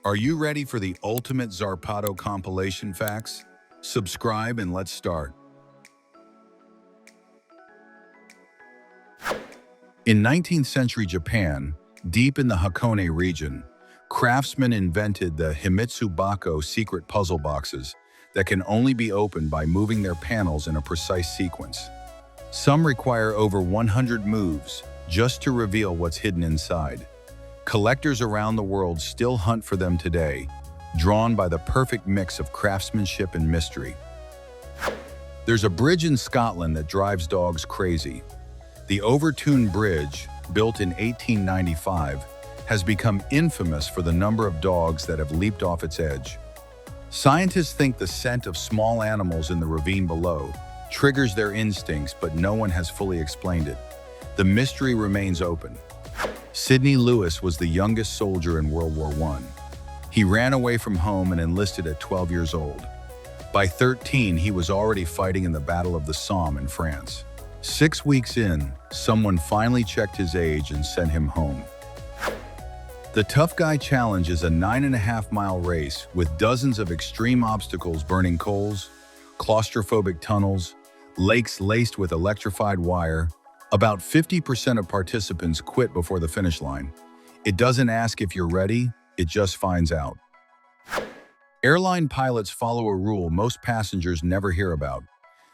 Are you ready for the ultimate Zarpado compilation facts? Subscribe and let's start. In 19th century Japan, deep in the Hakone region, craftsmen invented the Himitsu Bako secret puzzle boxes that can only be opened by moving their panels in a precise sequence. Some require over 100 moves just to reveal what's hidden inside. Collectors around the world still hunt for them today, drawn by the perfect mix of craftsmanship and mystery. There's a bridge in Scotland that drives dogs crazy. The Overtoun Bridge, built in 1895, has become infamous for the number of dogs that have leaped off its edge. Scientists think the scent of small animals in the ravine below triggers their instincts, but no one has fully explained it. The mystery remains open. Sidney Lewis was the youngest soldier in World War I. He ran away from home and enlisted at 12 years old. By 13, he was already fighting in the Battle of the Somme in France. 6 weeks in, someone finally checked his age and sent him home. The Tough Guy Challenge is a 9.5-mile race with dozens of extreme obstacles: burning coals, claustrophobic tunnels, lakes laced with electrified wire. About 50% of participants quit before the finish line. It doesn't ask if you're ready, it just finds out. Airline pilots follow a rule most passengers never hear about.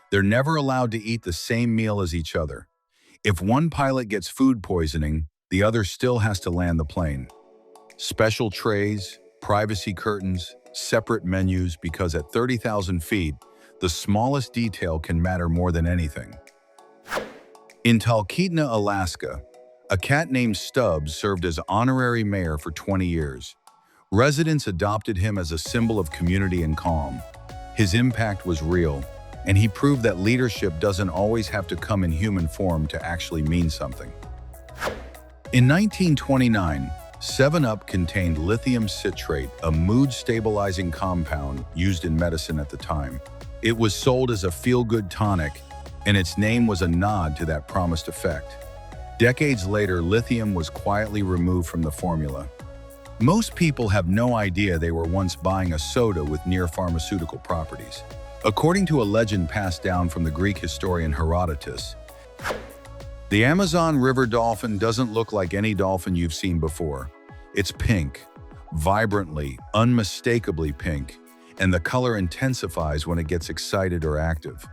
They're never allowed to eat the same meal as each other. If one pilot gets food poisoning, the other still has to land the plane. Special trays, privacy curtains, separate menus, because at 30,000 feet, the smallest detail can matter more than anything. In Talkeetna, Alaska, a cat named Stubbs served as honorary mayor for 20 years. Residents adopted him as a symbol of community and calm. His impact was real, and he proved that leadership doesn't always have to come in human form to actually mean something. In 1929, 7-Up contained lithium citrate, a mood-stabilizing compound used in medicine at the time. It was sold as a feel-good tonic, and its name was a nod to that promised effect. Decades later, lithium was quietly removed from the formula. Most people have no idea they were once buying a soda with near-pharmaceutical properties. According to a legend passed down from the Greek historian Herodotus, the Amazon River dolphin doesn't look like any dolphin you've seen before. It's pink, vibrantly, unmistakably pink, and the color intensifies when it gets excited or active.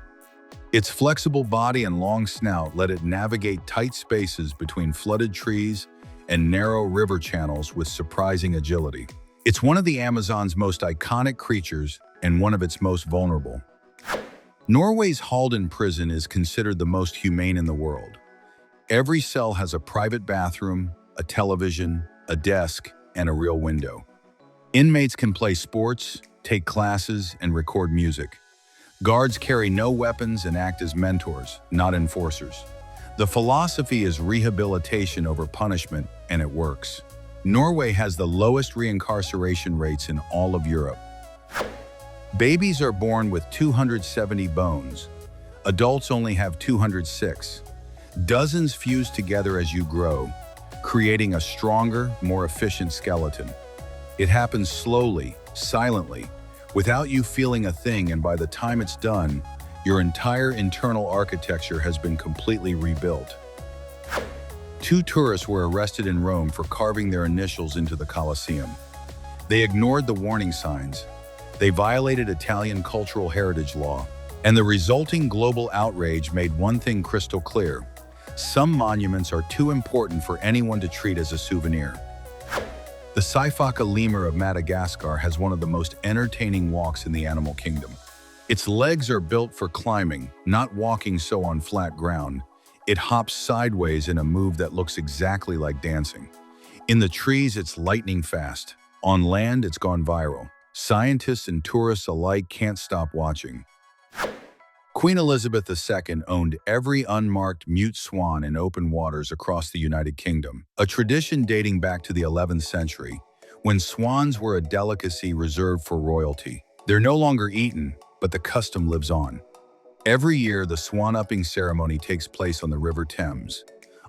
Its flexible body and long snout let it navigate tight spaces between flooded trees and narrow river channels with surprising agility. It's one of the Amazon's most iconic creatures and one of its most vulnerable. Norway's Halden prison is considered the most humane in the world. Every cell has a private bathroom, a television, a desk, and a real window. Inmates can play sports, take classes, and record music. Guards carry no weapons and act as mentors, not enforcers. The philosophy is rehabilitation over punishment, and it works. Norway has the lowest reincarceration rates in all of Europe. Babies are born with 270 bones. Adults only have 206. Dozens fuse together as you grow, creating a stronger, more efficient skeleton. It happens slowly, silently, without you feeling a thing, and by the time it's done, your entire internal architecture has been completely rebuilt. 2 tourists were arrested in Rome for carving their initials into the Colosseum. They ignored the warning signs. They violated Italian cultural heritage law, and the resulting global outrage made one thing crystal clear: some monuments are too important for anyone to treat as a souvenir. The Sifaka lemur of Madagascar has one of the most entertaining walks in the animal kingdom. Its legs are built for climbing, not walking so on flat ground. It hops sideways in a move that looks exactly like dancing. In the trees, it's lightning fast. On land, it's gone viral. Scientists and tourists alike can't stop watching. Queen Elizabeth II owned every unmarked mute swan in open waters across the United Kingdom, a tradition dating back to the 11th century, when swans were a delicacy reserved for royalty. They're no longer eaten, but the custom lives on. Every year, the swan-upping ceremony takes place on the River Thames,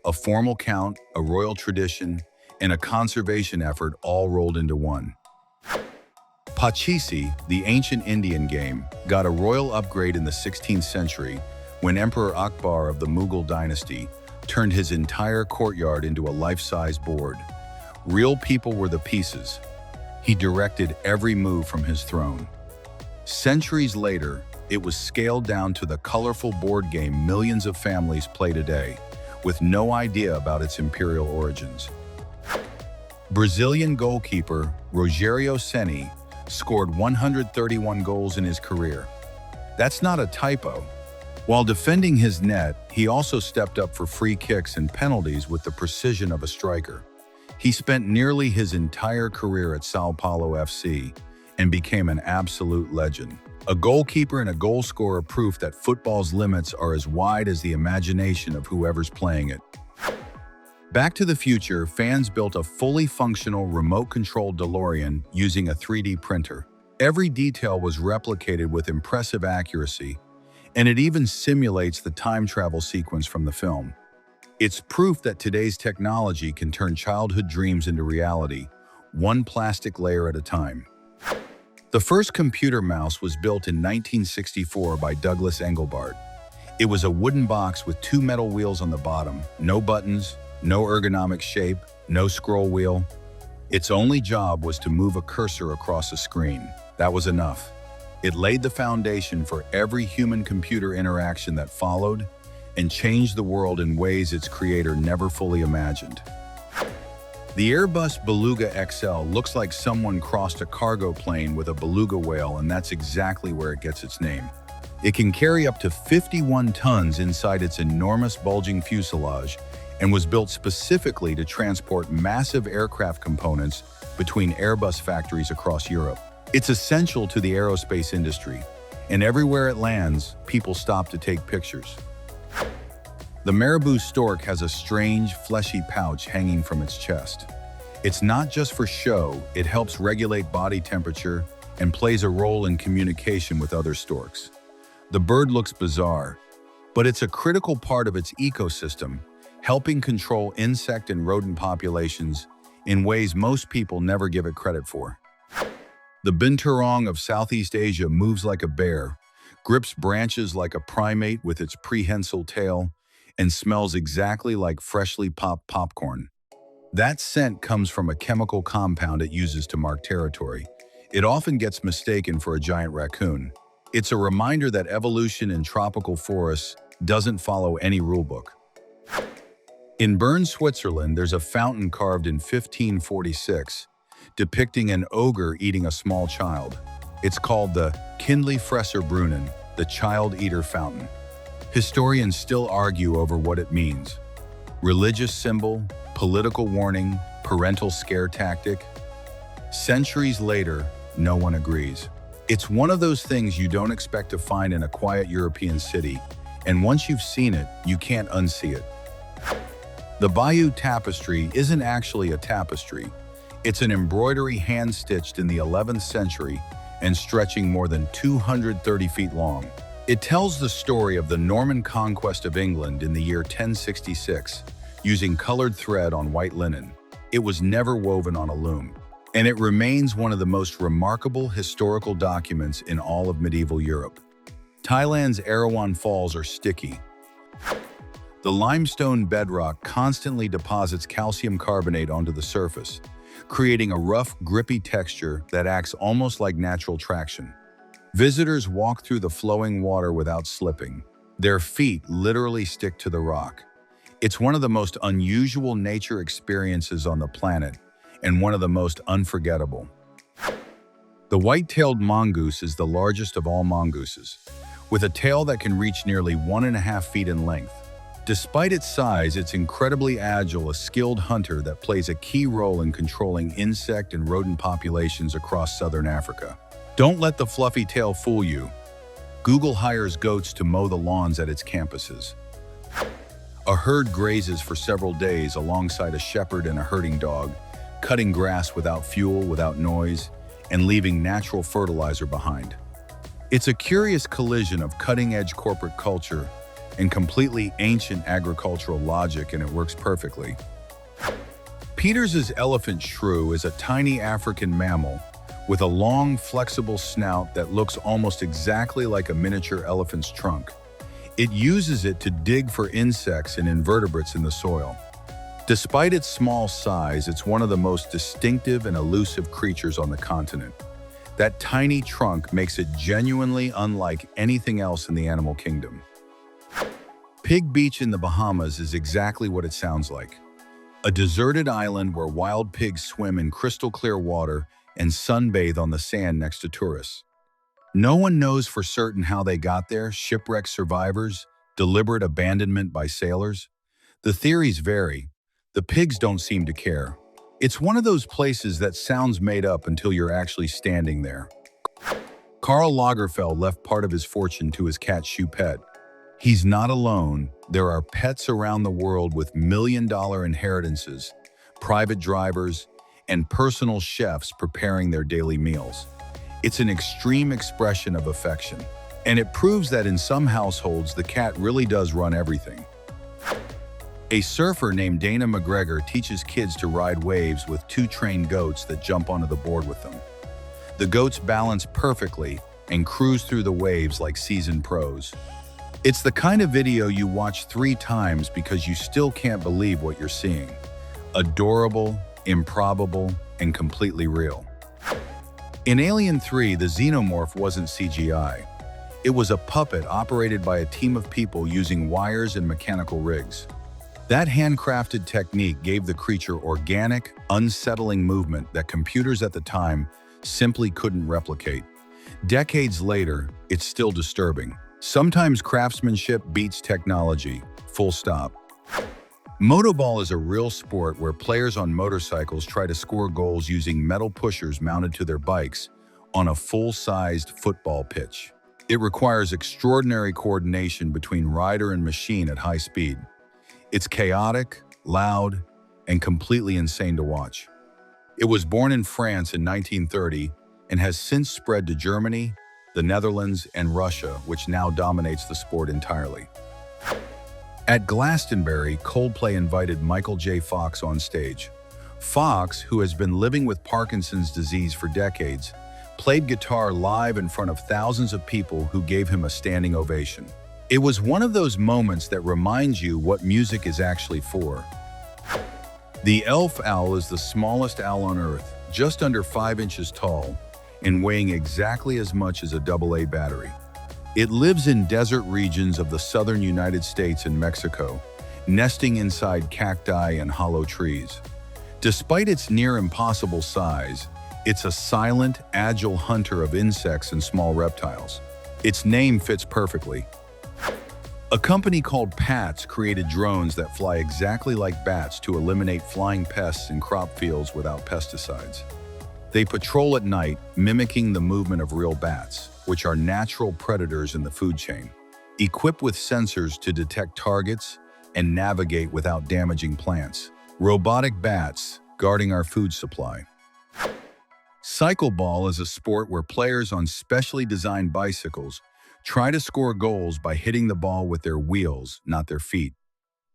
a formal count, a royal tradition, and a conservation effort all rolled into one. Pachisi, the ancient Indian game, got a royal upgrade in the 16th century when Emperor Akbar of the Mughal dynasty turned his entire courtyard into a life-size board. Real people were the pieces. He directed every move from his throne. Centuries later, it was scaled down to the colorful board game millions of families play today, with no idea about its imperial origins. Brazilian goalkeeper Rogério Ceni scored 131 goals in his career. That's not a typo. While defending his net, he also stepped up for free kicks and penalties with the precision of a striker. He spent nearly his entire career at Sao Paulo FC and became an absolute legend. A goalkeeper and a goal scorer proof that football's limits are as wide as the imagination of whoever's playing it. Back to the Future fans built a fully functional remote-controlled DeLorean using a 3D printer. Every detail was replicated with impressive accuracy, and it even simulates the time travel sequence from the film. It's proof that today's technology can turn childhood dreams into reality, one plastic layer at a time. The first computer mouse was built in 1964 by Douglas Engelbart. It was a wooden box with 2 metal wheels on the bottom, no buttons, no ergonomic shape, no scroll wheel. Its only job was to move a cursor across a screen. That was enough. It laid the foundation for every human-computer interaction that followed and changed the world in ways its creator never fully imagined. The Airbus Beluga XL looks like someone crossed a cargo plane with a beluga whale, and that's exactly where it gets its name. It can carry up to 51 tons inside its enormous bulging fuselage and was built specifically to transport massive aircraft components between Airbus factories across Europe. It's essential to the aerospace industry, and everywhere it lands, people stop to take pictures. The marabou stork has a strange, fleshy pouch hanging from its chest. It's not just for show, it helps regulate body temperature and plays a role in communication with other storks. The bird looks bizarre, but it's a critical part of its ecosystem, helping control insect and rodent populations in ways most people never give it credit for. The binturong of Southeast Asia moves like a bear, grips branches like a primate with its prehensile tail, and smells exactly like freshly popped popcorn. That scent comes from a chemical compound it uses to mark territory. It often gets mistaken for a giant raccoon. It's a reminder that evolution in tropical forests doesn't follow any rulebook. In Bern, Switzerland, there's a fountain carved in 1546, depicting an ogre eating a small child. It's called the Kindlefresserbrunnen, the child-eater fountain. Historians still argue over what it means. Religious symbol, political warning, parental scare tactic. Centuries later, no one agrees. It's one of those things you don't expect to find in a quiet European city, and once you've seen it, you can't unsee it. The Bayeux Tapestry isn't actually a tapestry. It's an embroidery hand-stitched in the 11th century and stretching more than 230 feet long. It tells the story of the Norman conquest of England in the year 1066, using colored thread on white linen. It was never woven on a loom, and it remains one of the most remarkable historical documents in all of medieval Europe. Thailand's Erawan Falls are sticky. The limestone bedrock constantly deposits calcium carbonate onto the surface, creating a rough, grippy texture that acts almost like natural traction. Visitors walk through the flowing water without slipping. Their feet literally stick to the rock. It's one of the most unusual nature experiences on the planet, and one of the most unforgettable. The white-tailed mongoose is the largest of all mongooses, with a tail that can reach nearly 1.5 feet in length. Despite its size, it's incredibly agile, a skilled hunter that plays a key role in controlling insect and rodent populations across southern Africa. Don't let the fluffy tail fool you. Google hires goats to mow the lawns at its campuses. A herd grazes for several days alongside a shepherd and a herding dog, cutting grass without fuel, without noise, and leaving natural fertilizer behind. It's a curious collision of cutting-edge corporate culture and completely ancient agricultural logic, and it works perfectly. Peters's elephant shrew is a tiny African mammal with a long, flexible snout that looks almost exactly like a miniature elephant's trunk. It uses it to dig for insects and invertebrates in the soil. Despite its small size, it's one of the most distinctive and elusive creatures on the continent. That tiny trunk makes it genuinely unlike anything else in the animal kingdom. Pig Beach in the Bahamas is exactly what it sounds like. A deserted island where wild pigs swim in crystal-clear water and sunbathe on the sand next to tourists. No one knows for certain how they got there: shipwreck survivors, deliberate abandonment by sailors. The theories vary. The pigs don't seem to care. It's one of those places that sounds made up until you're actually standing there. Karl Lagerfeld left part of his fortune to his cat Choupette. He's not alone. There are pets around the world with million-dollar inheritances, private drivers, and personal chefs preparing their daily meals. It's an extreme expression of affection, and it proves that in some households the cat really does run everything. A surfer named Dana McGregor teaches kids to ride waves with two trained goats that jump onto the board with them. The goats balance perfectly and cruise through the waves like seasoned pros. It's the kind of video you watch 3 times because you still can't believe what you're seeing. Adorable, improbable, and completely real. In Alien 3, the xenomorph wasn't CGI. It was a puppet operated by a team of people using wires and mechanical rigs. That handcrafted technique gave the creature organic, unsettling movement that computers at the time simply couldn't replicate. Decades later, it's still disturbing. Sometimes craftsmanship beats technology, full stop. Motoball is a real sport where players on motorcycles try to score goals using metal pushers mounted to their bikes on a full-sized football pitch. It requires extraordinary coordination between rider and machine at high speed. It's chaotic, loud, and completely insane to watch. It was born in France in 1930 and has since spread to Germany, the Netherlands, and Russia, which now dominates the sport entirely. At Glastonbury, Coldplay invited Michael J. Fox on stage. Fox, who has been living with Parkinson's disease for decades, played guitar live in front of thousands of people who gave him a standing ovation. It was one of those moments that reminds you what music is actually for. The elf owl is the smallest owl on Earth, just under 5 inches tall, and weighing exactly as much as a AA battery. It lives in desert regions of the southern United States and Mexico, nesting inside cacti and hollow trees. Despite its near-impossible size, it's a silent, agile hunter of insects and small reptiles. Its name fits perfectly. A company called Pats created drones that fly exactly like bats to eliminate flying pests in crop fields without pesticides. They patrol at night, mimicking the movement of real bats, which are natural predators in the food chain, equipped with sensors to detect targets and navigate without damaging plants. Robotic bats guarding our food supply. Cycleball is a sport where players on specially designed bicycles try to score goals by hitting the ball with their wheels, not their feet.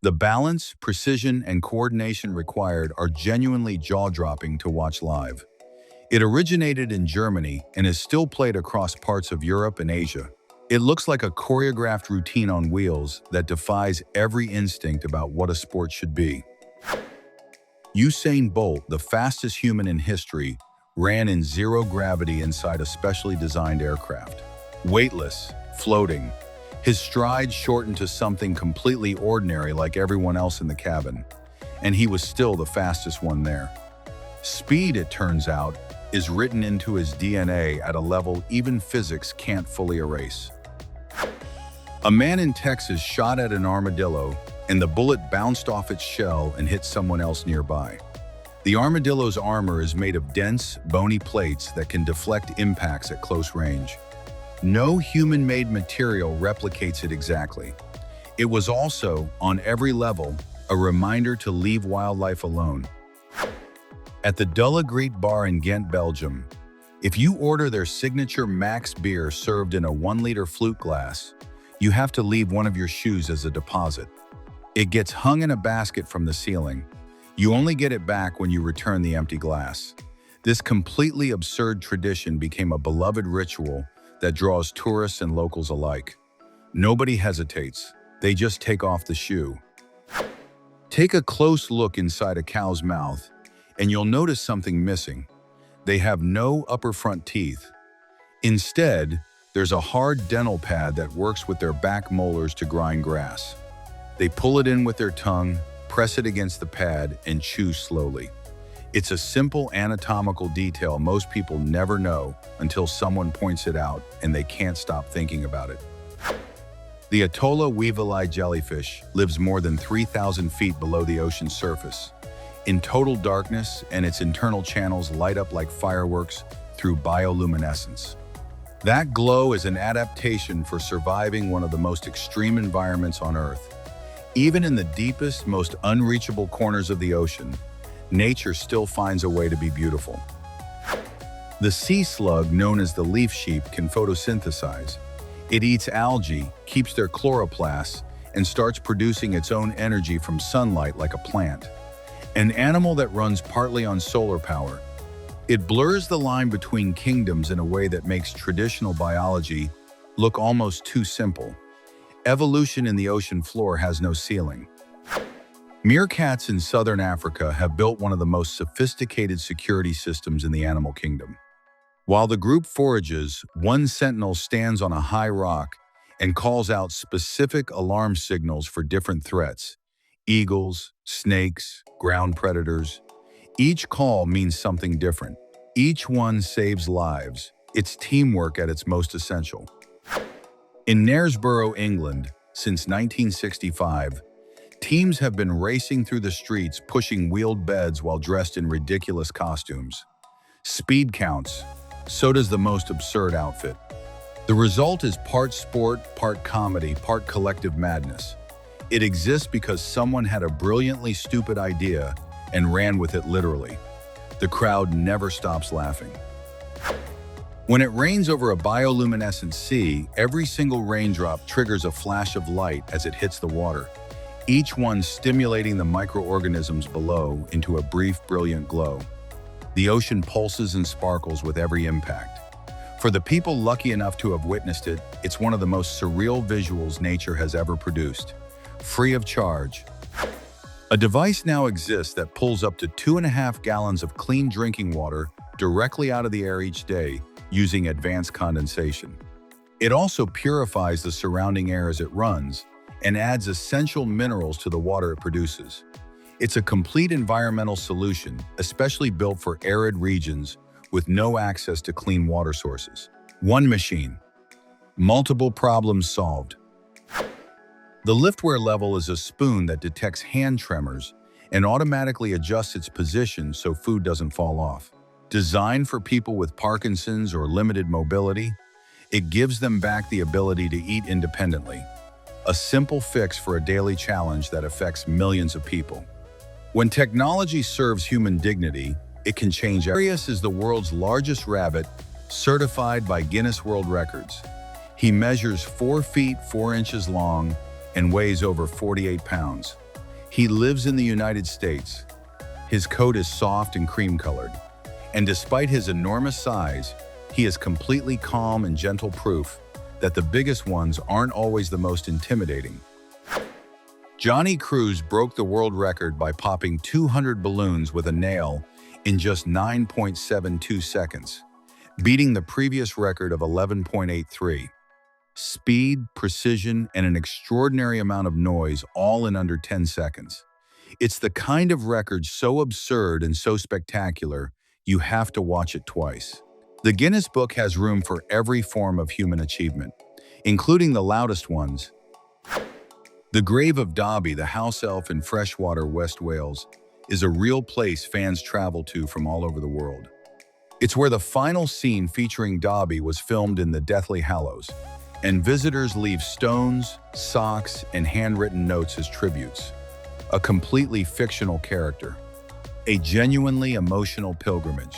The balance, precision, and coordination required are genuinely jaw-dropping to watch live. It originated in Germany and is still played across parts of Europe and Asia. It looks like a choreographed routine on wheels that defies every instinct about what a sport should be. Usain Bolt, the fastest human in history, ran in zero gravity inside a specially designed aircraft. Weightless, floating, his stride shortened to something completely ordinary like everyone else in the cabin, and he was still the fastest one there. Speed, it turns out, is written into his DNA at a level even physics can't fully erase. A man in Texas shot at an armadillo, and the bullet bounced off its shell and hit someone else nearby. The armadillo's armor is made of dense, bony plates that can deflect impacts at close range. No human-made material replicates it exactly. It was also, on every level, a reminder to leave wildlife alone. At the Dulle Griet bar in Ghent, Belgium, if you order their signature Max beer served in a 1-liter flute glass, you have to leave one of your shoes as a deposit. It gets hung in a basket from the ceiling. You only get it back when you return the empty glass. This completely absurd tradition became a beloved ritual that draws tourists and locals alike. Nobody hesitates. They just take off the shoe. Take a close look inside a cow's mouth, and you'll notice something missing. They have no upper front teeth. Instead, there's a hard dental pad that works with their back molars to grind grass. They pull it in with their tongue, press it against the pad, and chew slowly. It's a simple anatomical detail most people never know until someone points it out, and they can't stop thinking about it. The Atolla weevil-eye jellyfish lives more than 3,000 feet below the ocean's surface, in total darkness, and its internal channels light up like fireworks through bioluminescence. That glow is an adaptation for surviving one of the most extreme environments on Earth. Even in the deepest, most unreachable corners of the ocean, nature still finds a way to be beautiful. The sea slug, known as the leaf sheep, can photosynthesize. It eats algae, keeps their chloroplasts, and starts producing its own energy from sunlight like a plant. An animal that runs partly on solar power. It blurs the line between kingdoms in a way that makes traditional biology look almost too simple. Evolution in the ocean floor has no ceiling. Meerkats in southern Africa have built one of the most sophisticated security systems in the animal kingdom. While the group forages, one sentinel stands on a high rock and calls out specific alarm signals for different threats: eagles, snakes, ground predators. Each call means something different. Each one saves lives. It's teamwork at its most essential. In Knaresborough, England, since 1965, teams have been racing through the streets pushing wheeled beds while dressed in ridiculous costumes. Speed counts. So does the most absurd outfit. The result is part sport, part comedy, part collective madness. It exists because someone had a brilliantly stupid idea and ran with it literally. The crowd never stops laughing. When it rains over a bioluminescent sea, every single raindrop triggers a flash of light as it hits the water, each one stimulating the microorganisms below into a brief, brilliant glow. The ocean pulses and sparkles with every impact. For the people lucky enough to have witnessed it, it's one of the most surreal visuals nature has ever produced. Free of charge. A device now exists that pulls up to 2.5 gallons of clean drinking water directly out of the air each day using advanced condensation. It also purifies the surrounding air as it runs and adds essential minerals to the water it produces. It's a complete environmental solution, especially built for arid regions with no access to clean water sources. One machine. Multiple problems solved. The liftware level is a spoon that detects hand tremors and automatically adjusts its position so food doesn't fall off. Designed for people with Parkinson's or limited mobility, it gives them back the ability to eat independently. A simple fix for a daily challenge that affects millions of people. When technology serves human dignity, it can change. Arius is the world's largest rabbit, certified by Guinness World Records. He measures 4 feet 4 inches long and weighs over 48 pounds. He lives in the United States. His coat is soft and cream-colored. And despite his enormous size, he is completely calm and gentle, proof that the biggest ones aren't always the most intimidating. Johnny Cruz broke the world record by popping 200 balloons with a nail in just 9.72 seconds, beating the previous record of 11.83. Speed, precision, and an extraordinary amount of noise, all in under 10 seconds. It's the kind of record so absurd and so spectacular, you have to watch it twice. The Guinness Book has room for every form of human achievement, including the loudest ones. The grave of Dobby, the house elf in freshwater West Wales, is a real place fans travel to from all over the world. It's where the final scene featuring Dobby was filmed in the Deathly Hallows, and visitors leave stones, socks, and handwritten notes as tributes. A completely fictional character. A genuinely emotional pilgrimage.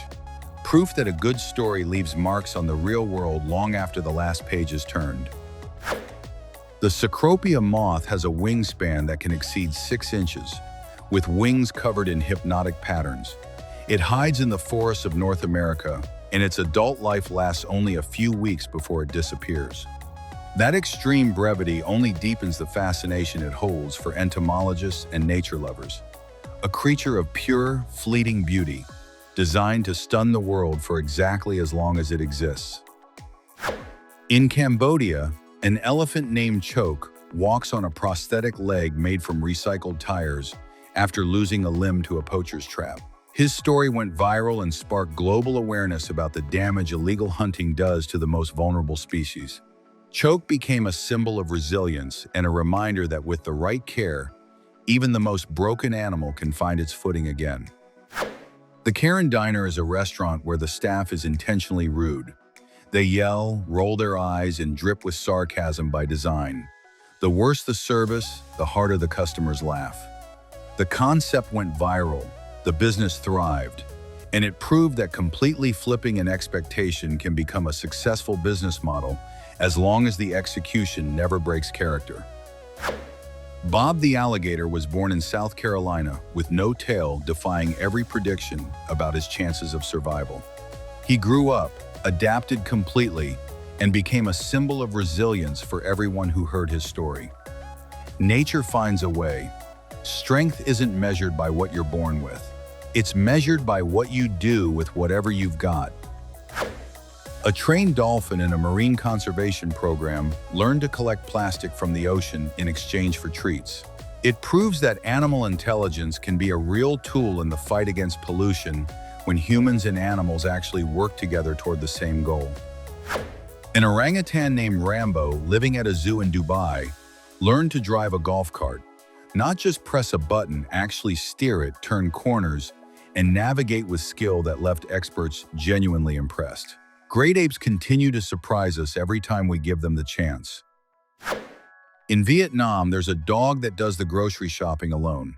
Proof that a good story leaves marks on the real world long after the last page is turned. The Cecropia moth has a wingspan that can exceed 6 inches, with wings covered in hypnotic patterns. It hides in the forests of North America, and its adult life lasts only a few weeks before it disappears. That extreme brevity only deepens the fascination it holds for entomologists and nature lovers. A creature of pure, fleeting beauty, designed to stun the world for exactly as long as it exists. In Cambodia, an elephant named Chok walks on a prosthetic leg made from recycled tires after losing a limb to a poacher's trap. His story went viral and sparked global awareness about the damage illegal hunting does to the most vulnerable species. Chok became a symbol of resilience and a reminder that with the right care, even the most broken animal can find its footing again. The Karen Diner is a restaurant where the staff is intentionally rude. They yell, roll their eyes, and drip with sarcasm by design. The worse the service, the harder the customers laugh. The concept went viral, the business thrived, and it proved that completely flipping an expectation can become a successful business model as long as the execution never breaks character. Bob the alligator was born in South Carolina with no tail, defying every prediction about his chances of survival. He grew up, adapted completely, and became a symbol of resilience for everyone who heard his story. Nature finds a way. Strength isn't measured by what you're born with. It's measured by what you do with whatever you've got. A trained dolphin in a marine conservation program learned to collect plastic from the ocean in exchange for treats. It proves that animal intelligence can be a real tool in the fight against pollution when humans and animals actually work together toward the same goal. An orangutan named Rambo, living at a zoo in Dubai, learned to drive a golf cart. Not just press a button, actually steer it, turn corners, and navigate with skill that left experts genuinely impressed. Great apes continue to surprise us every time we give them the chance. In Vietnam, there's a dog that does the grocery shopping alone.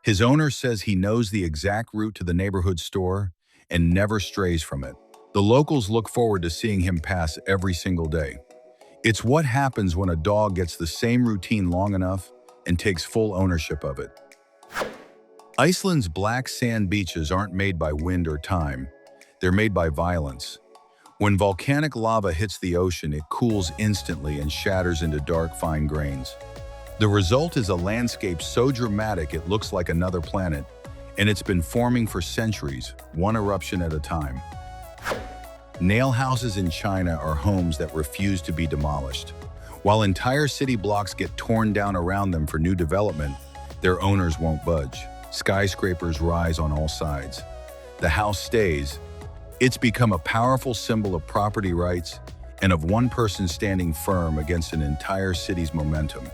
His owner says he knows the exact route to the neighborhood store and never strays from it. The locals look forward to seeing him pass every single day. It's what happens when a dog gets the same routine long enough and takes full ownership of it. Iceland's black sand beaches aren't made by wind or time. They're made by violence. When volcanic lava hits the ocean, it cools instantly and shatters into dark, fine grains. The result is a landscape so dramatic it looks like another planet, and it's been forming for centuries, one eruption at a time. Nail houses in China are homes that refuse to be demolished. While entire city blocks get torn down around them for new development, their owners won't budge. Skyscrapers rise on all sides. The house stays. It's become a powerful symbol of property rights and of one person standing firm against an entire city's momentum.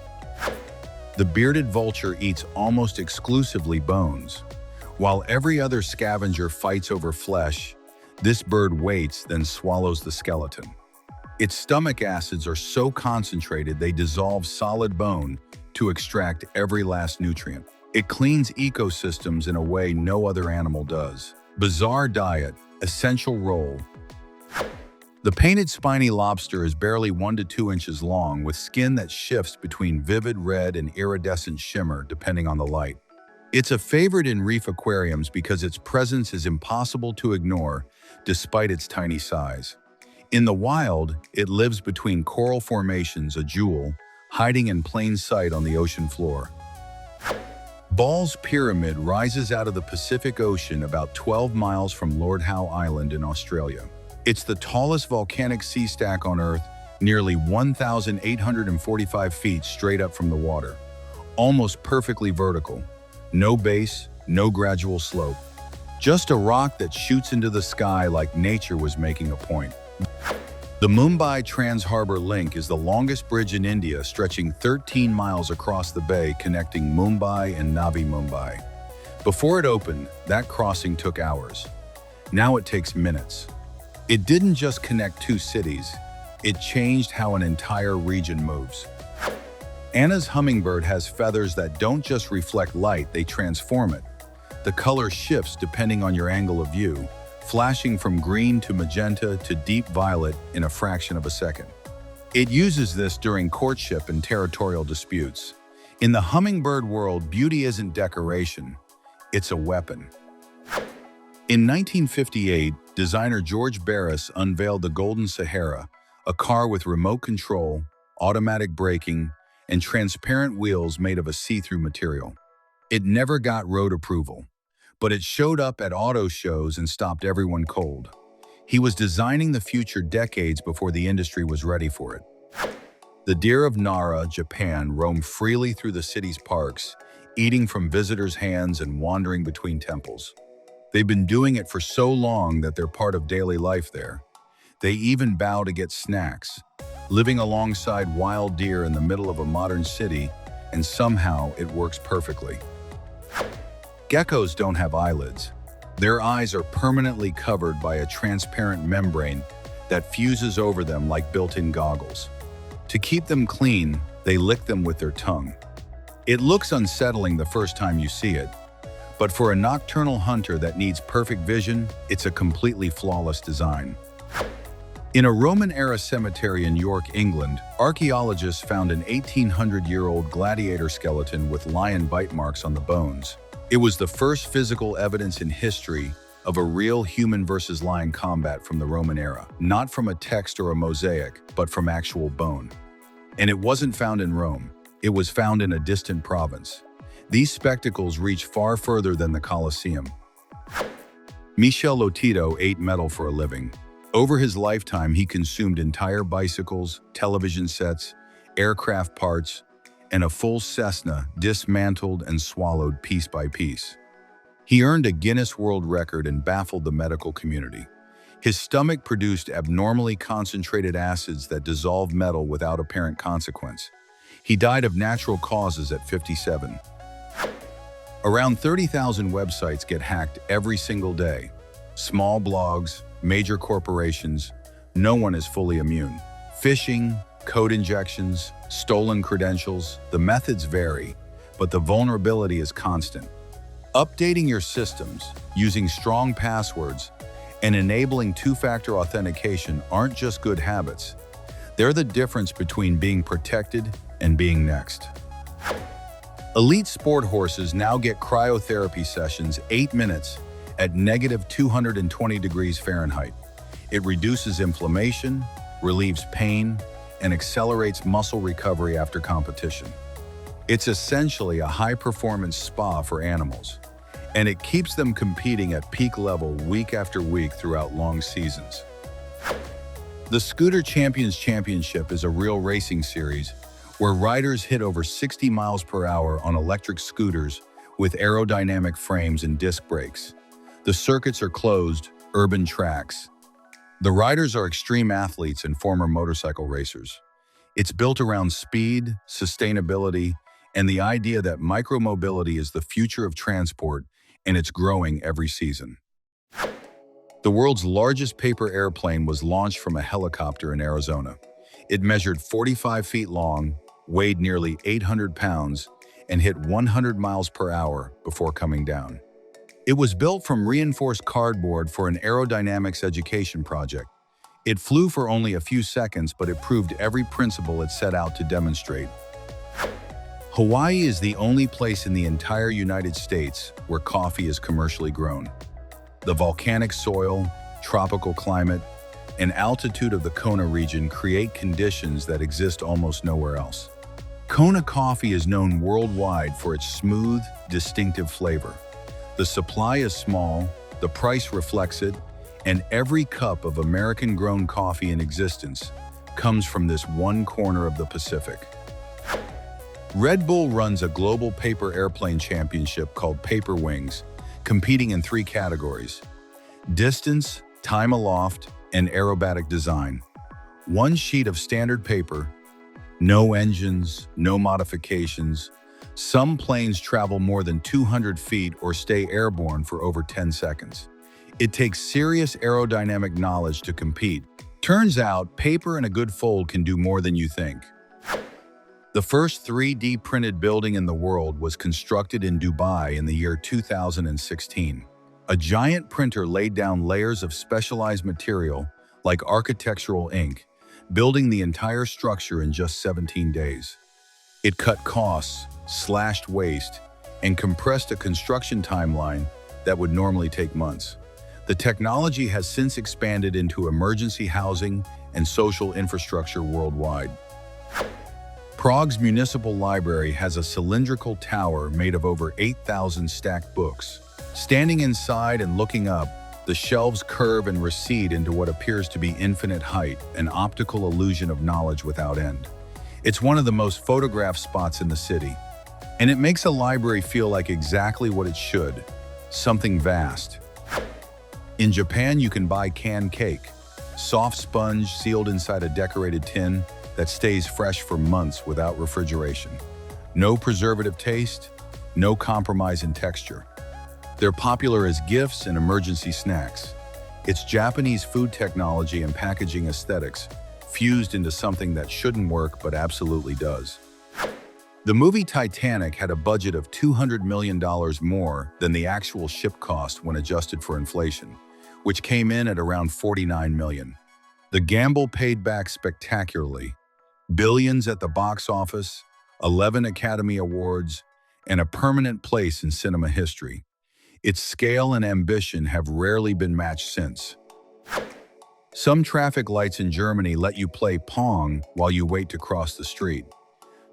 The bearded vulture eats almost exclusively bones. While every other scavenger fights over flesh, this bird waits, then swallows the skeleton. Its stomach acids are so concentrated they dissolve solid bone to extract every last nutrient. It cleans ecosystems in a way no other animal does. Bizarre diet, essential role. The painted spiny lobster is barely 1 to 2 inches long, with skin that shifts between vivid red and iridescent shimmer depending on the light. It's a favorite in reef aquariums because its presence is impossible to ignore despite its tiny size. In the wild, it lives between coral formations, a jewel, hiding in plain sight on the ocean floor. Ball's Pyramid rises out of the Pacific Ocean about 12 miles from Lord Howe Island in Australia. It's the tallest volcanic sea stack on Earth, nearly 1,845 feet straight up from the water. Almost perfectly vertical. No base, no gradual slope. Just a rock that shoots into the sky like nature was making a point. The Mumbai Trans-Harbour Link is the longest bridge in India, stretching 13 miles across the bay connecting Mumbai and Navi Mumbai. Before it opened, that crossing took hours. Now it takes minutes. It didn't just connect two cities, it changed how an entire region moves. Anna's hummingbird has feathers that don't just reflect light, they transform it. The color shifts depending on your angle of view, flashing from green to magenta to deep violet in a fraction of a second. It uses this during courtship and territorial disputes. In the hummingbird world, beauty isn't decoration, it's a weapon. In 1958, designer George Barris unveiled the Golden Sahara, a car with remote control, automatic braking, and transparent wheels made of a see-through material. It never got road approval, but it showed up at auto shows and stopped everyone cold. He was designing the future decades before the industry was ready for it. The deer of Nara, Japan, roam freely through the city's parks, eating from visitors' hands and wandering between temples. They've been doing it for so long that they're part of daily life there. They even bow to get snacks, living alongside wild deer in the middle of a modern city, and somehow it works perfectly. Geckos don't have eyelids. Their eyes are permanently covered by a transparent membrane that fuses over them like built-in goggles. To keep them clean, they lick them with their tongue. It looks unsettling the first time you see it, but for a nocturnal hunter that needs perfect vision, it's a completely flawless design. In a Roman-era cemetery in York, England, archaeologists found an 1800-year-old gladiator skeleton with lion bite marks on the bones. It was the first physical evidence in history of a real human versus lion combat from the Roman era, not from a text or a mosaic, but from actual bone. And it wasn't found in Rome. It was found in a distant province. These spectacles reach far further than the Colosseum. Michel Lotito ate metal for a living. Over his lifetime, he consumed entire bicycles, television sets, aircraft parts, and a full Cessna dismantled and swallowed piece by piece. He earned a Guinness World Record and baffled the medical community. His stomach produced abnormally concentrated acids that dissolved metal without apparent consequence. He died of natural causes at 57. Around 30,000 websites get hacked every single day. Small blogs, major corporations, no one is fully immune. Phishing, code injections, stolen credentials, the methods vary, but the vulnerability is constant. Updating your systems, using strong passwords, and enabling two-factor authentication aren't just good habits. They're the difference between being protected and being next. Elite sport horses now get cryotherapy sessions 8 minutes at negative 220 degrees Fahrenheit. It reduces inflammation, relieves pain, and accelerates muscle recovery after competition. It's essentially a high-performance spa for animals, and it keeps them competing at peak level week after week throughout long seasons. The Scooter Champions Championship is a real racing series where riders hit over 60 miles per hour on electric scooters with aerodynamic frames and disc brakes. The circuits are closed, urban tracks. The riders are extreme athletes and former motorcycle racers. It's built around speed, sustainability, and the idea that micromobility is the future of transport, and it's growing every season. The world's largest paper airplane was launched from a helicopter in Arizona. It measured 45 feet long, weighed nearly 800 pounds, and hit 100 miles per hour before coming down. It was built from reinforced cardboard for an aerodynamics education project. It flew for only a few seconds, but it proved every principle it set out to demonstrate. Hawaii is the only place in the entire United States where coffee is commercially grown. The volcanic soil, tropical climate, and altitude of the Kona region create conditions that exist almost nowhere else. Kona coffee is known worldwide for its smooth, distinctive flavor. The supply is small, the price reflects it, and every cup of American-grown coffee in existence comes from this one corner of the Pacific. Red Bull runs a global paper airplane championship called Paper Wings, competing in 3 categories: distance, time aloft, and aerobatic design. One sheet of standard paper, no engines, no modifications. Some planes travel more than 200 feet or stay airborne for over 10 seconds. It takes serious aerodynamic knowledge to compete. Turns out, paper and a good fold can do more than you think. The first 3D printed building in the world was constructed in Dubai in the year 2016. A giant printer laid down layers of specialized material, like architectural ink, building the entire structure in just 17 days. It cut costs, slashed waste, and compressed a construction timeline that would normally take months. The technology has since expanded into emergency housing and social infrastructure worldwide. Prague's municipal library has a cylindrical tower made of over 8,000 stacked books. Standing inside and looking up, the shelves curve and recede into what appears to be infinite height, an optical illusion of knowledge without end. It's one of the most photographed spots in the city, and it makes a library feel like exactly what it should, something vast. In Japan, you can buy canned cake, soft sponge sealed inside a decorated tin that stays fresh for months without refrigeration. No preservative taste, no compromise in texture. They're popular as gifts and emergency snacks. It's Japanese food technology and packaging aesthetics fused into something that shouldn't work but absolutely does. The movie Titanic had a budget of $200 million more than the actual ship cost when adjusted for inflation, which came in at around $49 million. The gamble paid back spectacularly. Billions at the box office, 11 Academy Awards, and a permanent place in cinema history. Its scale and ambition have rarely been matched since. Some traffic lights in Germany let you play Pong while you wait to cross the street.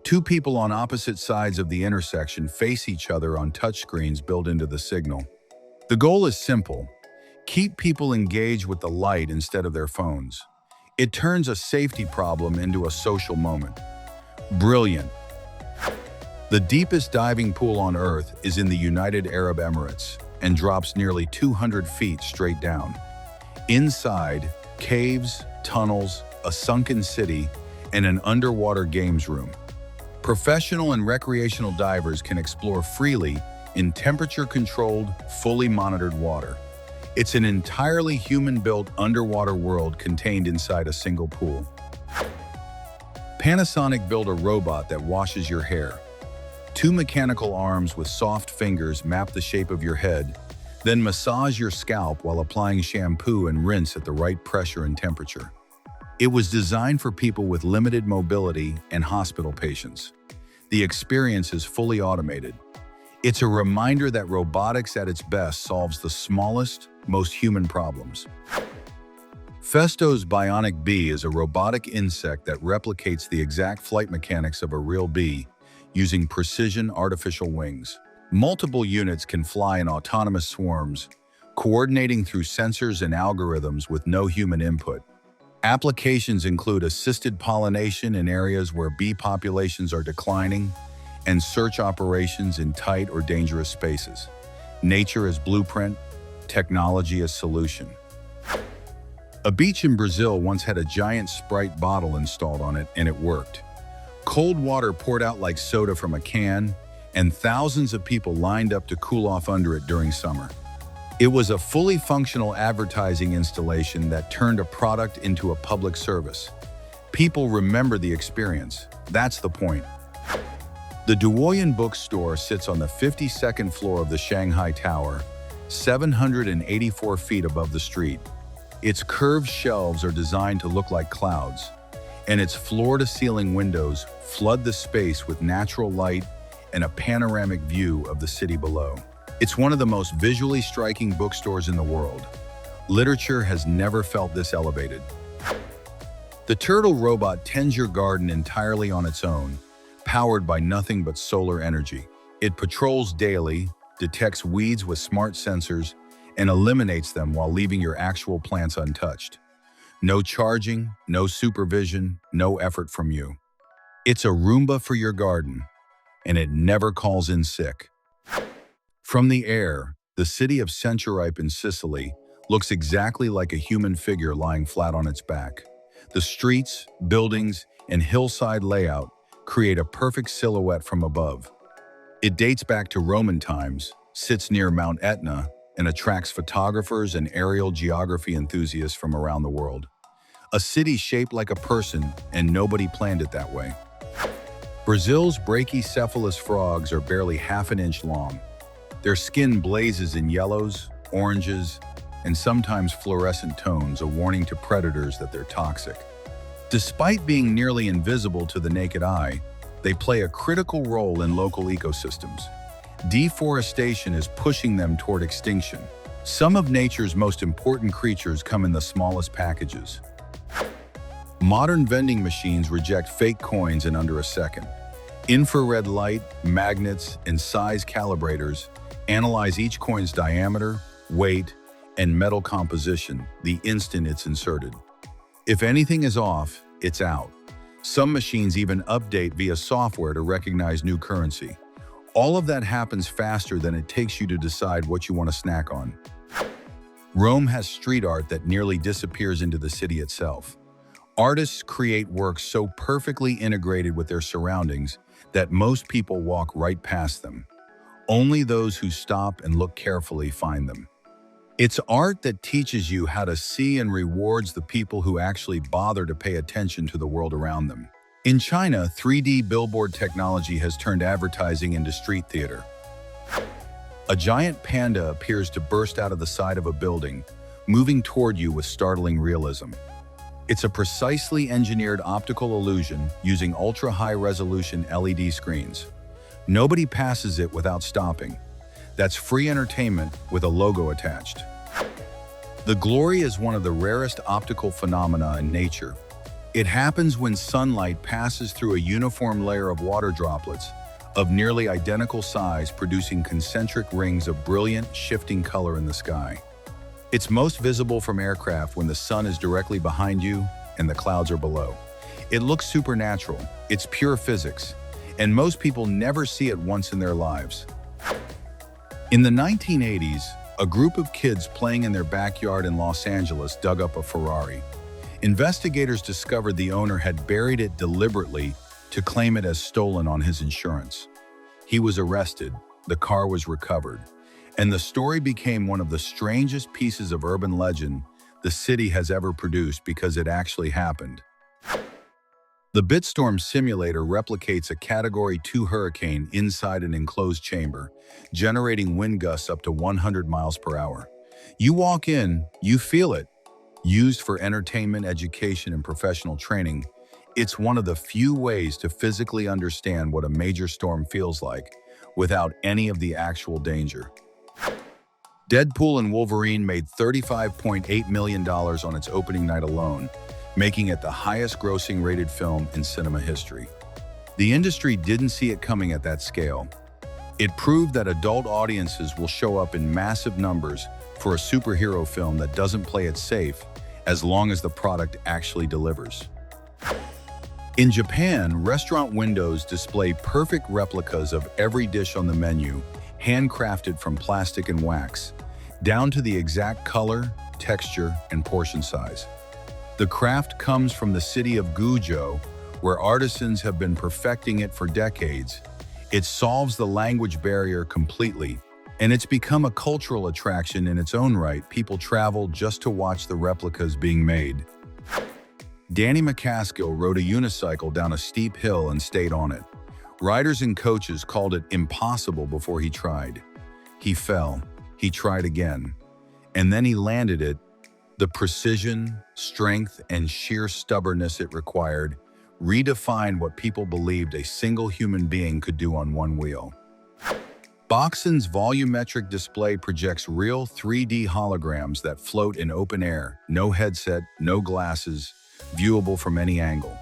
Two people on opposite sides of the intersection face each other on touchscreens built into the signal. The goal is simple: keep people engaged with the light instead of their phones. It turns a safety problem into a social moment. Brilliant. The deepest diving pool on Earth is in the United Arab Emirates and drops nearly 200 feet straight down. Inside, caves, tunnels, a sunken city, and an underwater games room. Professional and recreational divers can explore freely in temperature-controlled, fully monitored water. It's an entirely human-built underwater world contained inside a single pool. Panasonic built a robot that washes your hair. Two mechanical arms with soft fingers map the shape of your head, then massage your scalp while applying shampoo and rinse at the right pressure and temperature. It was designed for people with limited mobility and hospital patients. The experience is fully automated. It's a reminder that robotics at its best solves the smallest, most human problems. Festo's bionic bee is a robotic insect that replicates the exact flight mechanics of a real bee using precision artificial wings. Multiple units can fly in autonomous swarms, coordinating through sensors and algorithms with no human input. Applications include assisted pollination in areas where bee populations are declining and search operations in tight or dangerous spaces. Nature as blueprint, technology as solution. A beach in Brazil once had a giant Sprite bottle installed on it, and it worked. Cold water poured out like soda from a can, and thousands of people lined up to cool off under it during summer. It was a fully functional advertising installation that turned a product into a public service. People remember the experience. That's the point. The Duoyen bookstore sits on the 52nd floor of the Shanghai Tower, 784 feet above the street. Its curved shelves are designed to look like clouds, and its floor-to-ceiling windows flood the space with natural light and a panoramic view of the city below. It's one of the most visually striking bookstores in the world. Literature has never felt this elevated. The turtle robot tends your garden entirely on its own, powered by nothing but solar energy. It patrols daily, detects weeds with smart sensors, and eliminates them while leaving your actual plants untouched. No charging, no supervision, no effort from you. It's a Roomba for your garden, and it never calls in sick. From the air, the city of Centuripe in Sicily looks exactly like a human figure lying flat on its back. The streets, buildings, and hillside layout create a perfect silhouette from above. It dates back to Roman times, sits near Mount Etna, and attracts photographers and aerial geography enthusiasts from around the world. A city shaped like a person, and nobody planned it that way. Brazil's brachycephalous frogs are barely half an inch long. Their skin blazes in yellows, oranges, and sometimes fluorescent tones, a warning to predators that they're toxic. Despite being nearly invisible to the naked eye, they play a critical role in local ecosystems. Deforestation is pushing them toward extinction. Some of nature's most important creatures come in the smallest packages. Modern vending machines reject fake coins in under a second. Infrared light, magnets, and size calibrators analyze each coin's diameter, weight, and metal composition the instant it's inserted. If anything is off, it's out. Some machines even update via software to recognize new currency. All of that happens faster than it takes you to decide what you want to snack on. Rome has street art that nearly disappears into the city itself. Artists create works so perfectly integrated with their surroundings that most people walk right past them. Only those who stop and look carefully find them. It's art that teaches you how to see and rewards the people who actually bother to pay attention to the world around them. In China, 3D billboard technology has turned advertising into street theater. A giant panda appears to burst out of the side of a building, moving toward you with startling realism. It's a precisely engineered optical illusion using ultra-high-resolution LED screens. Nobody passes it without stopping. That's free entertainment with a logo attached. The glory is one of the rarest optical phenomena in nature. It happens when sunlight passes through a uniform layer of water droplets of nearly identical size, producing concentric rings of brilliant, shifting color in the sky. It's most visible from aircraft when the sun is directly behind you and the clouds are below. It looks supernatural, it's pure physics, and most people never see it once in their lives. In the 1980s, a group of kids playing in their backyard in Los Angeles dug up a Ferrari. Investigators discovered the owner had buried it deliberately to claim it as stolen on his insurance. He was arrested, the car was recovered, and the story became one of the strangest pieces of urban legend the city has ever produced because it actually happened. The Bitstorm simulator replicates a Category 2 hurricane inside an enclosed chamber, generating wind gusts up to 100 miles per hour. You walk in, you feel it. Used for entertainment, education, and professional training, it's one of the few ways to physically understand what a major storm feels like without any of the actual danger. Deadpool and Wolverine made $35.8 million on its opening night alone, making it the highest-grossing rated film in cinema history. The industry didn't see it coming at that scale. It proved that adult audiences will show up in massive numbers for a superhero film that doesn't play it safe as long as the product actually delivers. In Japan, restaurant windows display perfect replicas of every dish on the menu, handcrafted from plastic and wax, down to the exact color, texture, and portion size. The craft comes from the city of Guizhou, where artisans have been perfecting it for decades. It solves the language barrier completely, and it's become a cultural attraction in its own right. People travel just to watch the replicas being made. Danny McCaskill rode a unicycle down a steep hill and stayed on it. Riders and coaches called it impossible before he tried. He fell, he tried again, and then he landed it. The precision, strength, and sheer stubbornness it required redefined what people believed a single human being could do on one wheel. Boxen's volumetric display projects real 3D holograms that float in open air, no headset, no glasses, viewable from any angle.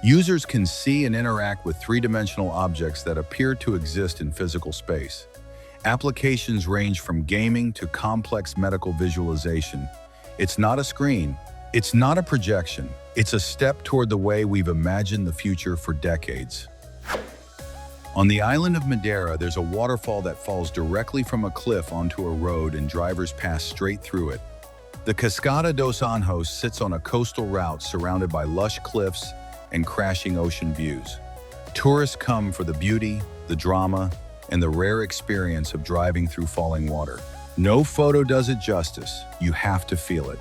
Users can see and interact with three-dimensional objects that appear to exist in physical space. Applications range from gaming to complex medical visualization. It's not a screen, it's not a projection, it's a step toward the way we've imagined the future for decades. On the island of Madeira, there's a waterfall that falls directly from a cliff onto a road and drivers pass straight through it. The Cascada dos Anjos sits on a coastal route surrounded by lush cliffs and crashing ocean views. Tourists come for the beauty, the drama, and the rare experience of driving through falling water. No photo does it justice, you have to feel it.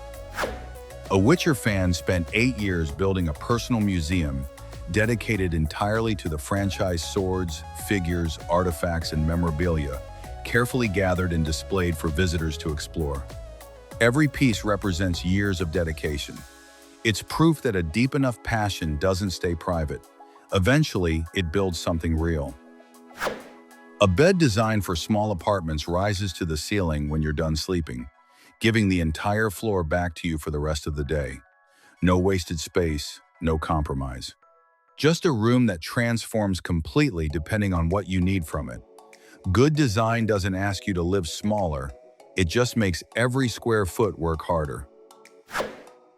A Witcher fan spent 8 years building a personal museum dedicated entirely to the franchise swords, figures, artifacts, and memorabilia, carefully gathered and displayed for visitors to explore. Every piece represents years of dedication. It's proof that a deep enough passion doesn't stay private. Eventually, it builds something real. A bed designed for small apartments rises to the ceiling when you're done sleeping, giving the entire floor back to you for the rest of the day. No wasted space, no compromise. Just a room that transforms completely depending on what you need from it. Good design doesn't ask you to live smaller, it just makes every square foot work harder.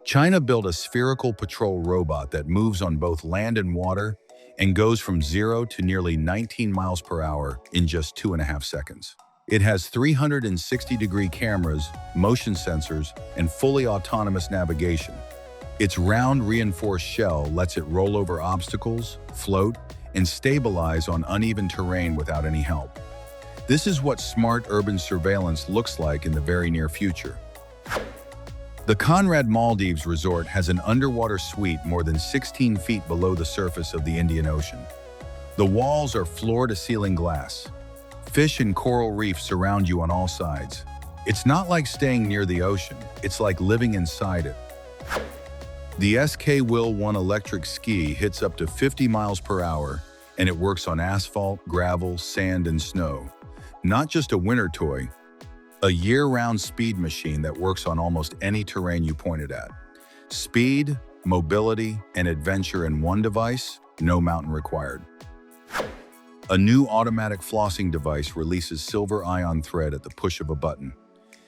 China built a spherical patrol robot that moves on both land and water and goes from 0 to nearly 19 miles per hour in just 2.5 seconds. It has 360-degree cameras, motion sensors, and fully autonomous navigation. Its round, reinforced shell lets it roll over obstacles, float, and stabilize on uneven terrain without any help. This is what smart urban surveillance looks like in the very near future. The Conrad Maldives Resort has an underwater suite more than 16 feet below the surface of the Indian Ocean. The walls are floor-to-ceiling glass. Fish and coral reefs surround you on all sides. It's not like staying near the ocean, it's like living inside it. The SK Will 1 electric ski hits up to 50 miles per hour, and it works on asphalt, gravel, sand, and snow. Not just a winter toy, a year-round speed machine that works on almost any terrain you point it at. Speed, mobility, and adventure in one device, no mountain required. A new automatic flossing device releases silver ion thread at the push of a button.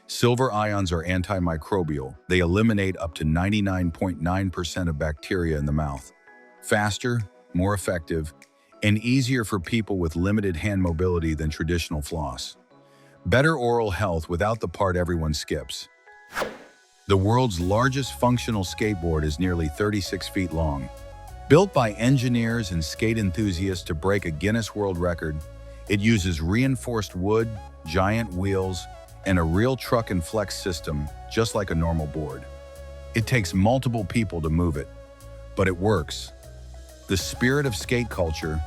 Silver ions are antimicrobial. They eliminate up to 99.9% of bacteria in the mouth. Faster, more effective, and easier for people with limited hand mobility than traditional floss. Better oral health without the part everyone skips. The world's largest functional skateboard is nearly 36 feet long. Built by engineers and skate enthusiasts to break a Guinness World Record, it uses reinforced wood, giant wheels, and a real truck and flex system, just like a normal board. It takes multiple people to move it, but it works. The spirit of skate culture,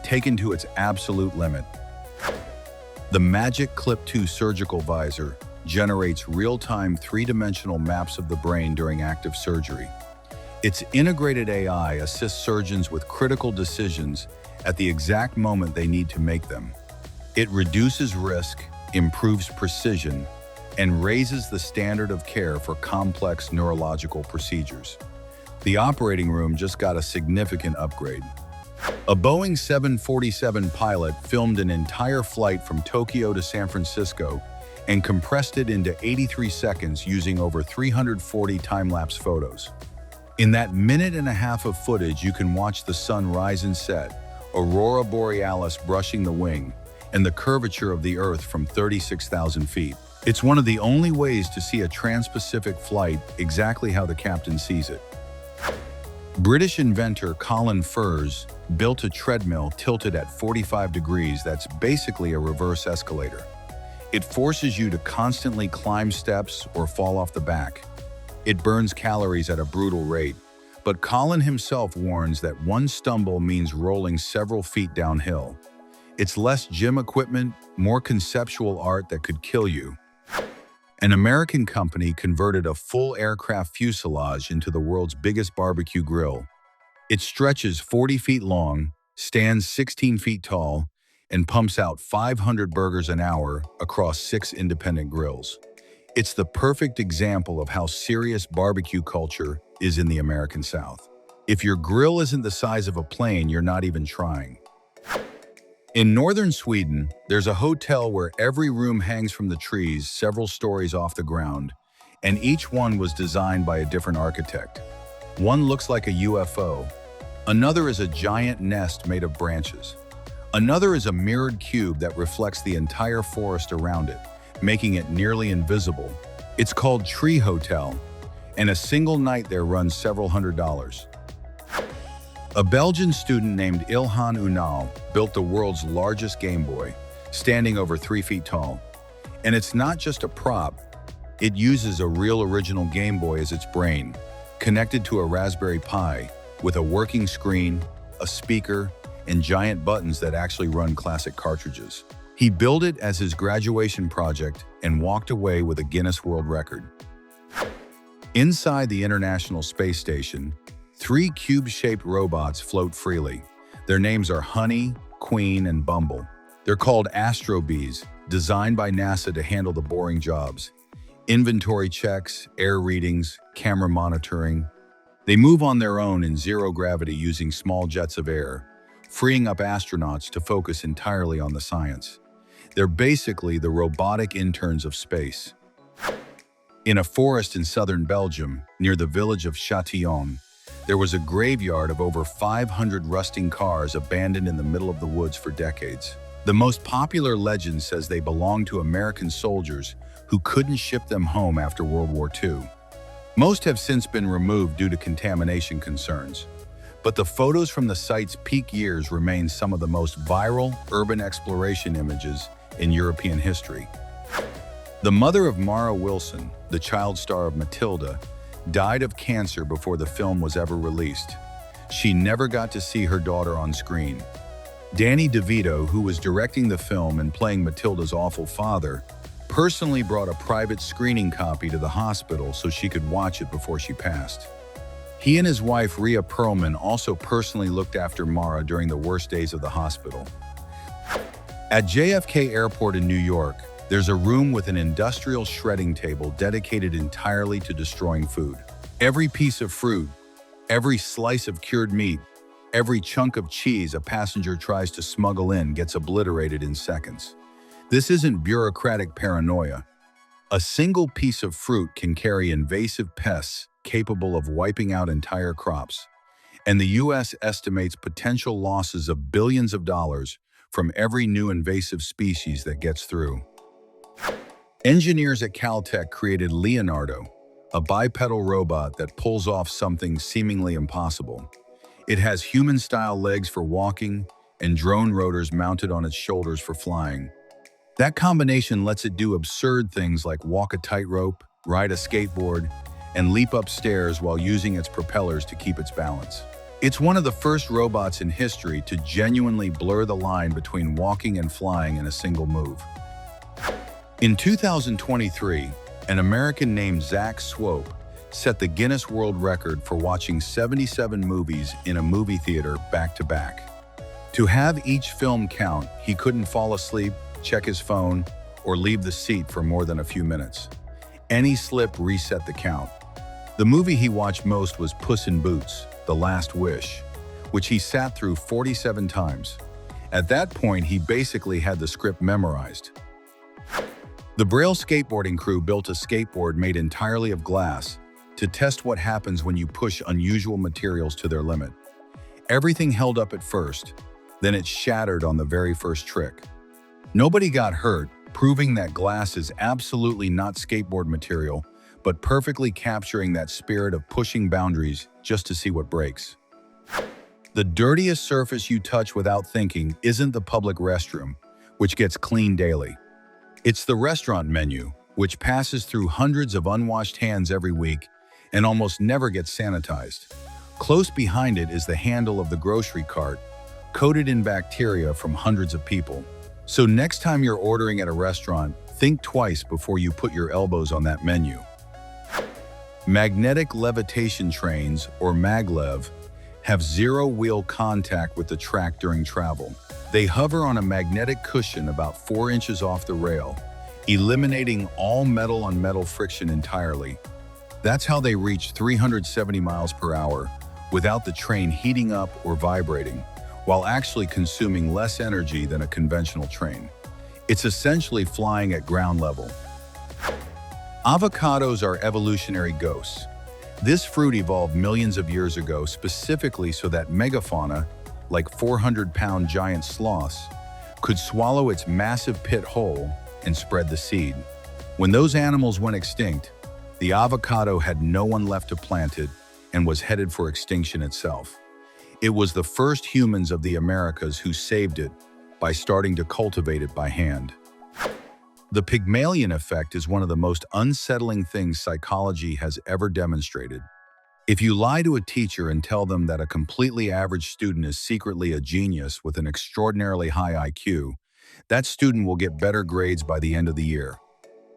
taken to its absolute limit. The Magic Clip 2 surgical visor generates real-time three-dimensional maps of the brain during active surgery. Its integrated AI assists surgeons with critical decisions at the exact moment they need to make them. It reduces risk, improves precision, and raises the standard of care for complex neurological procedures. The operating room just got a significant upgrade. A Boeing 747 pilot filmed an entire flight from Tokyo to San Francisco and compressed it into 83 seconds using over 340 time-lapse photos. In that minute and a half of footage, you can watch the sun rise and set, aurora borealis brushing the wing, and the curvature of the Earth from 36,000 feet. It's one of the only ways to see a trans-Pacific flight exactly how the captain sees it. British inventor Colin Furze built a treadmill tilted at 45 degrees that's basically a reverse escalator. It forces you to constantly climb steps or fall off the back. It burns calories at a brutal rate, but Colin himself warns that one stumble means rolling several feet downhill. It's less gym equipment, more conceptual art that could kill you. An American company converted a full aircraft fuselage into the world's biggest barbecue grill. It stretches 40 feet long, stands 16 feet tall, and pumps out 500 burgers an hour across 6 independent grills. It's the perfect example of how serious barbecue culture is in the American South. If your grill isn't the size of a plane, you're not even trying. In northern Sweden, there's a hotel where every room hangs from the trees several stories off the ground, and each one was designed by a different architect. One looks like a UFO. Another is a giant nest made of branches. Another is a mirrored cube that reflects the entire forest around it, making it nearly invisible. It's called Tree Hotel, and a single night there runs several $100s. A Belgian student named Ilhan Unal built the world's largest Game Boy, standing over 3 feet tall. And it's not just a prop, it uses a real original Game Boy as its brain, connected to a Raspberry Pi, with a working screen, a speaker, and giant buttons that actually run classic cartridges. He built it as his graduation project and walked away with a Guinness World Record. Inside the International Space Station, 3 cube-shaped robots float freely. Their names are Honey, Queen, and Bumble. They're called astrobees, designed by NASA to handle the boring jobs. Inventory checks, air readings, camera monitoring. They move on their own in zero gravity using small jets of air, freeing up astronauts to focus entirely on the science. They're basically the robotic interns of space. In a forest in southern Belgium, near the village of Châtillon, there was a graveyard of over 500 rusting cars abandoned in the middle of the woods for decades. The most popular legend says they belonged to American soldiers who couldn't ship them home after World War II. Most have since been removed due to contamination concerns, but the photos from the site's peak years remain some of the most viral urban exploration images in European history. The mother of Mara Wilson, the child star of Matilda, died of cancer before the film was ever released. She never got to see her daughter on screen. Danny DeVito, who was directing the film and playing Matilda's awful father, personally brought a private screening copy to the hospital so she could watch it before she passed. He and his wife, Rhea Perlman, also personally looked after Mara during the worst days of the hospital. At JFK Airport in New York, there's a room with an industrial shredding table dedicated entirely to destroying food. Every piece of fruit, every slice of cured meat, every chunk of cheese a passenger tries to smuggle in gets obliterated in seconds. This isn't bureaucratic paranoia. A single piece of fruit can carry invasive pests capable of wiping out entire crops, and the U.S. estimates potential losses of billions of dollars from every new invasive species that gets through. Engineers at Caltech created Leonardo, a bipedal robot that pulls off something seemingly impossible. It has human-style legs for walking and drone rotors mounted on its shoulders for flying. That combination lets it do absurd things like walk a tightrope, ride a skateboard, and leap up stairs while using its propellers to keep its balance. It's one of the first robots in history to genuinely blur the line between walking and flying in a single move. In 2023, an American named Zach Swope set the Guinness World Record for watching 77 movies in a movie theater back-to-back. To have each film count, he couldn't fall asleep, check his phone, or leave the seat for more than a few minutes. Any slip reset the count. The movie he watched most was Puss in Boots: The Last Wish, which he sat through 47 times. At that point, he basically had the script memorized. The Braille skateboarding crew built a skateboard made entirely of glass to test what happens when you push unusual materials to their limit. Everything held up at first, then it shattered on the very first trick. Nobody got hurt, proving that glass is absolutely not skateboard material, but perfectly capturing that spirit of pushing boundaries just to see what breaks. The dirtiest surface you touch without thinking isn't the public restroom, which gets cleaned daily. It's the restaurant menu, which passes through hundreds of unwashed hands every week and almost never gets sanitized. Close behind it is the handle of the grocery cart, coated in bacteria from hundreds of people. So next time you're ordering at a restaurant, think twice before you put your elbows on that menu. Magnetic levitation trains, or maglev, have zero-wheel contact with the track during travel. They hover on a magnetic cushion about 4 inches off the rail, eliminating all metal-on-metal friction entirely. That's how they reach 370 miles per hour without the train heating up or vibrating, while actually consuming less energy than a conventional train. It's essentially flying at ground level. Avocados are evolutionary ghosts. This fruit evolved millions of years ago specifically so that megafauna, like 400-pound giant sloths, could swallow its massive pit whole and spread the seed. When those animals went extinct, the avocado had no one left to plant it and was headed for extinction itself. It was the first humans of the Americas who saved it by starting to cultivate it by hand. The Pygmalion effect is one of the most unsettling things psychology has ever demonstrated. If you lie to a teacher and tell them that a completely average student is secretly a genius with an extraordinarily high IQ, that student will get better grades by the end of the year.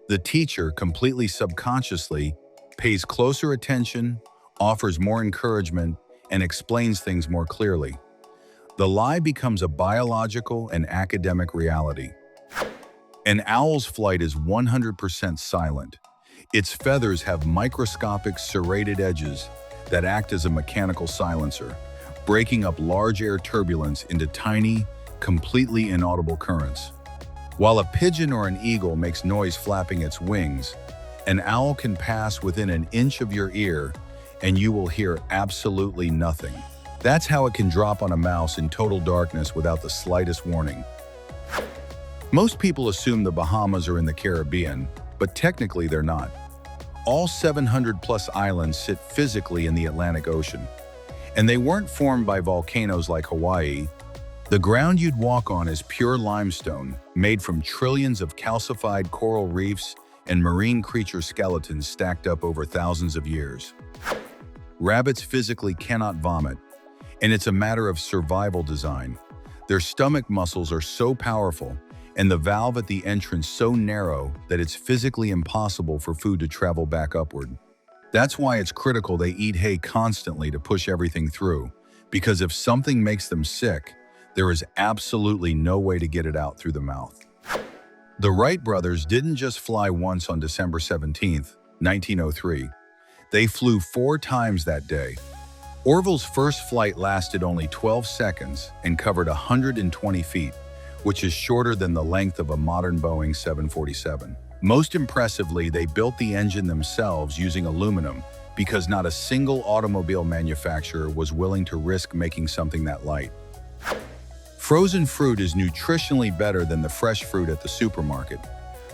The teacher, completely subconsciously, pays closer attention, offers more encouragement, and explains things more clearly. The lie becomes a biological and academic reality. An owl's flight is 100% silent. Its feathers have microscopic serrated edges that act as a mechanical silencer, breaking up large air turbulence into tiny, completely inaudible currents. While a pigeon or an eagle makes noise flapping its wings, an owl can pass within an inch of your ear and you will hear absolutely nothing. That's how it can drop on a mouse in total darkness without the slightest warning. Most people assume the Bahamas are in the Caribbean, but technically they're not. All 700-plus islands sit physically in the Atlantic Ocean. And they weren't formed by volcanoes like Hawaii. The ground you'd walk on is pure limestone, made from trillions of calcified coral reefs and marine creature skeletons stacked up over thousands of years. Rabbits physically cannot vomit, and it's a matter of survival design. Their stomach muscles are so powerful, and the valve at the entrance so narrow that it's physically impossible for food to travel back upward. That's why it's critical they eat hay constantly to push everything through, because if something makes them sick, there is absolutely no way to get it out through the mouth. The Wright brothers didn't just fly once on December 17, 1903. They flew 4 times that day. Orville's first flight lasted only 12 seconds and covered 120 feet, which is shorter than the length of a modern Boeing 747. Most impressively, they built the engine themselves using aluminum because not a single automobile manufacturer was willing to risk making something that light. Frozen fruit is nutritionally better than the fresh fruit at the supermarket.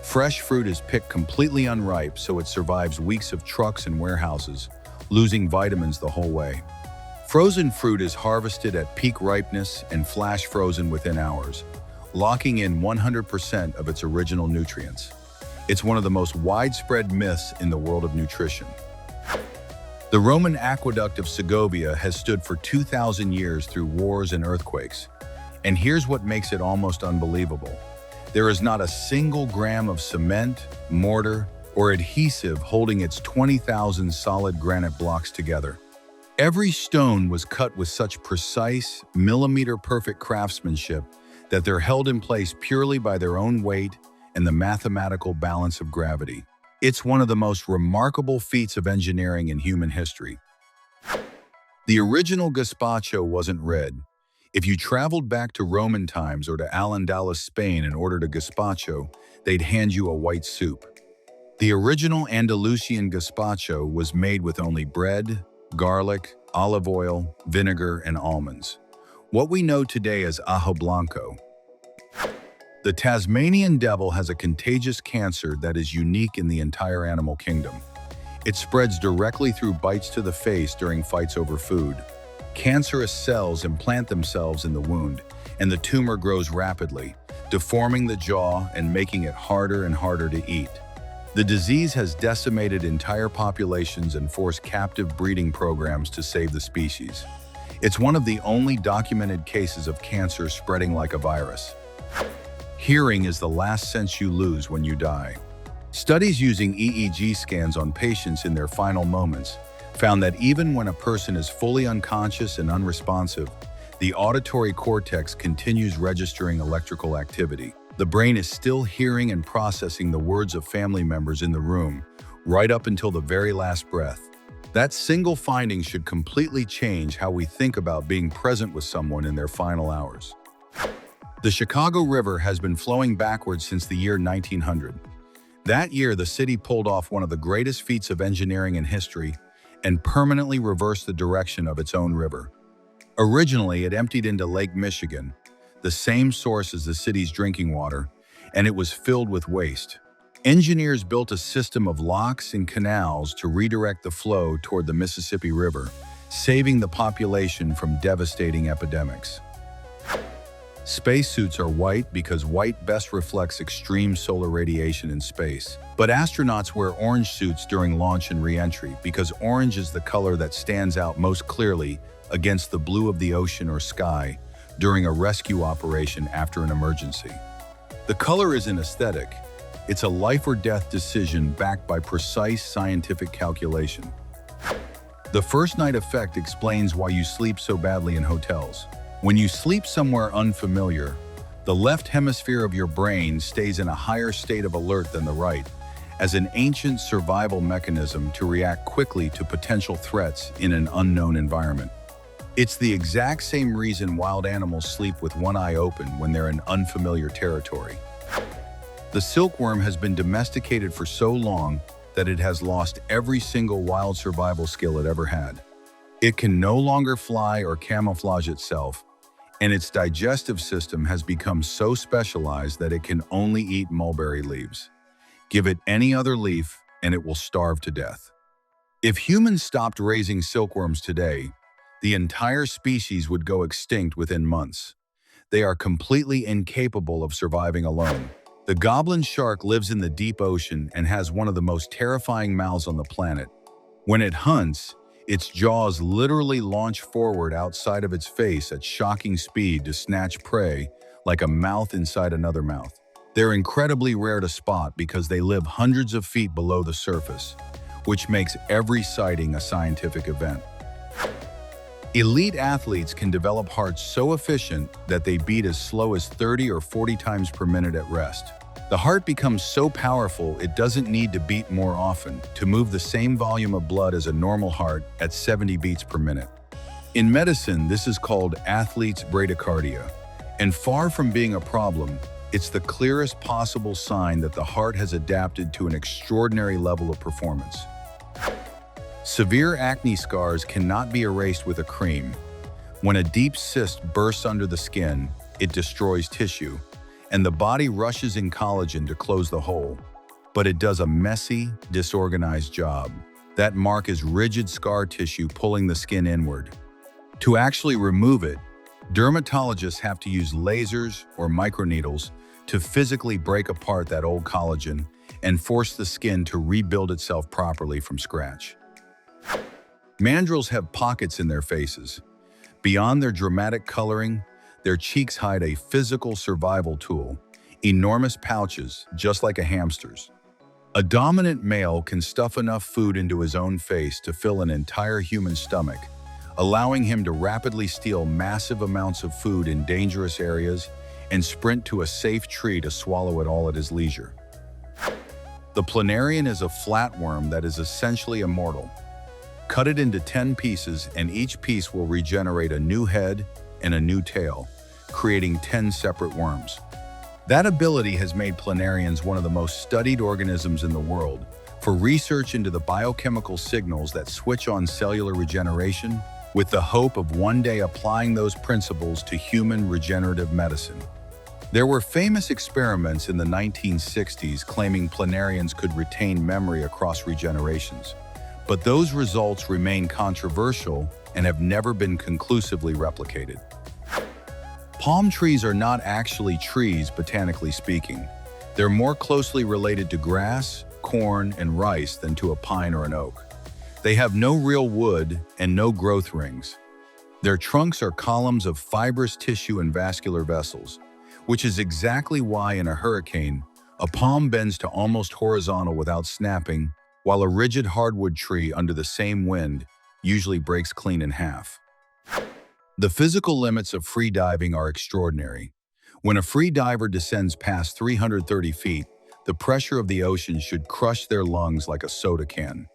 Fresh fruit is picked completely unripe, so it survives weeks of trucks and warehouses, losing vitamins the whole way. Frozen fruit is harvested at peak ripeness and flash frozen within hours, locking in 100% of its original nutrients. It's one of the most widespread myths in the world of nutrition. The Roman aqueduct of Segovia has stood for 2,000 years through wars and earthquakes. And here's what makes it almost unbelievable. There is not a single gram of cement, mortar, or adhesive holding its 20,000 solid granite blocks together. Every stone was cut with such precise, millimeter-perfect craftsmanship that they're held in place purely by their own weight and the mathematical balance of gravity. It's one of the most remarkable feats of engineering in human history. The original gazpacho wasn't red. If you traveled back to Roman times or to Al-Andalus, Spain, and ordered a gazpacho, they'd hand you a white soup. The original Andalusian gazpacho was made with only bread, garlic, olive oil, vinegar, and almonds. What we know today as ajo blanco. The Tasmanian devil has a contagious cancer that is unique in the entire animal kingdom. It spreads directly through bites to the face during fights over food. Cancerous cells implant themselves in the wound, and the tumor grows rapidly, deforming the jaw and making it harder and harder to eat. The disease has decimated entire populations and forced captive breeding programs to save the species. It's one of the only documented cases of cancer spreading like a virus. Hearing is the last sense you lose when you die. Studies using EEG scans on patients in their final moments found that even when a person is fully unconscious and unresponsive, the auditory cortex continues registering electrical activity. The brain is still hearing and processing the words of family members in the room, right up until the very last breath. That single finding should completely change how we think about being present with someone in their final hours. The Chicago River has been flowing backwards since the year 1900. That year, the city pulled off one of the greatest feats of engineering in history and permanently reversed the direction of its own river. Originally, it emptied into Lake Michigan, the same source as the city's drinking water, and it was filled with waste. Engineers built a system of locks and canals to redirect the flow toward the Mississippi River, saving the population from devastating epidemics. Spacesuits are white because white best reflects extreme solar radiation in space. But astronauts wear orange suits during launch and re-entry because orange is the color that stands out most clearly against the blue of the ocean or sky during a rescue operation after an emergency. The color isn't aesthetic. It's a life or death decision backed by precise scientific calculation. The first night effect explains why you sleep so badly in hotels. When you sleep somewhere unfamiliar, the left hemisphere of your brain stays in a higher state of alert than the right, as an ancient survival mechanism to react quickly to potential threats in an unknown environment. It's the exact same reason wild animals sleep with one eye open when they're in unfamiliar territory. The silkworm has been domesticated for so long that it has lost every single wild survival skill it ever had. It can no longer fly or camouflage itself, and its digestive system has become so specialized that it can only eat mulberry leaves. Give it any other leaf, and it will starve to death. If humans stopped raising silkworms today, the entire species would go extinct within months. They are completely incapable of surviving alone. The goblin shark lives in the deep ocean and has one of the most terrifying mouths on the planet. When it hunts, its jaws literally launch forward outside of its face at shocking speed to snatch prey, like a mouth inside another mouth. They're incredibly rare to spot because they live hundreds of feet below the surface, which makes every sighting a scientific event. Elite athletes can develop hearts so efficient that they beat as slow as 30 or 40 times per minute at rest. The heart becomes so powerful it doesn't need to beat more often to move the same volume of blood as a normal heart at 70 beats per minute. In medicine, this is called athlete's bradycardia, and far from being a problem, it's the clearest possible sign that the heart has adapted to an extraordinary level of performance. Severe acne scars cannot be erased with a cream. When a deep cyst bursts under the skin, it destroys tissue, and the body rushes in collagen to close the hole. But it does a messy, disorganized job. That mark is rigid scar tissue pulling the skin inward. To actually remove it, dermatologists have to use lasers or microneedles to physically break apart that old collagen and force the skin to rebuild itself properly from scratch. Mandrills have pockets in their faces. Beyond their dramatic coloring, their cheeks hide a physical survival tool, enormous pouches, just like a hamster's. A dominant male can stuff enough food into his own face to fill an entire human stomach, allowing him to rapidly steal massive amounts of food in dangerous areas and sprint to a safe tree to swallow it all at his leisure. The planarian is a flatworm that is essentially immortal. Cut it into 10 pieces and each piece will regenerate a new head and a new tail, creating 10 separate worms. That ability has made planarians one of the most studied organisms in the world for research into the biochemical signals that switch on cellular regeneration, with the hope of one day applying those principles to human regenerative medicine. There were famous experiments in the 1960s claiming planarians could retain memory across regenerations, but those results remain controversial and have never been conclusively replicated. Palm trees are not actually trees, botanically speaking. They're more closely related to grass, corn, and rice than to a pine or an oak. They have no real wood and no growth rings. Their trunks are columns of fibrous tissue and vascular vessels, which is exactly why in a hurricane, a palm bends to almost horizontal without snapping, while a rigid hardwood tree under the same wind usually breaks clean in half. The physical limits of free diving are extraordinary. When a free diver descends past 330 feet, the pressure of the ocean should crush their lungs like a soda can.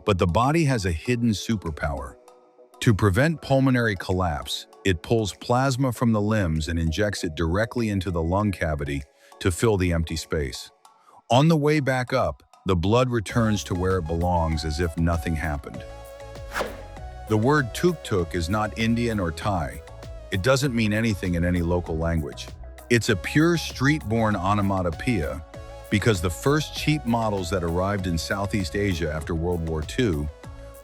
But the body has a hidden superpower. To prevent pulmonary collapse, it pulls plasma from the limbs and injects it directly into the lung cavity to fill the empty space. On the way back up, the blood returns to where it belongs as if nothing happened. The word tuk-tuk is not Indian or Thai. It doesn't mean anything in any local language. It's a pure street-born onomatopoeia because the first cheap models that arrived in Southeast Asia after World War II,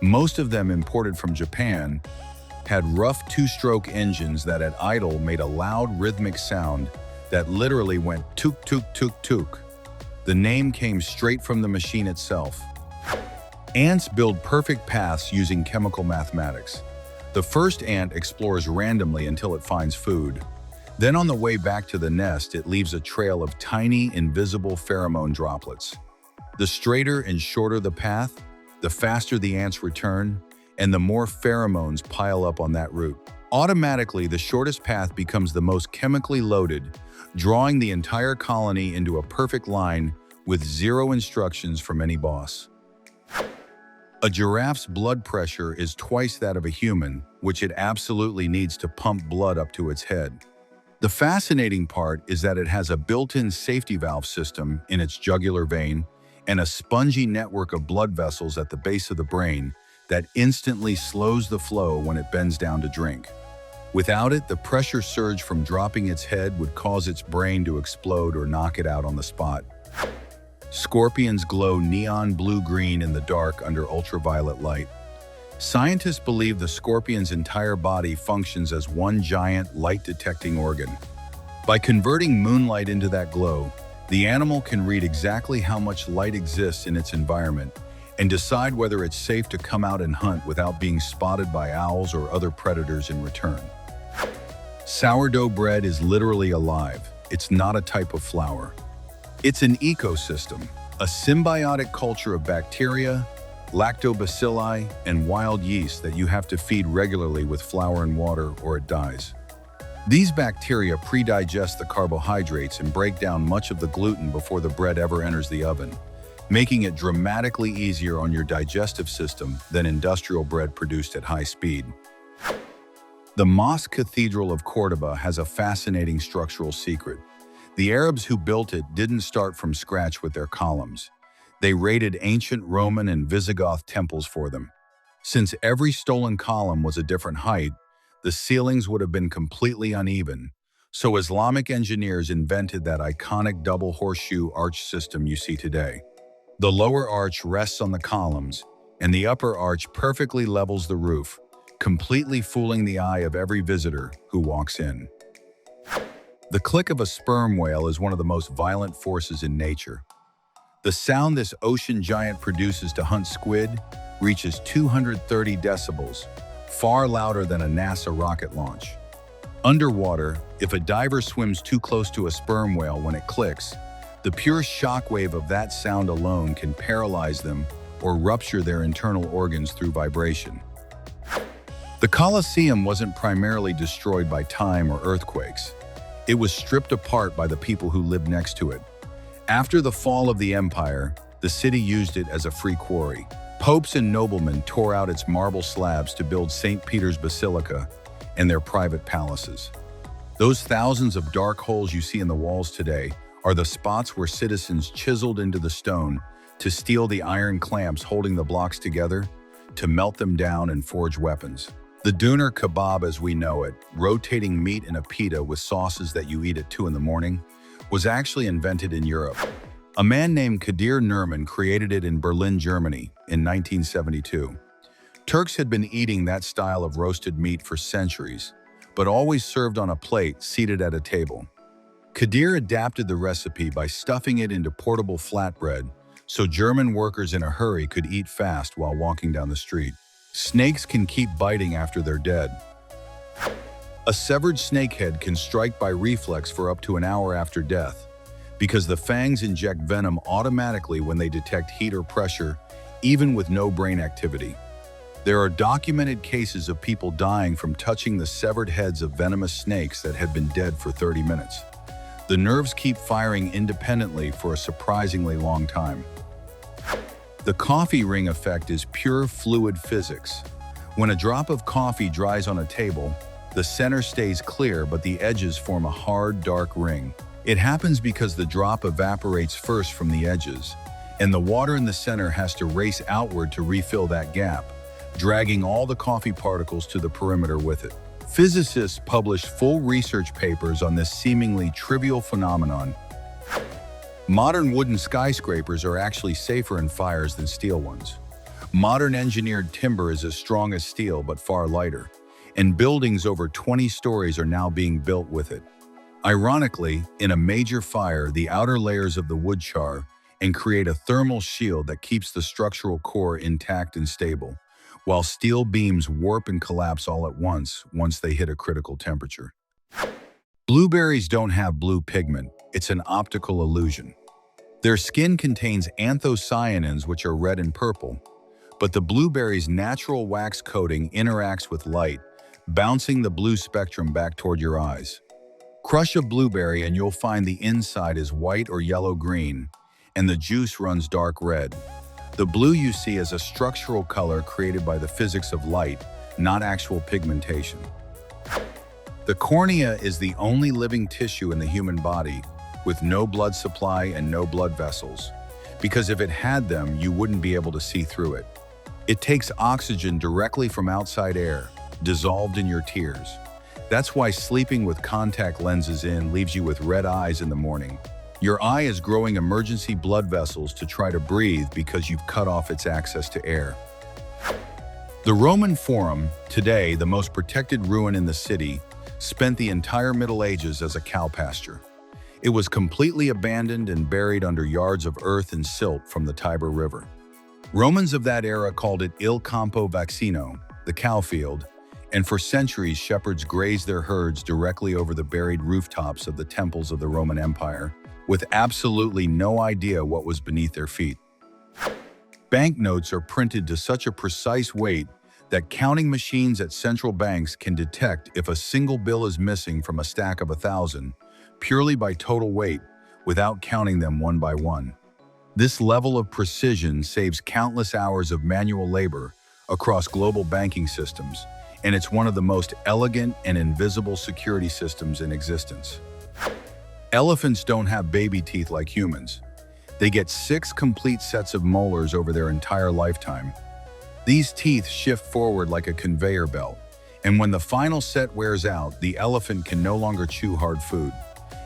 most of them imported from Japan, had rough two-stroke engines that at idle made a loud rhythmic sound that literally went tuk-tuk-tuk-tuk. The name came straight from the machine itself. Ants build perfect paths using chemical mathematics. The first ant explores randomly until it finds food. Then on the way back to the nest, it leaves a trail of tiny, invisible pheromone droplets. The straighter and shorter the path, the faster the ants return, and the more pheromones pile up on that route. Automatically, the shortest path becomes the most chemically loaded, drawing the entire colony into a perfect line with zero instructions from any boss. A giraffe's blood pressure is twice that of a human, which it absolutely needs to pump blood up to its head. The fascinating part is that it has a built-in safety valve system in its jugular vein and a spongy network of blood vessels at the base of the brain that instantly slows the flow when it bends down to drink. Without it, the pressure surge from dropping its head would cause its brain to explode or knock it out on the spot. Scorpions glow neon blue-green in the dark under ultraviolet light. Scientists believe the scorpion's entire body functions as one giant light-detecting organ. By converting moonlight into that glow, the animal can read exactly how much light exists in its environment and decide whether it's safe to come out and hunt without being spotted by owls or other predators in return. Sourdough bread is literally alive. It's not a type of flour. It's an ecosystem, a symbiotic culture of bacteria, lactobacilli, and wild yeast that you have to feed regularly with flour and water or it dies. These bacteria pre-digest the carbohydrates and break down much of the gluten before the bread ever enters the oven, making it dramatically easier on your digestive system than industrial bread produced at high speed. The Mosque Cathedral of Cordoba has a fascinating structural secret. The Arabs who built it didn't start from scratch with their columns. They raided ancient Roman and Visigoth temples for them. Since every stolen column was a different height, the ceilings would have been completely uneven. So Islamic engineers invented that iconic double horseshoe arch system you see today. The lower arch rests on the columns, and the upper arch perfectly levels the roof, completely fooling the eye of every visitor who walks in. The click of a sperm whale is one of the most violent forces in nature. The sound this ocean giant produces to hunt squid reaches 230 decibels, far louder than a NASA rocket launch. Underwater, if a diver swims too close to a sperm whale when it clicks, the pure shockwave of that sound alone can paralyze them or rupture their internal organs through vibration. The Colosseum wasn't primarily destroyed by time or earthquakes. It was stripped apart by the people who lived next to it. After the fall of the empire, the city used it as a free quarry. Popes and noblemen tore out its marble slabs to build St. Peter's Basilica and their private palaces. Those thousands of dark holes you see in the walls today are the spots where citizens chiseled into the stone to steal the iron clamps holding the blocks together, to melt them down and forge weapons. The doner kebab as we know it, rotating meat in a pita with sauces that you eat at 2 in the morning, was actually invented in Europe. A man named Kadir Nurman created it in Berlin, Germany in 1972. Turks had been eating that style of roasted meat for centuries, but always served on a plate seated at a table. Kadir adapted the recipe by stuffing it into portable flatbread so German workers in a hurry could eat fast while walking down the street. Snakes can keep biting after they're dead. A severed snakehead can strike by reflex for up to an hour after death, because the fangs inject venom automatically when they detect heat or pressure, even with no brain activity. There are documented cases of people dying from touching the severed heads of venomous snakes that had been dead for 30 minutes. The nerves keep firing independently for a surprisingly long time. The coffee ring effect is pure fluid physics. When a drop of coffee dries on a table, the center stays clear but the edges form a hard, dark ring. It happens because the drop evaporates first from the edges, and the water in the center has to race outward to refill that gap, dragging all the coffee particles to the perimeter with it. Physicists published full research papers on this seemingly trivial phenomenon. Modern wooden skyscrapers are actually safer in fires than steel ones. Modern engineered timber is as strong as steel but far lighter, and buildings over 20 stories are now being built with it. Ironically, in a major fire, the outer layers of the wood char and create a thermal shield that keeps the structural core intact and stable, while steel beams warp and collapse all at once they hit a critical temperature. Blueberries don't have blue pigment, it's an optical illusion. Their skin contains anthocyanins, which are red and purple, but the blueberry's natural wax coating interacts with light, bouncing the blue spectrum back toward your eyes. Crush a blueberry and you'll find the inside is white or yellow-green, and the juice runs dark red. The blue you see is a structural color created by the physics of light, not actual pigmentation. The cornea is the only living tissue in the human body with no blood supply and no blood vessels, because if it had them, you wouldn't be able to see through it. It takes oxygen directly from outside air, dissolved in your tears. That's why sleeping with contact lenses in leaves you with red eyes in the morning. Your eye is growing emergency blood vessels to try to breathe because you've cut off its access to air. The Roman Forum, today the most protected ruin in the city, spent the entire Middle Ages as a cow pasture. It was completely abandoned and buried under yards of earth and silt from the Tiber River. Romans of that era called it Il Campo Vaccino, the cow field, and for centuries shepherds grazed their herds directly over the buried rooftops of the temples of the Roman Empire, with absolutely no idea what was beneath their feet. Banknotes are printed to such a precise weight that counting machines at central banks can detect if a single bill is missing from a stack of 1,000, purely by total weight, without counting them one by one. This level of precision saves countless hours of manual labor across global banking systems, and it's one of the most elegant and invisible security systems in existence. Elephants don't have baby teeth like humans. They get 6 complete sets of molars over their entire lifetime. These teeth shift forward like a conveyor belt, and when the final set wears out, the elephant can no longer chew hard food.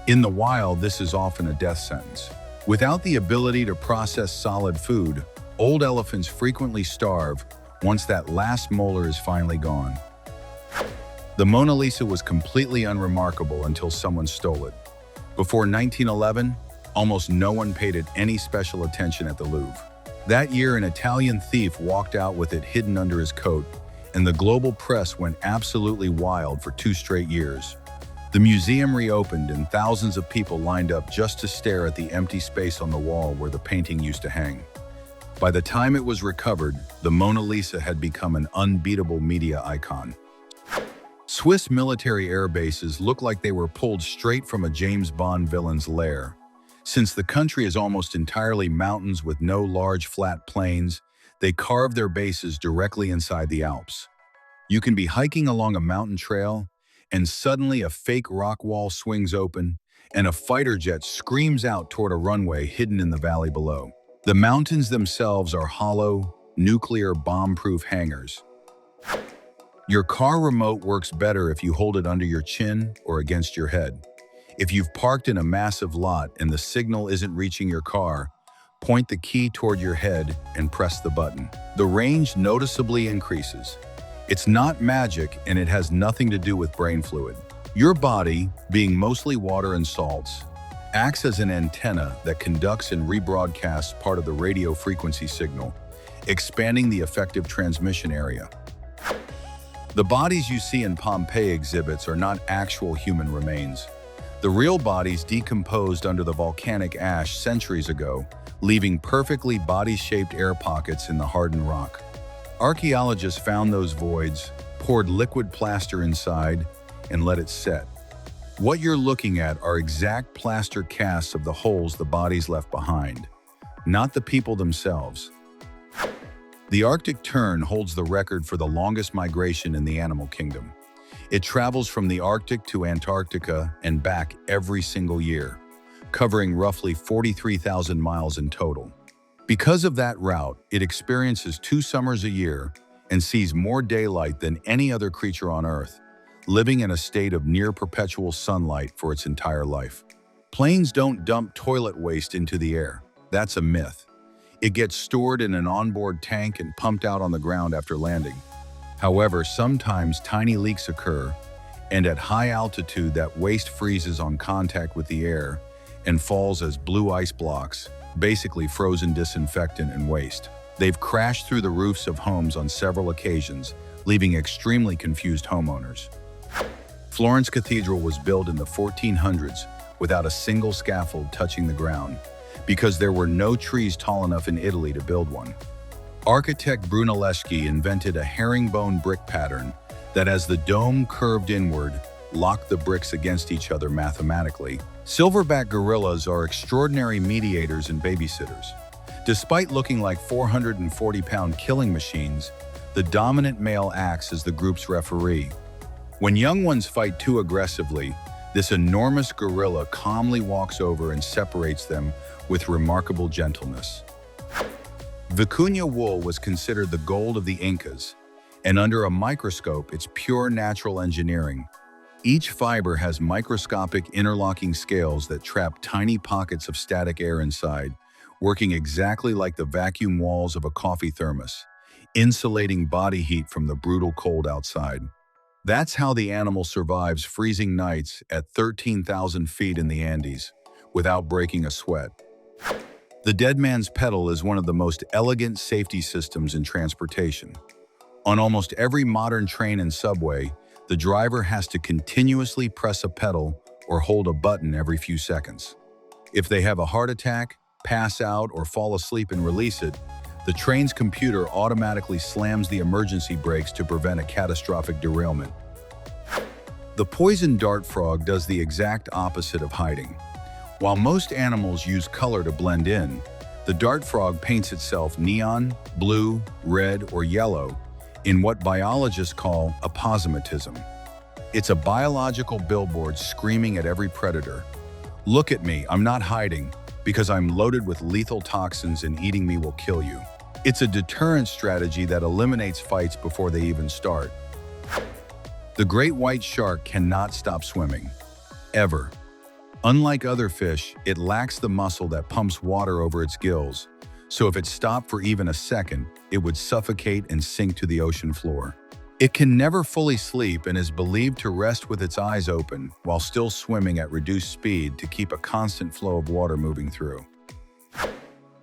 In the wild, this is often a death sentence. Without the ability to process solid food, old elephants frequently starve once that last molar is finally gone. The Mona Lisa was completely unremarkable until someone stole it. Before 1911, almost no one paid it any special attention at the Louvre. That year, an Italian thief walked out with it hidden under his coat, and the global press went absolutely wild for 2 straight years. The museum reopened and thousands of people lined up just to stare at the empty space on the wall where the painting used to hang. By the time it was recovered, the Mona Lisa had become an unbeatable media icon. Swiss military air bases look like they were pulled straight from a James Bond villain's lair. Since the country is almost entirely mountains with no large flat plains, they carve their bases directly inside the Alps. You can be hiking along a mountain trail, and suddenly a fake rock wall swings open, and a fighter jet screams out toward a runway hidden in the valley below. The mountains themselves are hollow, nuclear bomb-proof hangars. Your car remote works better if you hold it under your chin or against your head. If you've parked in a massive lot and the signal isn't reaching your car, point the key toward your head and press the button. The range noticeably increases. It's not magic, and it has nothing to do with brain fluid. Your body, being mostly water and salts, acts as an antenna that conducts and rebroadcasts part of the radio frequency signal, expanding the effective transmission area. The bodies you see in Pompeii exhibits are not actual human remains. The real bodies decomposed under the volcanic ash centuries ago, leaving perfectly body-shaped air pockets in the hardened rock. Archaeologists found those voids, poured liquid plaster inside, and let it set. What you're looking at are exact plaster casts of the holes the bodies left behind, not the people themselves. The Arctic tern holds the record for the longest migration in the animal kingdom. It travels from the Arctic to Antarctica and back every single year, covering roughly 43,000 miles in total. Because of that route, it experiences 2 summers a year and sees more daylight than any other creature on Earth, living in a state of near-perpetual sunlight for its entire life. Planes don't dump toilet waste into the air. That's a myth. It gets stored in an onboard tank and pumped out on the ground after landing. However, sometimes tiny leaks occur, and at high altitude that waste freezes on contact with the air and falls as blue ice blocks, basically frozen disinfectant and waste. They've crashed through the roofs of homes on several occasions, leaving extremely confused homeowners. Florence Cathedral was built in the 1400s without a single scaffold touching the ground, because there were no trees tall enough in Italy to build one. Architect Brunelleschi invented a herringbone brick pattern that as the dome curved inward, locked the bricks against each other mathematically. Silverback gorillas are extraordinary mediators and babysitters. Despite looking like 440-pound killing machines, the dominant male acts as the group's referee. When young ones fight too aggressively, this enormous gorilla calmly walks over and separates them with remarkable gentleness. Vicuña wool was considered the gold of the Incas, and under a microscope, it's pure natural engineering. Each fiber has microscopic interlocking scales that trap tiny pockets of static air inside, working exactly like the vacuum walls of a coffee thermos, insulating body heat from the brutal cold outside. That's how the animal survives freezing nights at 13,000 feet in the Andes, without breaking a sweat. The dead man's pedal is one of the most elegant safety systems in transportation. On almost every modern train and subway, the driver has to continuously press a pedal or hold a button every few seconds. If they have a heart attack, pass out, or fall asleep and release it, the train's computer automatically slams the emergency brakes to prevent a catastrophic derailment. The poison dart frog does the exact opposite of hiding. While most animals use color to blend in, the dart frog paints itself neon, blue, red, or yellow in what biologists call aposematism. It's a biological billboard screaming at every predator, "Look at me, I'm not hiding, because I'm loaded with lethal toxins and eating me will kill you." It's a deterrent strategy that eliminates fights before they even start. The great white shark cannot stop swimming, ever. Unlike other fish, it lacks the muscle that pumps water over its gills, so if it stopped for even a second, it would suffocate and sink to the ocean floor. It can never fully sleep and is believed to rest with its eyes open while still swimming at reduced speed to keep a constant flow of water moving through.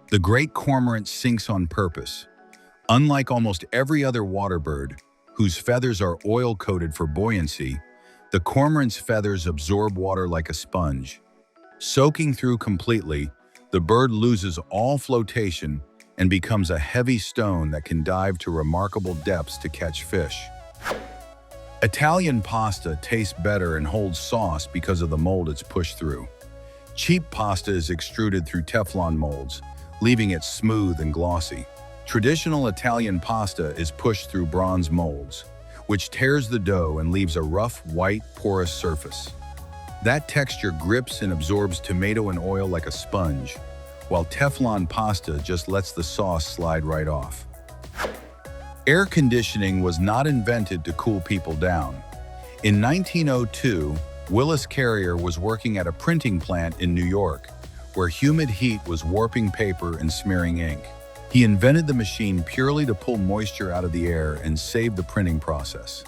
The great cormorant sinks on purpose. Unlike almost every other water bird, whose feathers are oil-coated for buoyancy, the cormorant's feathers absorb water like a sponge. Soaking through completely, the bird loses all flotation and becomes a heavy stone that can dive to remarkable depths to catch fish. Italian pasta tastes better and holds sauce because of the mold it's pushed through. Cheap pasta is extruded through Teflon molds, leaving it smooth and glossy. Traditional Italian pasta is pushed through bronze molds, which tears the dough and leaves a rough, white, porous surface. That texture grips and absorbs tomato and oil like a sponge, while Teflon pasta just lets the sauce slide right off. Air conditioning was not invented to cool people down. In 1902, Willis Carrier was working at a printing plant in New York, where humid heat was warping paper and smearing ink. He invented the machine purely to pull moisture out of the air and save the printing process.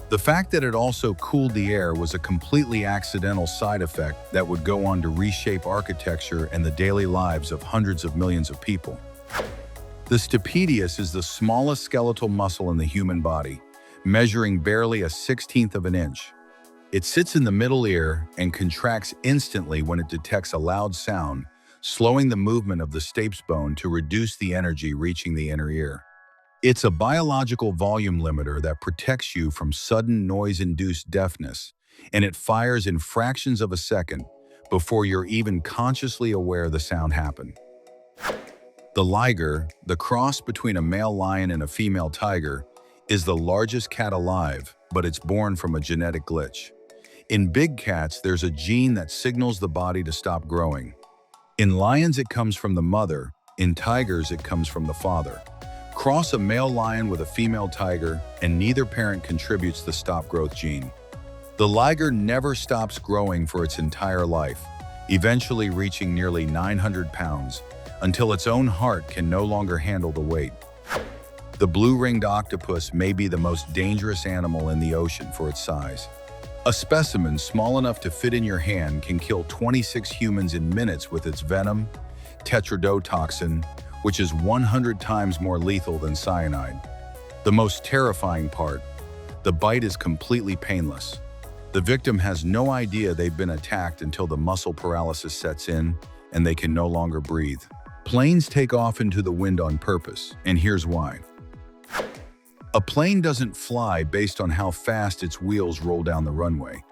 The fact that it also cooled the air was a completely accidental side effect that would go on to reshape architecture and the daily lives of hundreds of millions of people. The stapedius is the smallest skeletal muscle in the human body, measuring barely a 1/16 of an inch. It sits in the middle ear and contracts instantly when it detects a loud sound, slowing the movement of the stapes bone to reduce the energy reaching the inner ear. It's a biological volume limiter that protects you from sudden noise-induced deafness, and it fires in fractions of a second before you're even consciously aware the sound happened. The liger, the cross between a male lion and a female tiger, is the largest cat alive, but it's born from a genetic glitch. In big cats, there's a gene that signals the body to stop growing. In lions, it comes from the mother. In tigers, it comes from the father. Cross a male lion with a female tiger, and neither parent contributes the stop growth gene. The liger never stops growing for its entire life, eventually reaching nearly 900 pounds, until its own heart can no longer handle the weight. The blue-ringed octopus may be the most dangerous animal in the ocean for its size. A specimen small enough to fit in your hand can kill 26 humans in minutes with its venom, tetrodotoxin, which is 100 times more lethal than cyanide. The most terrifying part, the bite is completely painless. The victim has no idea they've been attacked until the muscle paralysis sets in and they can no longer breathe. Planes take off into the wind on purpose, and here's why. A plane doesn't fly based on how fast its wheels roll down the runway.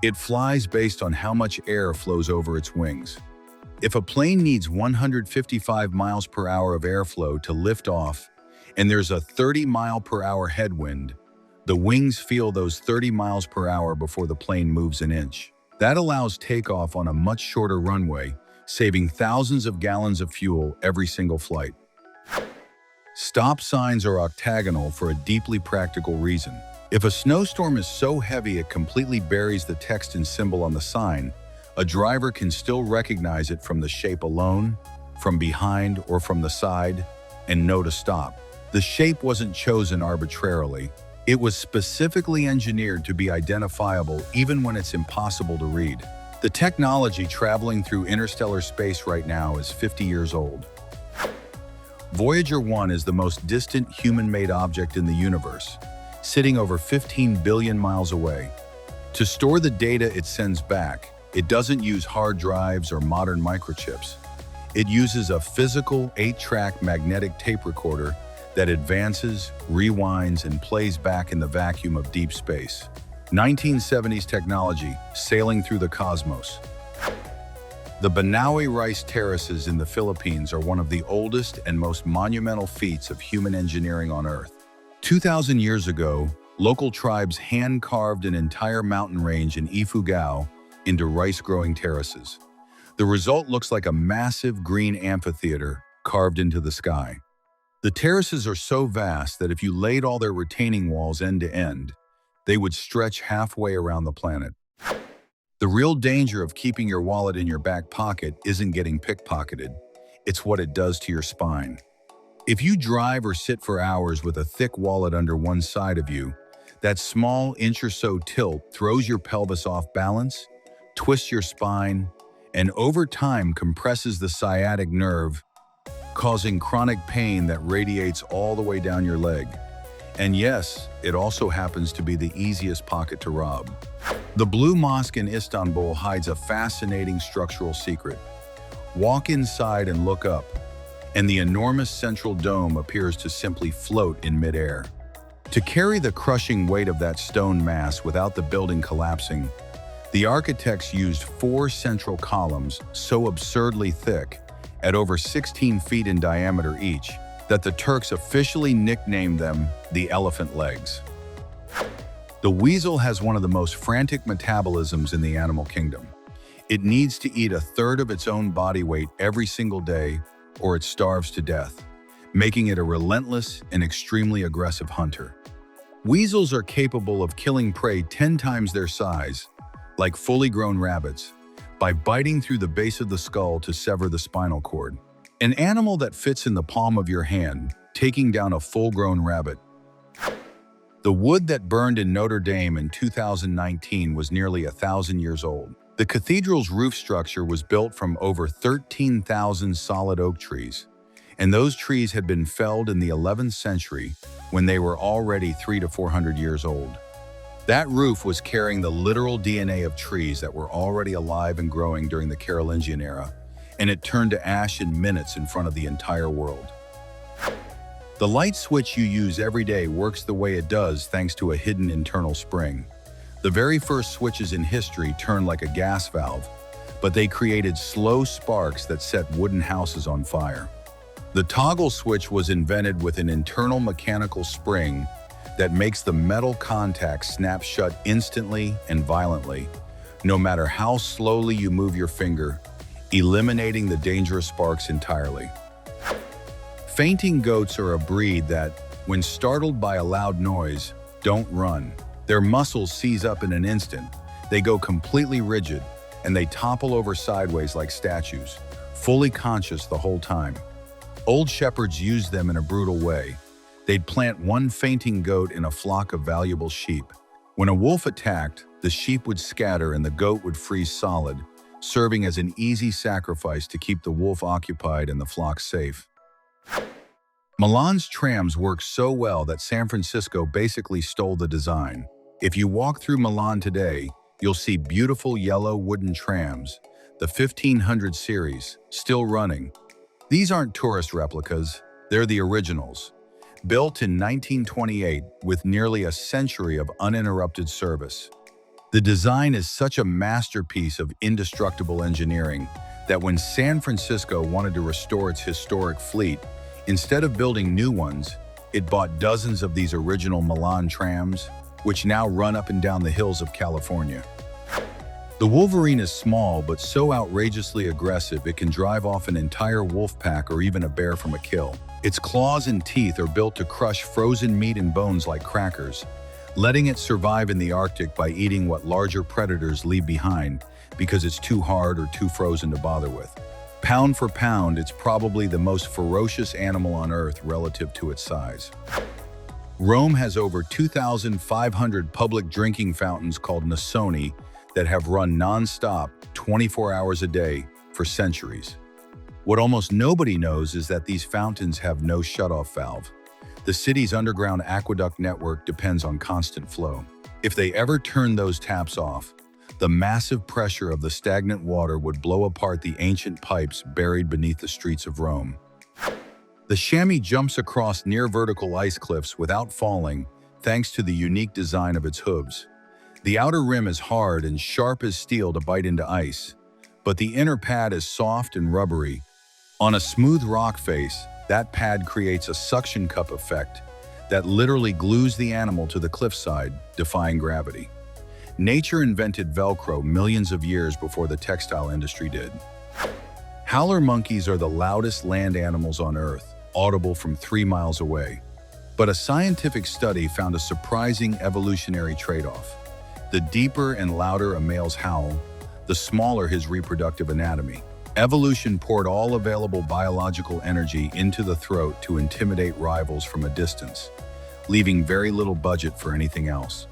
It flies based on how much air flows over its wings. If a plane needs 155 miles per hour of airflow to lift off, and there's a 30-mile-per-hour headwind, the wings feel those 30 miles per hour before the plane moves an inch. That allows takeoff on a much shorter runway, saving thousands of gallons of fuel every single flight. Stop signs are octagonal for a deeply practical reason. If a snowstorm is so heavy it completely buries the text and symbol on the sign, a driver can still recognize it from the shape alone, from behind or from the side, and know to stop. The shape wasn't chosen arbitrarily. It was specifically engineered to be identifiable even when it's impossible to read. The technology traveling through interstellar space right now is 50 years old. Voyager 1 is the most distant human-made object in the universe, sitting over 15 billion miles away. To store the data it sends back, it doesn't use hard drives or modern microchips. It uses a physical 8-track magnetic tape recorder that advances, rewinds, and plays back in the vacuum of deep space. 1970s technology, sailing through the cosmos. The Banaue rice terraces in the Philippines are one of the oldest and most monumental feats of human engineering on Earth. 2,000 years ago, local tribes hand-carved an entire mountain range in Ifugao into rice-growing terraces. The result looks like a massive green amphitheater carved into the sky. The terraces are so vast that if you laid all their retaining walls end to end, they would stretch halfway around the planet. The real danger of keeping your wallet in your back pocket isn't getting pickpocketed. It's what it does to your spine. If you drive or sit for hours with a thick wallet under one side of you, that small inch or so tilt throws your pelvis off balance, twists your spine, and over time compresses the sciatic nerve, causing chronic pain that radiates all the way down your leg. And yes, it also happens to be the easiest pocket to rob. The Blue Mosque in Istanbul hides a fascinating structural secret. Walk inside and look up, and the enormous central dome appears to simply float in midair. To carry the crushing weight of that stone mass without the building collapsing, the architects used 4 central columns so absurdly thick, at over 16 feet in diameter each, that the Turks officially nicknamed them the elephant legs. The weasel has one of the most frantic metabolisms in the animal kingdom. It needs to eat 1/3 of its own body weight every single day, or it starves to death, making it a relentless and extremely aggressive hunter. Weasels are capable of killing prey 10 times their size, like fully grown rabbits, by biting through the base of the skull to sever the spinal cord. An animal that fits in the palm of your hand, taking down a full-grown rabbit. The wood that burned in Notre Dame in 2019 was nearly 1,000 years old. The cathedral's roof structure was built from over 13,000 solid oak trees, and those trees had been felled in the 11th century when they were already 300 to 400 years old. That roof was carrying the literal DNA of trees that were already alive and growing during the Carolingian era, and it turned to ash in minutes in front of the entire world. The light switch you use every day works the way it does thanks to a hidden internal spring. The very first switches in history turned like a gas valve, but they created slow sparks that set wooden houses on fire. The toggle switch was invented with an internal mechanical spring that makes the metal contact snap shut instantly and violently, no matter how slowly you move your finger, eliminating the dangerous sparks entirely. Fainting goats are a breed that, when startled by a loud noise, don't run. Their muscles seize up in an instant, they go completely rigid, and they topple over sideways like statues, fully conscious the whole time. Old shepherds used them in a brutal way. They'd plant one fainting goat in a flock of valuable sheep. When a wolf attacked, the sheep would scatter and the goat would freeze solid, serving as an easy sacrifice to keep the wolf occupied and the flock safe. Milan's trams work so well that San Francisco basically stole the design. If you walk through Milan today, you'll see beautiful yellow wooden trams, the 1500 series, still running. These aren't tourist replicas, they're the originals. Built in 1928 with nearly a century of uninterrupted service. The design is such a masterpiece of indestructible engineering that when San Francisco wanted to restore its historic fleet, instead of building new ones, it bought dozens of these original Milan trams, which now run up and down the hills of California. The Wolverine is small but so outrageously aggressive it can drive off an entire wolf pack or even a bear from a kill. Its claws and teeth are built to crush frozen meat and bones like crackers, letting it survive in the Arctic by eating what larger predators leave behind because it's too hard or too frozen to bother with. Pound for pound, it's probably the most ferocious animal on Earth relative to its size. Rome has over 2,500 public drinking fountains called Nasoni that have run non-stop 24 hours a day for centuries. What almost nobody knows is that these fountains have no shutoff valve. The city's underground aqueduct network depends on constant flow. If they ever turn those taps off, the massive pressure of the stagnant water would blow apart the ancient pipes buried beneath the streets of Rome. The chamois jumps across near vertical ice cliffs without falling thanks to the unique design of its hooves. The outer rim is hard and sharp as steel to bite into ice, but the inner pad is soft and rubbery. On a smooth rock face, that pad creates a suction cup effect that literally glues the animal to the cliffside, defying gravity. Nature invented Velcro millions of years before the textile industry did. Howler monkeys are the loudest land animals on Earth, audible from 3 miles away. But a scientific study found a surprising evolutionary trade-off. The deeper and louder a male's howl, the smaller his reproductive anatomy. Evolution poured all available biological energy into the throat to intimidate rivals from a distance, leaving very little budget for anything else.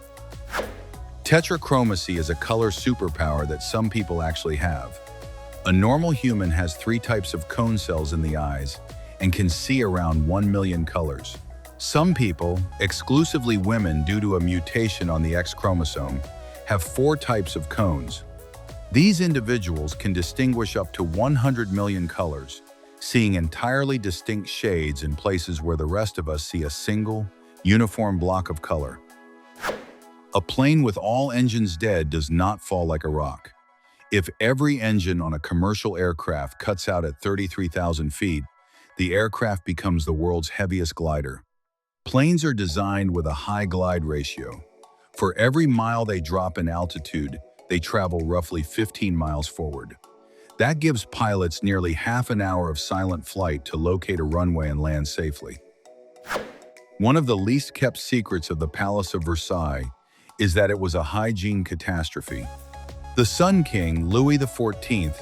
Tetrachromacy is a color superpower that some people actually have. A normal human has 3 types of cone cells in the eyes and can see around 1 million colors. Some people, exclusively women due to a mutation on the X chromosome, have 4 types of cones. These individuals can distinguish up to 100 million colors, seeing entirely distinct shades in places where the rest of us see a single, uniform block of color. A plane with all engines dead does not fall like a rock. If every engine on a commercial aircraft cuts out at 33,000 feet, the aircraft becomes the world's heaviest glider. Planes are designed with a high glide ratio. For every mile they drop in altitude, they travel roughly 15 miles forward. That gives pilots nearly half an hour of silent flight to locate a runway and land safely. One of the least kept secrets of the Palace of Versailles is that it was a hygiene catastrophe. The Sun King, Louis XIV,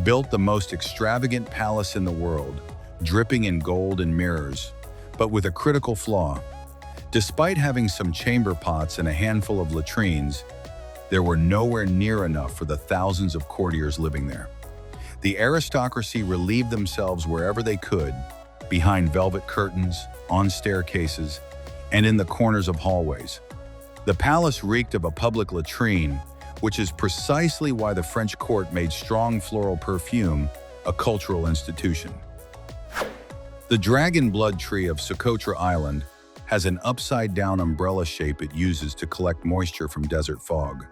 built the most extravagant palace in the world, dripping in gold and mirrors, but with a critical flaw. Despite having some chamber pots and a handful of latrines, there were nowhere near enough for the thousands of courtiers living there. The aristocracy relieved themselves wherever they could, behind velvet curtains, on staircases, and in the corners of hallways. The palace reeked of a public latrine, which is precisely why the French court made strong floral perfume a cultural institution. The dragon blood tree of Socotra Island has an upside-down umbrella shape it uses to collect moisture from desert fog.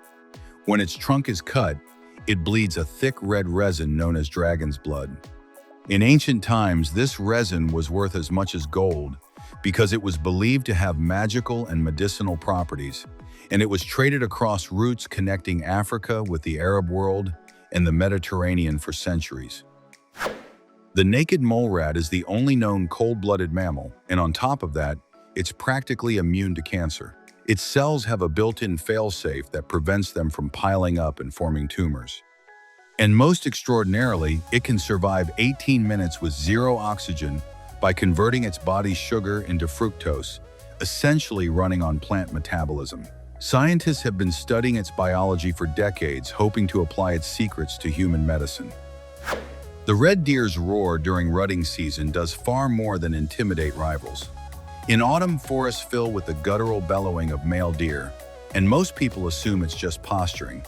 When its trunk is cut, it bleeds a thick red resin known as dragon's blood. In ancient times, this resin was worth as much as gold because it was believed to have magical and medicinal properties, and it was traded across routes connecting Africa with the Arab world and the Mediterranean for centuries. The naked mole rat is the only known cold-blooded mammal, and on top of that, it's practically immune to cancer. Its cells have a built-in fail-safe that prevents them from piling up and forming tumors. And most extraordinarily, it can survive 18 minutes with 0 oxygen by converting its body's sugar into fructose, essentially running on plant metabolism. Scientists have been studying its biology for decades, hoping to apply its secrets to human medicine. The red deer's roar during rutting season does far more than intimidate rivals. In autumn, forests fill with the guttural bellowing of male deer, and most people assume it's just posturing.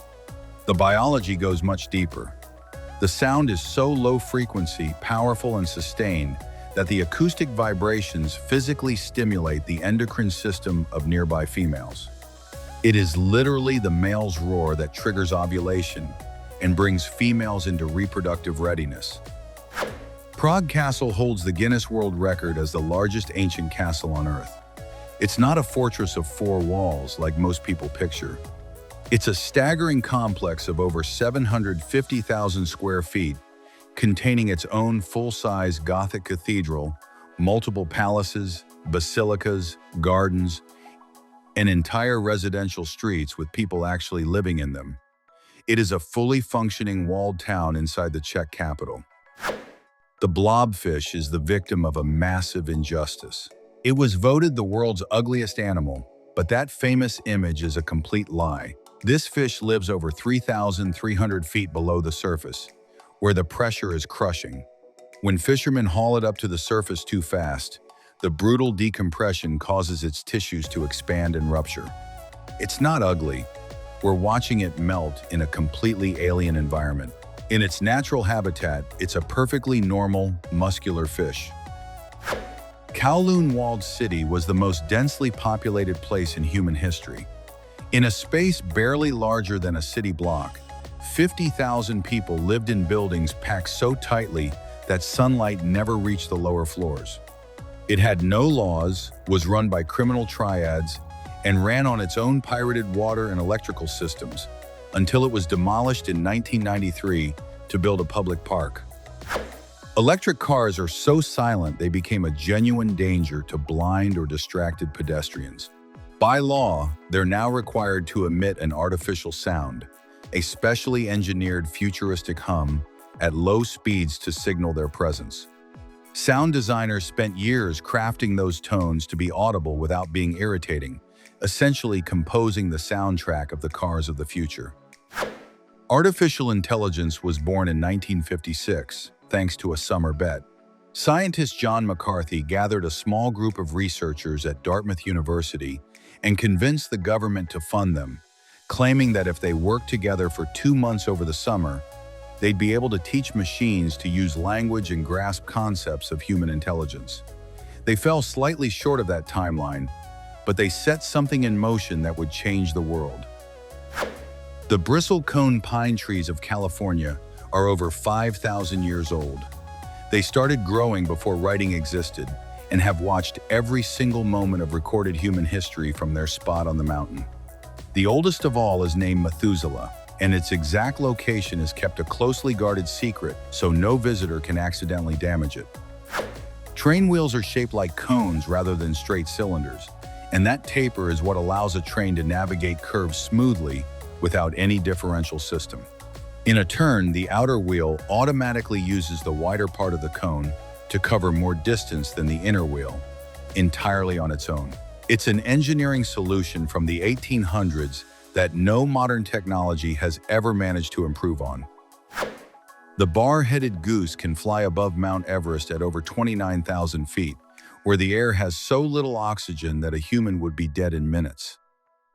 The biology goes much deeper. The sound is so low frequency, powerful, and sustained that the acoustic vibrations physically stimulate the endocrine system of nearby females. It is literally the male's roar that triggers ovulation and brings females into reproductive readiness. Prague Castle holds the Guinness World Record as the largest ancient castle on Earth. It's not a fortress of four walls like most people picture. It's a staggering complex of over 750,000 square feet, containing its own full-size Gothic cathedral, multiple palaces, basilicas, gardens, and entire residential streets with people actually living in them. It is a fully functioning walled town inside the Czech capital. The blobfish is the victim of a massive injustice. It was voted the world's ugliest animal, but that famous image is a complete lie. This fish lives over 3,300 feet below the surface, where the pressure is crushing. When fishermen haul it up to the surface too fast, the brutal decompression causes its tissues to expand and rupture. It's not ugly. We're watching it melt in a completely alien environment. In its natural habitat, it's a perfectly normal, muscular fish. Kowloon Walled City was the most densely populated place in human history. In a space barely larger than a city block, 50,000 people lived in buildings packed so tightly that sunlight never reached the lower floors. It had no laws, was run by criminal triads, and ran on its own pirated water and electrical systems, until it was demolished in 1993 to build a public park. Electric cars are so silent they became a genuine danger to blind or distracted pedestrians. By law, they're now required to emit an artificial sound, a specially engineered futuristic hum, at low speeds to signal their presence. Sound designers spent years crafting those tones to be audible without being irritating, essentially composing the soundtrack of the cars of the future. Artificial intelligence was born in 1956, thanks to a summer bet. Scientist John McCarthy gathered a small group of researchers at Dartmouth University and convinced the government to fund them, claiming that if they worked together for 2 months over the summer, they'd be able to teach machines to use language and grasp concepts of human intelligence. They fell slightly short of that timeline, but they set something in motion that would change the world. The bristlecone pine trees of California are over 5,000 years old. They started growing before writing existed and have watched every single moment of recorded human history from their spot on the mountain. The oldest of all is named Methuselah, and its exact location is kept a closely guarded secret so no visitor can accidentally damage it. Train wheels are shaped like cones rather than straight cylinders, and that taper is what allows a train to navigate curves smoothly without any differential system. In a turn, the outer wheel automatically uses the wider part of the cone to cover more distance than the inner wheel, entirely on its own. It's an engineering solution from the 1800s that no modern technology has ever managed to improve on. The bar-headed goose can fly above Mount Everest at over 29,000 feet, where the air has so little oxygen that a human would be dead in minutes.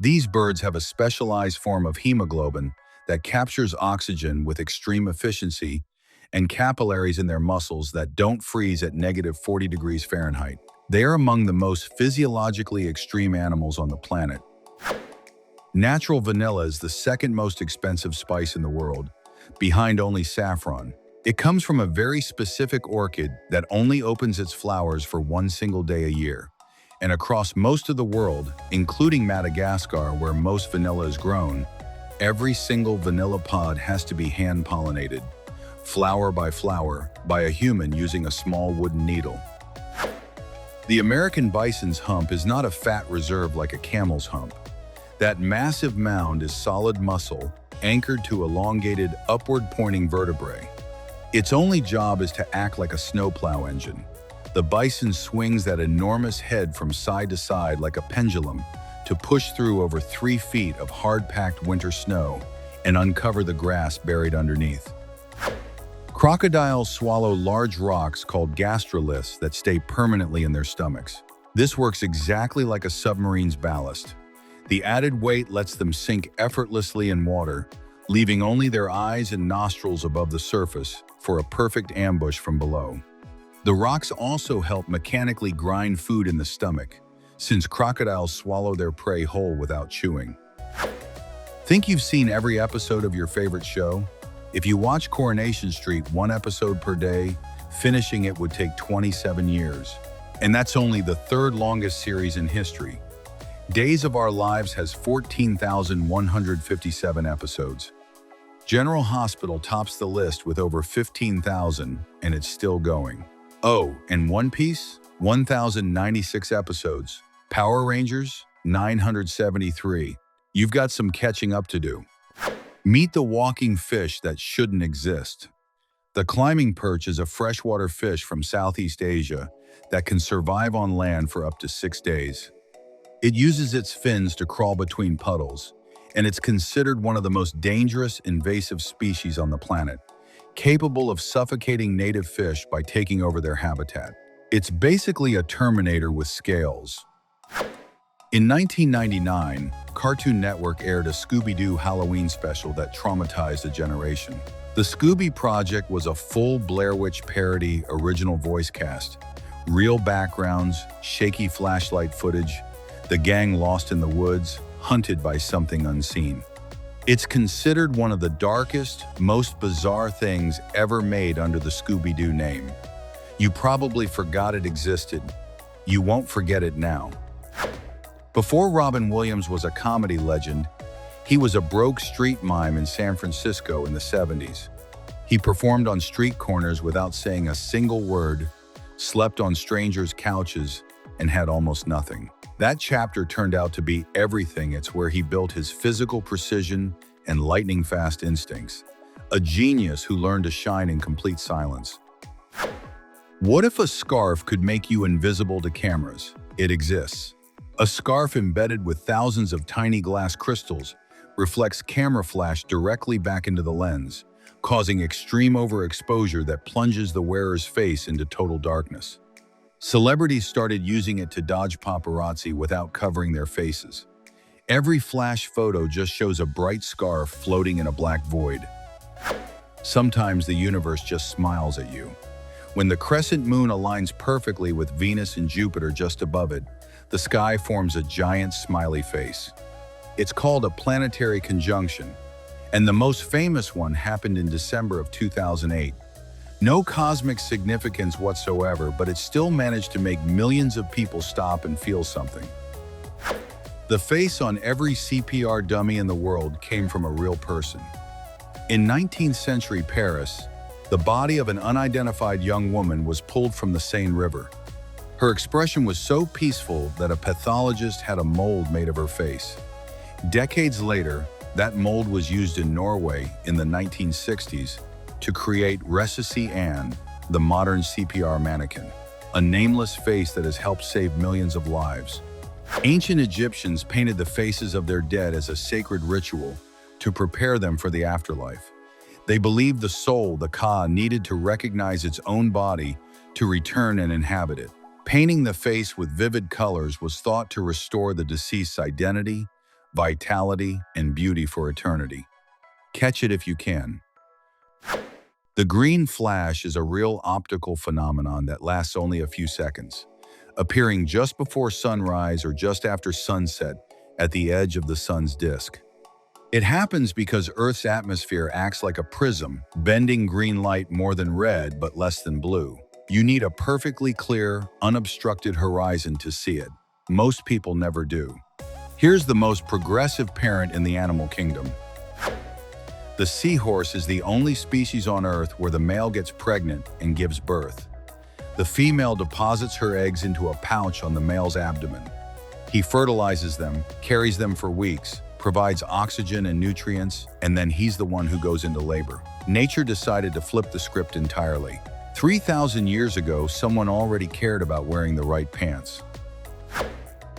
These birds have a specialized form of hemoglobin that captures oxygen with extreme efficiency and capillaries in their muscles that don't freeze at -40 degrees Fahrenheit. They are among the most physiologically extreme animals on the planet. Natural vanilla is the second most expensive spice in the world, behind only saffron. It comes from a very specific orchid that only opens its flowers for one single day a year. And across most of the world, including Madagascar, where most vanilla is grown, every single vanilla pod has to be hand-pollinated, flower by flower, by a human using a small wooden needle. The American bison's hump is not a fat reserve like a camel's hump. That massive mound is solid muscle, anchored to elongated, upward-pointing vertebrae. Its only job is to act like a snowplow engine. The bison swings that enormous head from side to side like a pendulum to push through over 3 feet of hard-packed winter snow and uncover the grass buried underneath. Crocodiles swallow large rocks called gastroliths that stay permanently in their stomachs. This works exactly like a submarine's ballast. The added weight lets them sink effortlessly in water, leaving only their eyes and nostrils above the surface for a perfect ambush from below. The rocks also help mechanically grind food in the stomach, since crocodiles swallow their prey whole without chewing. Think you've seen every episode of your favorite show? If you watch Coronation Street one episode per day, finishing it would take 27 years. And that's only the third longest series in history. Days of Our Lives has 14,157 episodes. General Hospital tops the list with over 15,000, and it's still going. Oh, and One Piece? 1,096 episodes. Power Rangers? 973. You've got some catching up to do. Meet the walking fish that shouldn't exist. The climbing perch is a freshwater fish from Southeast Asia that can survive on land for up to 6 days. It uses its fins to crawl between puddles, and it's considered one of the most dangerous invasive species on the planet, capable of suffocating native fish by taking over their habitat. It's basically a Terminator with scales. In 1999, Cartoon Network aired a Scooby-Doo Halloween special that traumatized a generation. The Scooby Project was a full Blair Witch parody original voice cast. Real backgrounds, shaky flashlight footage, the gang lost in the woods, hunted by something unseen. It's considered one of the darkest, most bizarre things ever made under the Scooby-Doo name. You probably forgot it existed. You won't forget it now. Before Robin Williams was a comedy legend, he was a broke street mime in San Francisco in the 70s. He performed on street corners without saying a single word, slept on strangers' couches, and had almost nothing. That chapter turned out to be everything. It's where he built his physical precision and lightning-fast instincts. A genius who learned to shine in complete silence. What if a scarf could make you invisible to cameras? It exists. A scarf embedded with thousands of tiny glass crystals reflects camera flash directly back into the lens, causing extreme overexposure that plunges the wearer's face into total darkness. Celebrities started using it to dodge paparazzi without covering their faces. Every flash photo just shows a bright scarf floating in a black void. Sometimes the universe just smiles at you. When the crescent moon aligns perfectly with Venus and Jupiter just above it, the sky forms a giant smiley face. It's called a planetary conjunction, and the most famous one happened in December of 2008. No cosmic significance whatsoever, but it still managed to make millions of people stop and feel something. The face on every CPR dummy in the world came from a real person. In 19th century Paris, the body of an unidentified young woman was pulled from the Seine River. Her expression was so peaceful that a pathologist had a mold made of her face. Decades later, that mold was used in Norway in the 1960s to create Ressusci Anne, the modern CPR mannequin, a nameless face that has helped save millions of lives. Ancient Egyptians painted the faces of their dead as a sacred ritual to prepare them for the afterlife. They believed the soul, the Ka, needed to recognize its own body to return and inhabit it. Painting the face with vivid colors was thought to restore the deceased's identity, vitality, and beauty for eternity. Catch it if you can. The green flash is a real optical phenomenon that lasts only a few seconds, appearing just before sunrise or just after sunset at the edge of the sun's disk. It happens because Earth's atmosphere acts like a prism, bending green light more than red but less than blue. You need a perfectly clear, unobstructed horizon to see it. Most people never do. Here's the most progressive parent in the animal kingdom. The seahorse is the only species on Earth where the male gets pregnant and gives birth. The female deposits her eggs into a pouch on the male's abdomen. He fertilizes them, carries them for weeks, provides oxygen and nutrients, and then he's the one who goes into labor. Nature decided to flip the script entirely. 3,000 years ago, someone already cared about wearing the right pants.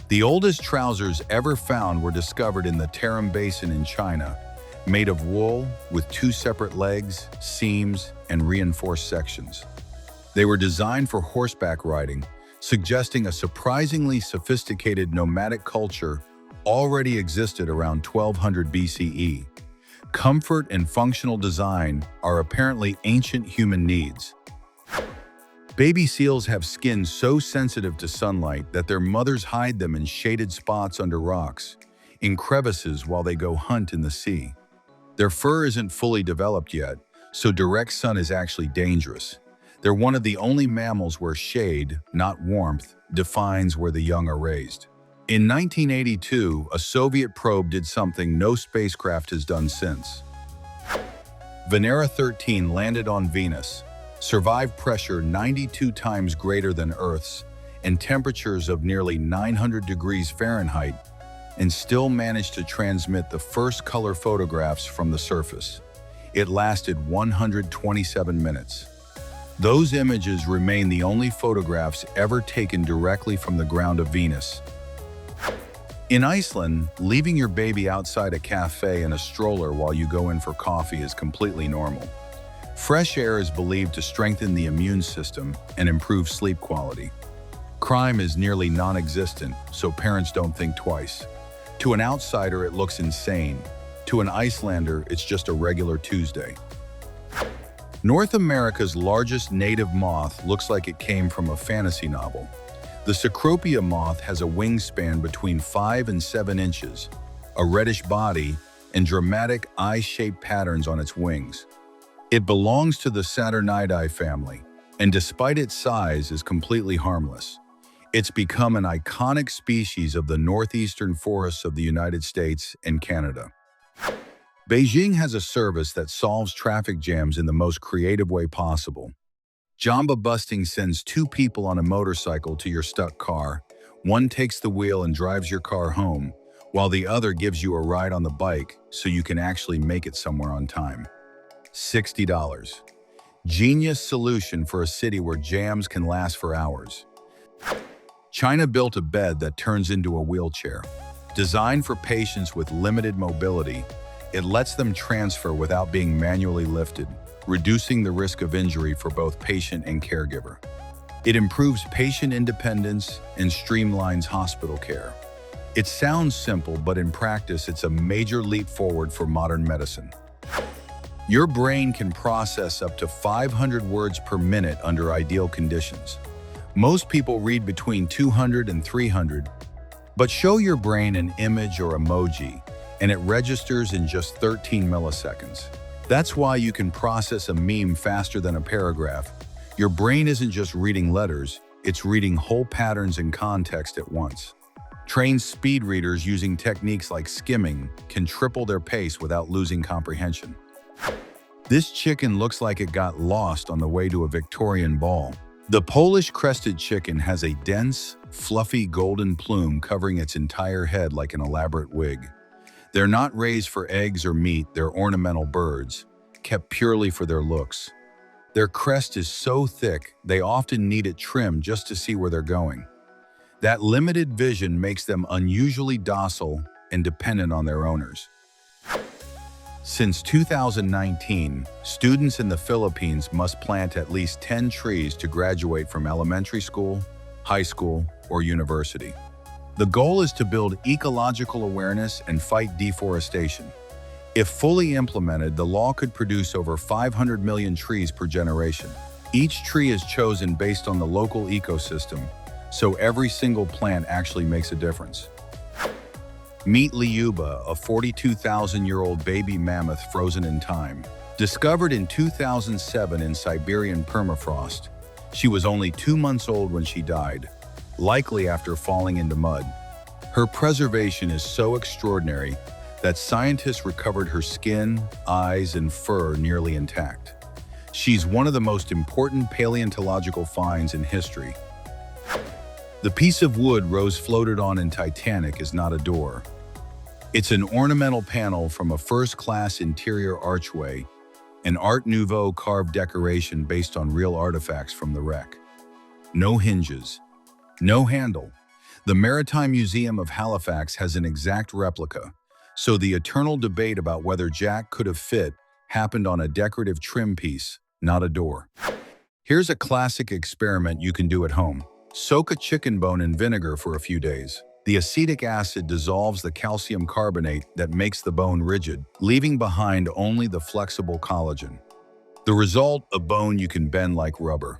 The oldest trousers ever found were discovered in the Tarim Basin in China, made of wool with 2 separate legs, seams, and reinforced sections. They were designed for horseback riding, suggesting a surprisingly sophisticated nomadic culture already existed around 1200 BCE. Comfort and functional design are apparently ancient human needs. Baby seals have skin so sensitive to sunlight that their mothers hide them in shaded spots under rocks, in crevices while they go hunt in the sea. Their fur isn't fully developed yet, so direct sun is actually dangerous. They're one of the only mammals where shade, not warmth, defines where the young are raised. In 1982, a Soviet probe did something no spacecraft has done since. Venera 13 landed on Venus, survived pressure 92 times greater than Earth's and temperatures of nearly 900 degrees Fahrenheit, and still managed to transmit the first color photographs from the surface. It lasted 127 minutes. Those images remain the only photographs ever taken directly from the ground of Venus. In Iceland, leaving your baby outside a cafe in a stroller while you go in for coffee is completely normal. Fresh air is believed to strengthen the immune system and improve sleep quality. Crime is nearly non-existent, so parents don't think twice. To an outsider, it looks insane. To an Icelander, it's just a regular Tuesday. North America's largest native moth looks like it came from a fantasy novel. The Cecropia moth has a wingspan between 5 and 7 inches, a reddish body, and dramatic eye-shaped patterns on its wings. It belongs to the Saturniidae family, and despite its size, is completely harmless. It's become an iconic species of the northeastern forests of the United States and Canada. Beijing has a service that solves traffic jams in the most creative way possible. Jamba busting sends 2 people on a motorcycle to your stuck car. One takes the wheel and drives your car home, while the other gives you a ride on the bike so you can actually make it somewhere on time. $60. Genius solution for a city where jams can last for hours. China built a bed that turns into a wheelchair. Designed for patients with limited mobility, it lets them transfer without being manually lifted, reducing the risk of injury for both patient and caregiver. It improves patient independence and streamlines hospital care. It sounds simple, but in practice, it's a major leap forward for modern medicine. Your brain can process up to 500 words per minute under ideal conditions. Most people read between 200 and 300, but show your brain an image or emoji, and it registers in just 13 milliseconds. That's why you can process a meme faster than a paragraph. Your brain isn't just reading letters, it's reading whole patterns and context at once. Trained speed readers using techniques like skimming can triple their pace without losing comprehension. This chicken looks like it got lost on the way to a Victorian ball. The Polish crested chicken has a dense, fluffy golden plume covering its entire head like an elaborate wig. They're not raised for eggs or meat, they're ornamental birds, kept purely for their looks. Their crest is so thick, they often need it trimmed just to see where they're going. That limited vision makes them unusually docile and dependent on their owners. Since 2019, students in the Philippines must plant at least 10 trees to graduate from elementary school, high school, or university. The goal is to build ecological awareness and fight deforestation. If fully implemented, the law could produce over 500 million trees per generation. Each tree is chosen based on the local ecosystem, so every single plant actually makes a difference. Meet Liuba, a 42,000-year-old baby mammoth frozen in time. Discovered in 2007 in Siberian permafrost, she was only 2 months old when she died, likely after falling into mud. Her preservation is so extraordinary that scientists recovered her skin, eyes, and fur nearly intact. She's one of the most important paleontological finds in history. The piece of wood Rose floated on in Titanic is not a door. It's an ornamental panel from a first-class interior archway, an Art Nouveau carved decoration based on real artifacts from the wreck. No hinges, no handle. The Maritime Museum of Halifax has an exact replica, so the eternal debate about whether Jack could have fit happened on a decorative trim piece, not a door. Here's a classic experiment you can do at home. Soak a chicken bone in vinegar for a few days. The acetic acid dissolves the calcium carbonate that makes the bone rigid, leaving behind only the flexible collagen. The result, a bone you can bend like rubber.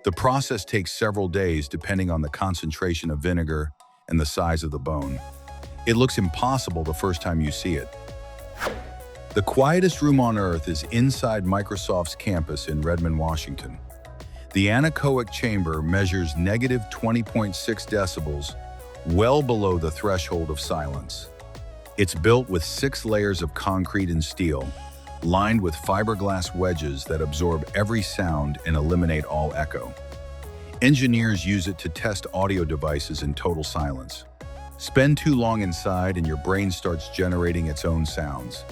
The process takes several days depending on the concentration of vinegar and the size of the bone. It looks impossible the first time you see it. The quietest room on Earth is inside Microsoft's campus in Redmond, Washington. The anechoic chamber measures negative 20.6 decibels, well below the threshold of silence. It's built with 6 layers of concrete and steel, lined with fiberglass wedges that absorb every sound and eliminate all echo. Engineers use it to test audio devices in total silence. Spend too long inside and your brain starts generating its own sounds.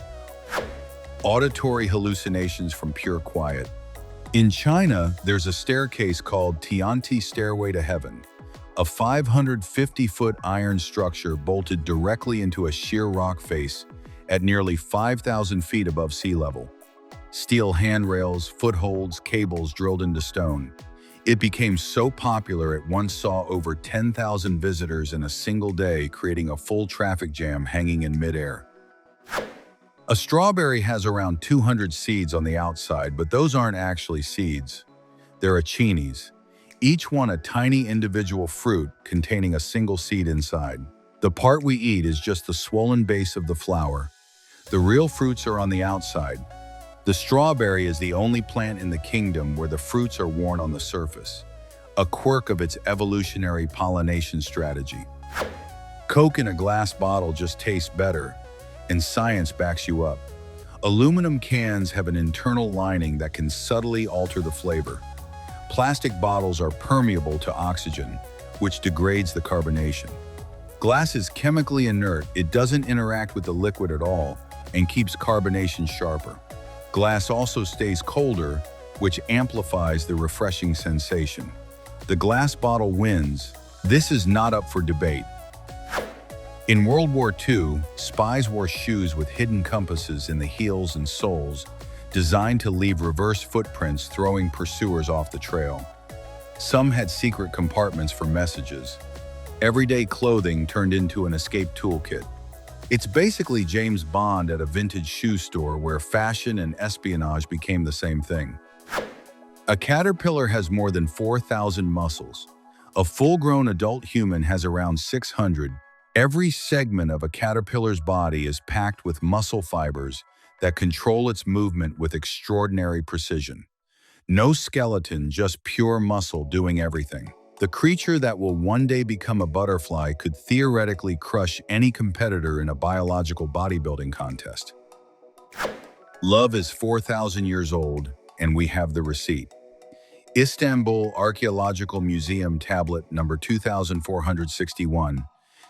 Auditory hallucinations from pure quiet. In China, there's a staircase called Tianti Stairway to Heaven, a 550-foot iron structure bolted directly into a sheer rock face at nearly 5,000 feet above sea level. Steel handrails, footholds, cables drilled into stone. It became so popular it once saw over 10,000 visitors in a single day, creating a full traffic jam hanging in midair. A strawberry has around 200 seeds on the outside, but those aren't actually seeds. They're achinis, each one a tiny individual fruit containing a single seed inside. The part we eat is just the swollen base of the flower. The real fruits are on the outside. The strawberry is the only plant in the kingdom where the fruits are worn on the surface, a quirk of its evolutionary pollination strategy. Coke in a glass bottle just tastes better, and science backs you up. Aluminum cans have an internal lining that can subtly alter the flavor. Plastic bottles are permeable to oxygen, which degrades the carbonation. Glass is chemically inert, it doesn't interact with the liquid at all, and keeps carbonation sharper. Glass also stays colder, which amplifies the refreshing sensation. The glass bottle wins. This is not up for debate. In World War II, spies wore shoes with hidden compasses in the heels and soles, designed to leave reverse footprints throwing pursuers off the trail. Some had secret compartments for messages. Everyday clothing turned into an escape toolkit. It's basically James Bond at a vintage shoe store where fashion and espionage became the same thing. A caterpillar has more than 4,000 muscles. A full-grown adult human has around 600. Every segment of a caterpillar's body is packed with muscle fibers that control its movement with extraordinary precision. No skeleton, just pure muscle doing everything. The creature that will one day become a butterfly could theoretically crush any competitor in a biological bodybuilding contest. Love is 4,000 years old, and we have the receipt. Istanbul Archaeological Museum tablet number 2461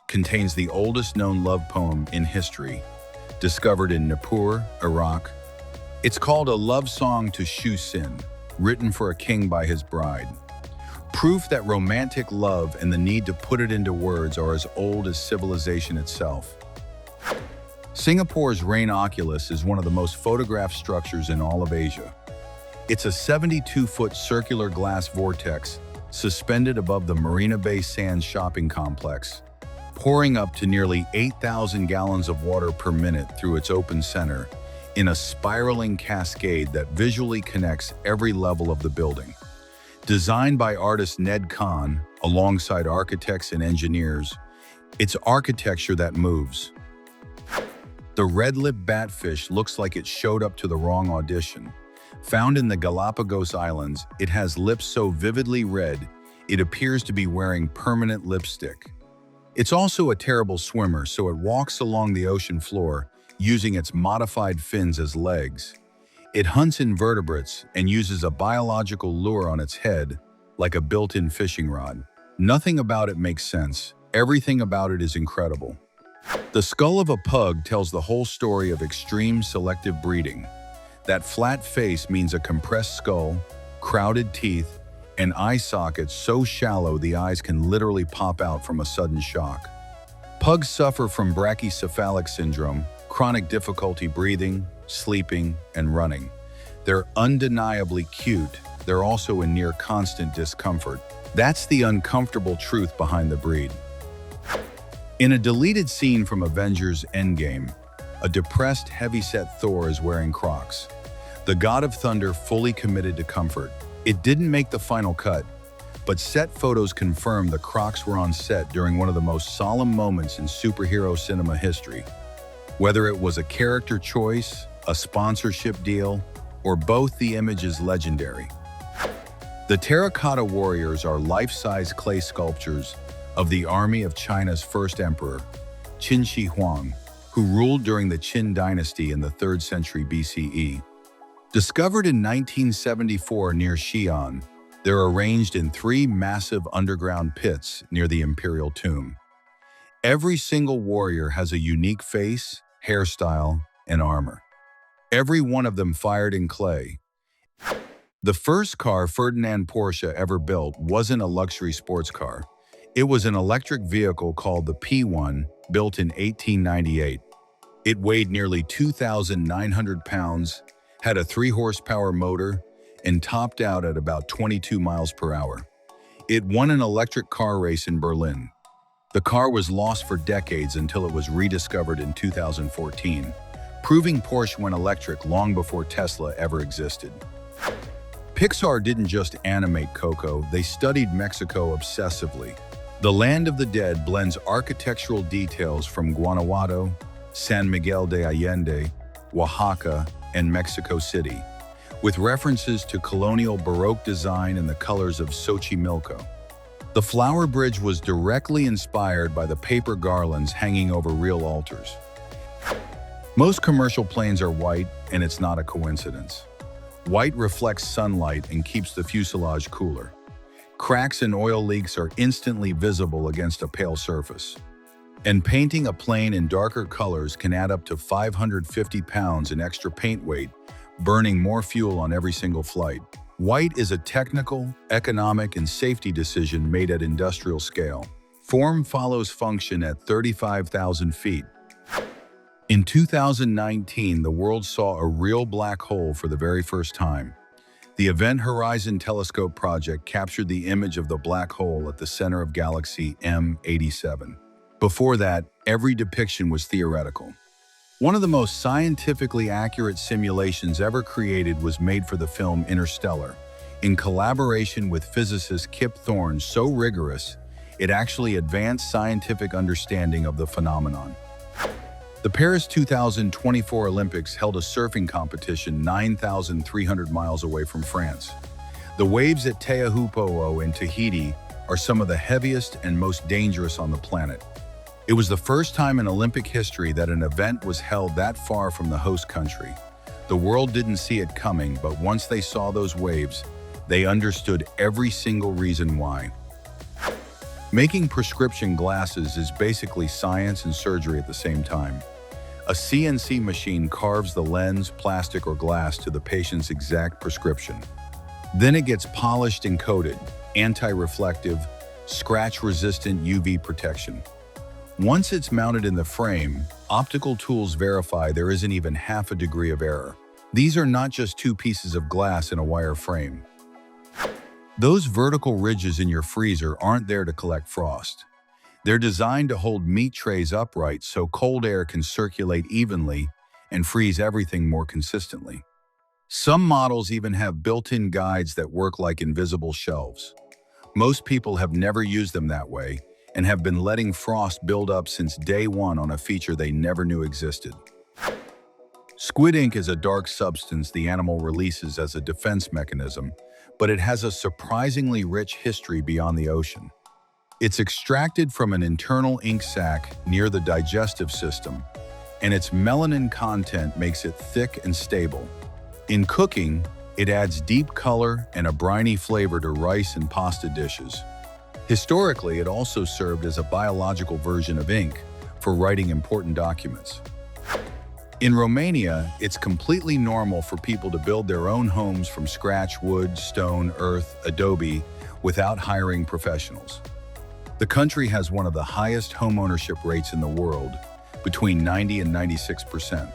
contains the oldest known love poem in history, discovered in Nippur, Iraq. It's called A Love Song to Shu Sin, written for a king by his bride. Proof that romantic love and the need to put it into words are as old as civilization itself. Singapore's Rain Oculus is one of the most photographed structures in all of Asia. It's a 72-foot circular glass vortex suspended above the Marina Bay Sands shopping complex, pouring up to nearly 8,000 gallons of water per minute through its open center in a spiraling cascade that visually connects every level of the building. Designed by artist Ned Kahn alongside architects and engineers, it's architecture that moves. The red-lipped batfish looks like it showed up to the wrong audition. Found in the Galapagos Islands, it has lips so vividly red, it appears to be wearing permanent lipstick. It's also a terrible swimmer, so it walks along the ocean floor, using its modified fins as legs. It hunts invertebrates and uses a biological lure on its head, like a built-in fishing rod. Nothing about it makes sense. Everything about it is incredible. The skull of a pug tells the whole story of extreme selective breeding. That flat face means a compressed skull, crowded teeth, and eye sockets so shallow the eyes can literally pop out from a sudden shock. Pugs suffer from brachycephalic syndrome, chronic difficulty breathing, sleeping, and running. They're undeniably cute. They're also in near constant discomfort. That's the uncomfortable truth behind the breed. In a deleted scene from Avengers Endgame, a depressed, heavy-set Thor is wearing Crocs. The god of thunder fully committed to comfort. It didn't make the final cut, but set photos confirm the Crocs were on set during one of the most solemn moments in superhero cinema history. Whether it was a character choice, a sponsorship deal, or both, the image is legendary. The terracotta warriors are life-size clay sculptures of the army of China's first emperor, Qin Shi Huang, who ruled during the Qin dynasty in the 3rd century BCE. Discovered in 1974 near Xi'an, they're arranged in 3 massive underground pits near the imperial tomb. Every single warrior has a unique face, hairstyle, and armor. Every one of them fired in clay. The first car Ferdinand Porsche ever built wasn't a luxury sports car. It was an electric vehicle called the P1, built in 1898. It weighed nearly 2,900 pounds, had a 3-horsepower motor, and topped out at about 22 miles per hour. It won an electric car race in Berlin. The car was lost for decades until it was rediscovered in 2014, proving Porsche went electric long before Tesla ever existed. Pixar didn't just animate Coco, they studied Mexico obsessively. The Land of the Dead blends architectural details from Guanajuato, San Miguel de Allende, Oaxaca, and Mexico City, with references to colonial Baroque design and the colors of Xochimilco. The flower bridge was directly inspired by the paper garlands hanging over real altars. Most commercial planes are white, and it's not a coincidence. White reflects sunlight and keeps the fuselage cooler. Cracks and oil leaks are instantly visible against a pale surface. And painting a plane in darker colors can add up to 550 pounds in extra paint weight, burning more fuel on every single flight. White is a technical, economic, and safety decision made at industrial scale. Form follows function at 35,000 feet. In 2019, the world saw a real black hole for the very first time. The Event Horizon Telescope project captured the image of the black hole at the center of galaxy M87. Before that, every depiction was theoretical. One of the most scientifically accurate simulations ever created was made for the film Interstellar, in collaboration with physicist Kip Thorne, so rigorous, it actually advanced scientific understanding of the phenomenon. The Paris 2024 Olympics held a surfing competition 9,300 miles away from France. The waves at Teahupo'o in Tahiti are some of the heaviest and most dangerous on the planet. It was the first time in Olympic history that an event was held that far from the host country. The world didn't see it coming, but once they saw those waves, they understood every single reason why. Making prescription glasses is basically science and surgery at the same time. A CNC machine carves the lens, plastic, or glass to the patient's exact prescription. Then it gets polished and coated, anti-reflective, scratch-resistant UV protection. Once it's mounted in the frame, optical tools verify there isn't even half a degree of error. These are not just 2 pieces of glass in a wire frame. Those vertical ridges in your freezer aren't there to collect frost. They're designed to hold meat trays upright so cold air can circulate evenly and freeze everything more consistently. Some models even have built-in guides that work like invisible shelves. Most people have never used them that way and have been letting frost build up since day one on a feature they never knew existed. Squid ink is a dark substance the animal releases as a defense mechanism, but it has a surprisingly rich history beyond the ocean. It's extracted from an internal ink sac near the digestive system, and its melanin content makes it thick and stable. In cooking, it adds deep color and a briny flavor to rice and pasta dishes. Historically, it also served as a biological version of ink for writing important documents. In Romania, it's completely normal for people to build their own homes from scratch: wood, stone, earth, adobe, without hiring professionals. The country has one of the highest homeownership rates in the world, between 90 and 96%.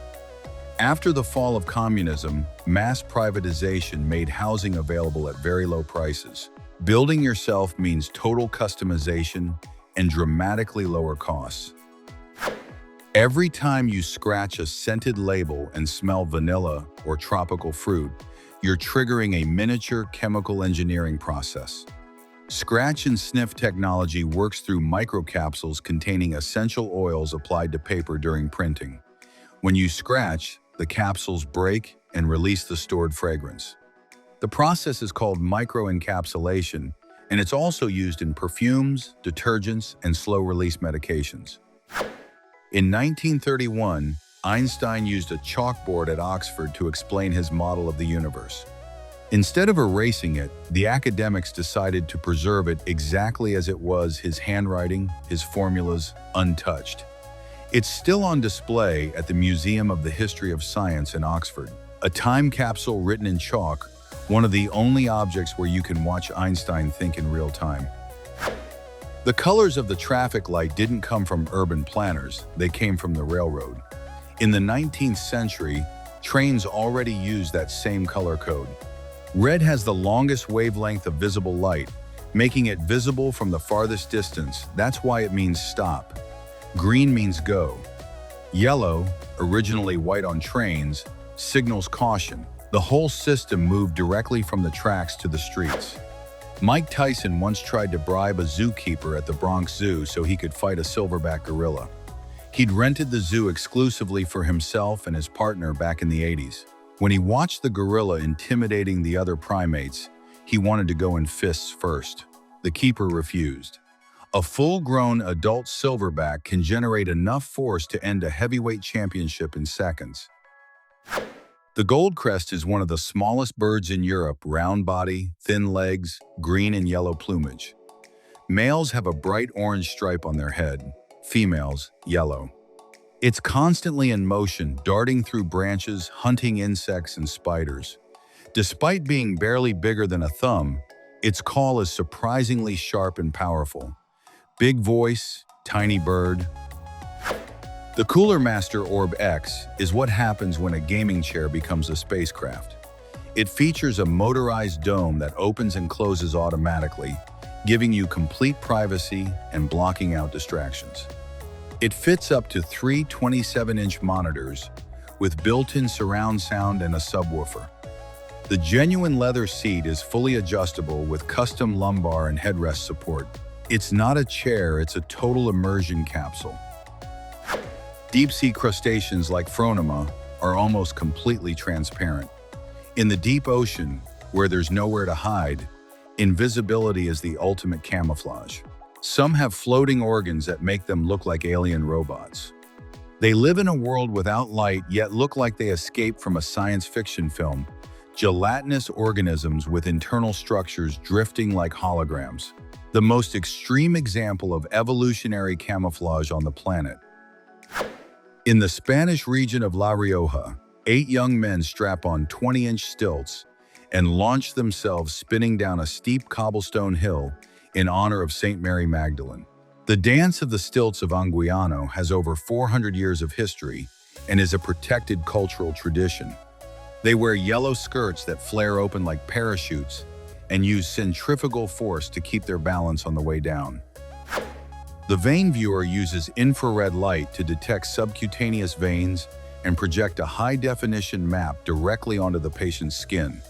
After the fall of communism, mass privatization made housing available at very low prices. Building yourself means total customization and dramatically lower costs. Every time you scratch a scented label and smell vanilla or tropical fruit, you're triggering a miniature chemical engineering process. Scratch and sniff technology works through microcapsules containing essential oils applied to paper during printing. When you scratch, the capsules break and release the stored fragrance. The process is called microencapsulation, and it's also used in perfumes, detergents, and slow-release medications. In 1931, Einstein used a chalkboard at Oxford to explain his model of the universe. Instead of erasing it, the academics decided to preserve it exactly as it was, his handwriting, his formulas, untouched. It's still on display at the Museum of the History of Science in Oxford. A time capsule written in chalk, one of the only objects where you can watch Einstein think in real time. The colors of the traffic light didn't come from urban planners, they came from the railroad. In the 19th century, trains already used that same color code. Red has the longest wavelength of visible light, making it visible from the farthest distance. That's why it means stop. Green means go. Yellow, originally white on trains, signals caution. The whole system moved directly from the tracks to the streets. Mike Tyson once tried to bribe a zookeeper at the Bronx Zoo so he could fight a silverback gorilla. He'd rented the zoo exclusively for himself and his partner back in the 80s. When he watched the gorilla intimidating the other primates, he wanted to go in fists first. The keeper refused. A full-grown adult silverback can generate enough force to end a heavyweight championship in seconds. The goldcrest is one of the smallest birds in Europe, round body, thin legs, green and yellow plumage. Males have a bright orange stripe on their head, females, yellow. It's constantly in motion, darting through branches, hunting insects and spiders. Despite being barely bigger than a thumb, its call is surprisingly sharp and powerful. Big voice, tiny bird. The Cooler Master Orb X is what happens when a gaming chair becomes a spacecraft. It features a motorized dome that opens and closes automatically, giving you complete privacy and blocking out distractions. It fits up to 3 27-inch monitors with built-in surround sound and a subwoofer. The genuine leather seat is fully adjustable with custom lumbar and headrest support. It's not a chair, it's a total immersion capsule. Deep-sea crustaceans like Phronema are almost completely transparent. In the deep ocean, where there's nowhere to hide, invisibility is the ultimate camouflage. Some have floating organs that make them look like alien robots. They live in a world without light, yet look like they escaped from a science fiction film. Gelatinous organisms with internal structures drifting like holograms. The most extreme example of evolutionary camouflage on the planet. In the Spanish region of La Rioja, 8 young men strap on 20-inch stilts and launch themselves spinning down a steep cobblestone hill in honor of Saint Mary Magdalene. The dance of the stilts of Anguiano has over 400 years of history and is a protected cultural tradition. They wear yellow skirts that flare open like parachutes and use centrifugal force to keep their balance on the way down. The vein viewer uses infrared light to detect subcutaneous veins and project a high-definition map directly onto the patient's skin.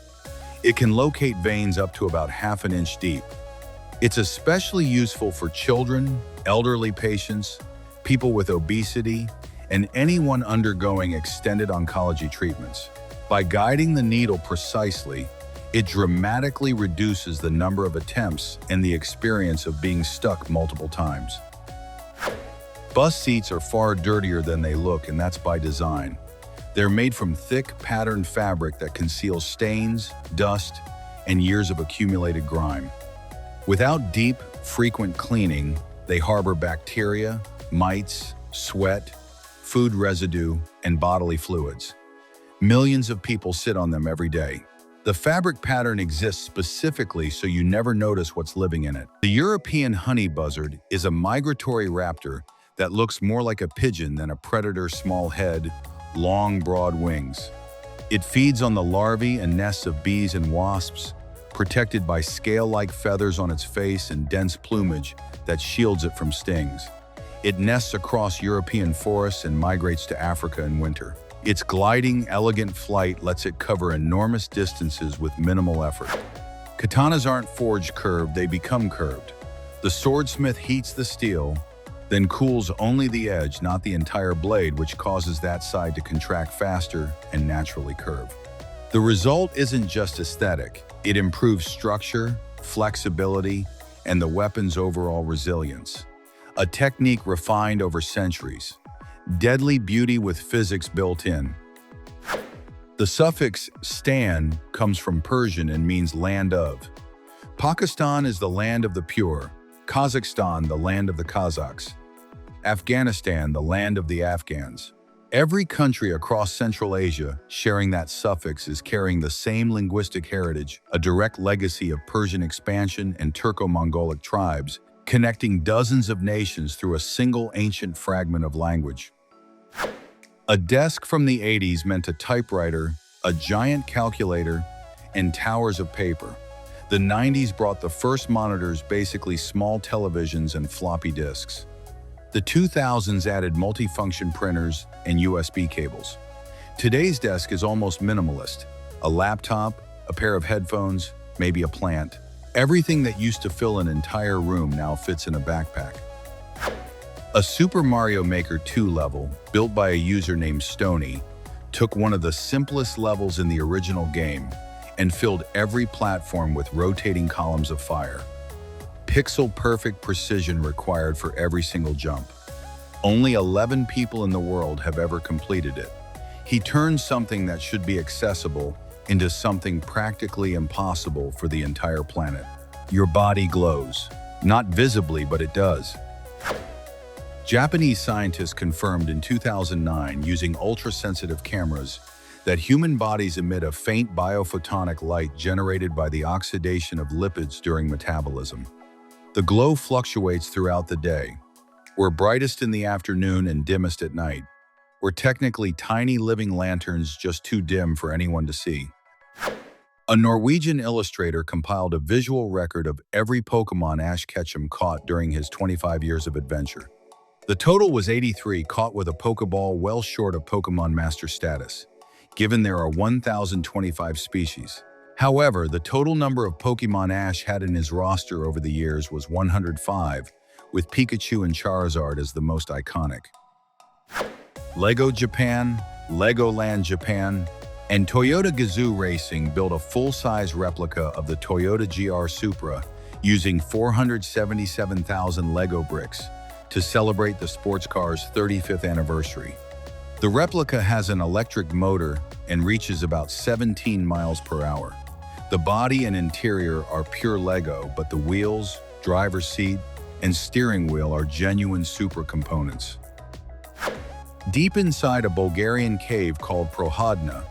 It can locate veins up to about ½ inch deep. It's especially useful for children, elderly patients, people with obesity, and anyone undergoing extended oncology treatments. By guiding the needle precisely, it dramatically reduces the number of attempts and the experience of being stuck multiple times. Bus seats are far dirtier than they look, and that's by design. They're made from thick, patterned fabric that conceals stains, dust, and years of accumulated grime. Without deep, frequent cleaning, they harbor bacteria, mites, sweat, food residue, and bodily fluids. Millions of people sit on them every day. The fabric pattern exists specifically so you never notice what's living in it. The European honey buzzard is a migratory raptor that looks more like a pigeon than a predator's small head, long, broad wings. It feeds on the larvae and nests of bees and wasps, protected by scale-like feathers on its face and dense plumage that shields it from stings. It nests across European forests and migrates to Africa in winter. Its gliding, elegant flight lets it cover enormous distances with minimal effort. Katanas aren't forged curved, they become curved. The swordsmith heats the steel, then cools only the edge, not the entire blade, which causes that side to contract faster and naturally curve. The result isn't just aesthetic, it improves structure, flexibility, and the weapon's overall resilience. A technique refined over centuries. Deadly beauty with physics built in. The suffix "stan" comes from Persian and means land of. Pakistan is the land of the pure, Kazakhstan the land of the Kazakhs, Afghanistan the land of the Afghans. Every country across Central Asia sharing that suffix is carrying the same linguistic heritage, a direct legacy of Persian expansion and Turco-Mongolic tribes, connecting dozens of nations through a single ancient fragment of language. A desk from the 80s meant a typewriter, a giant calculator, and towers of paper. The 90s brought the first monitors, basically small televisions and floppy disks. The 2000s added multifunction printers and USB cables. Today's desk is almost minimalist. A laptop, a pair of headphones, maybe a plant. Everything that used to fill an entire room now fits in a backpack. A Super Mario Maker 2 level, built by a user named Stony, took one of the simplest levels in the original game and filled every platform with rotating columns of fire. Pixel-perfect precision required for every single jump. Only 11 people in the world have ever completed it. He turned something that should be accessible into something practically impossible for the entire planet. Your body glows. Not visibly, but it does. Japanese scientists confirmed in 2009 using ultra-sensitive cameras that human bodies emit a faint biophotonic light generated by the oxidation of lipids during metabolism. The glow fluctuates throughout the day. We're brightest in the afternoon and dimmest at night. We're technically tiny living lanterns, just too dim for anyone to see. A Norwegian illustrator compiled a visual record of every Pokemon Ash Ketchum caught during his 25 years of adventure. The total was 83 caught with a Pokeball, well short of Pokemon Master status, given there are 1,025 species. However, the total number of Pokemon Ash had in his roster over the years was 105, with Pikachu and Charizard as the most iconic. Lego Japan, Legoland Japan, and Toyota Gazoo Racing built a full-size replica of the Toyota GR Supra using 477,000 Lego bricks to celebrate the sports car's 35th anniversary. The replica has an electric motor and reaches about 17 miles per hour. The body and interior are pure Lego, but the wheels, driver's seat, and steering wheel are genuine Supra components. Deep inside a Bulgarian cave called Prohodna,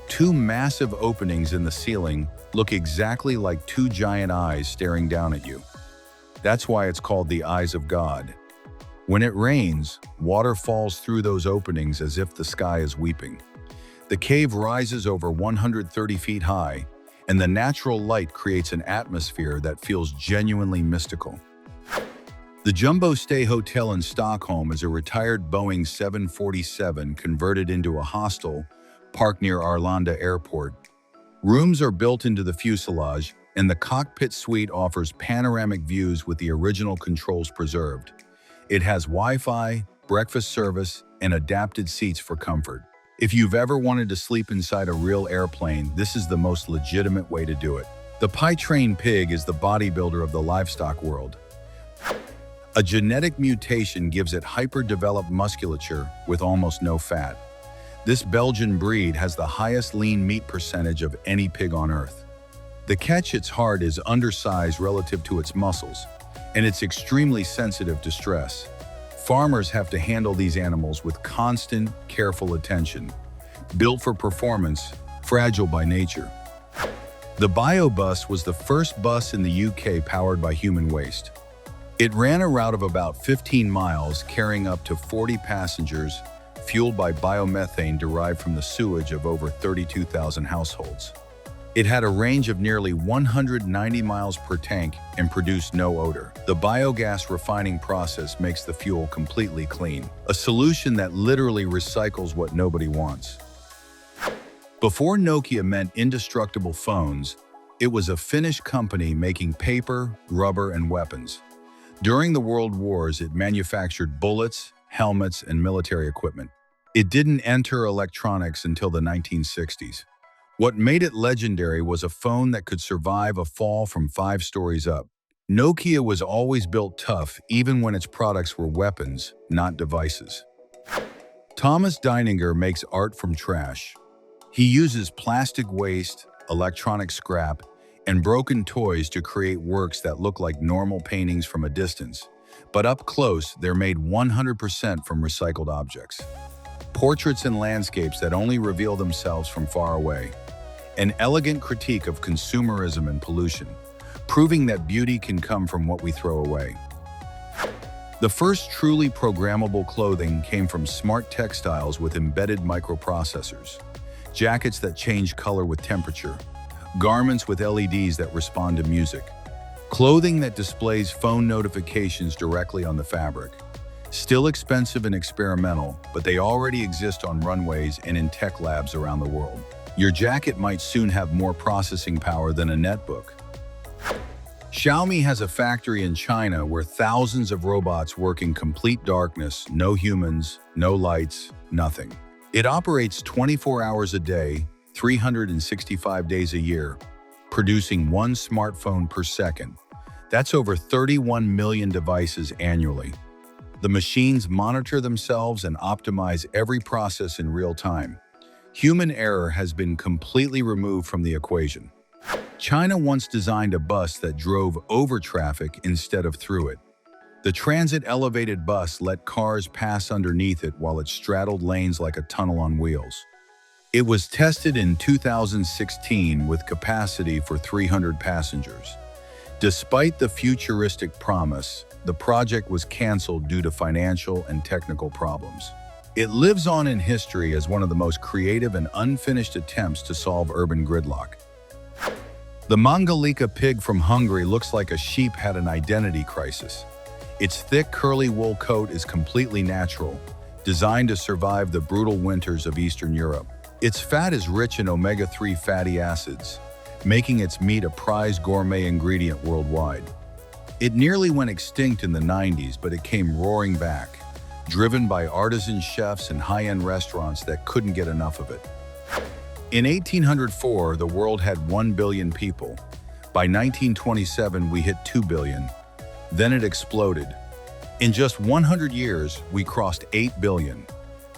two massive openings in the ceiling look exactly like two giant eyes staring down at you. That's why it's called the Eyes of God. When it rains, water falls through those openings as if the sky is weeping. The cave rises over 130 feet high, and the natural light creates an atmosphere that feels genuinely mystical. The Jumbo Stay Hotel in Stockholm is a retired Boeing 747 converted into a hostel parked near Arlanda Airport. Rooms are built into the fuselage, and the cockpit suite offers panoramic views with the original controls preserved. It has Wi-Fi, breakfast service, and adapted seats for comfort. If you've ever wanted to sleep inside a real airplane, this is the most legitimate way to do it. The pie train pig is the bodybuilder of the livestock world. A genetic mutation gives it hyper-developed musculature with almost no fat. This Belgian breed has the highest lean meat percentage of any pig on Earth. The catch, its heart is undersized relative to its muscles, and it's extremely sensitive to stress. Farmers have to handle these animals with constant, careful attention. Built for performance, fragile by nature. The BioBus was the first bus in the UK powered by human waste. It ran a route of about 15 miles, carrying up to 40 passengers, fueled by biomethane derived from the sewage of over 32,000 households. It had a range of nearly 190 miles per tank and produced no odor. The biogas refining process makes the fuel completely clean, a solution that literally recycles what nobody wants. Before Nokia meant indestructible phones, it was a Finnish company making paper, rubber, and weapons. During the World Wars, it manufactured bullets, helmets, and military equipment. It didn't enter electronics until the 1960s. What made it legendary was a phone that could survive a fall from 5 stories up. Nokia was always built tough, even when its products were weapons, not devices. Thomas Deininger makes art from trash. He uses plastic waste, electronic scrap, and broken toys to create works that look like normal paintings from a distance. But up close, they're made 100% from recycled objects. Portraits and landscapes that only reveal themselves from far away. An elegant critique of consumerism and pollution, proving that beauty can come from what we throw away. The first truly programmable clothing came from smart textiles with embedded microprocessors. Jackets that change color with temperature. Garments with LEDs that respond to music. Clothing that displays phone notifications directly on the fabric. Still expensive and experimental, but they already exist on runways and in tech labs around the world. Your jacket might soon have more processing power than a netbook. Xiaomi has a factory in China where thousands of robots work in complete darkness, no humans, no lights, nothing. It operates 24 hours a day, 365 days a year, producing 1 smartphone per second. That's over 31 million devices annually. The machines monitor themselves and optimize every process in real time. Human error has been completely removed from the equation. China once designed a bus that drove over traffic instead of through it. The transit elevated bus let cars pass underneath it while it straddled lanes like a tunnel on wheels. It was tested in 2016 with capacity for 300 passengers. Despite the futuristic promise, the project was canceled due to financial and technical problems. It lives on in history as one of the most creative and unfinished attempts to solve urban gridlock. The Mangalica pig from Hungary looks like a sheep had an identity crisis. Its thick, curly wool coat is completely natural, designed to survive the brutal winters of Eastern Europe. Its fat is rich in omega-3 fatty acids, making its meat a prized gourmet ingredient worldwide. It nearly went extinct in the 90s, but it came roaring back, driven by artisan chefs and high-end restaurants that couldn't get enough of it. In 1804, the world had 1 billion people. By 1927, we hit 2 billion. Then it exploded. In just 100 years, we crossed 8 billion,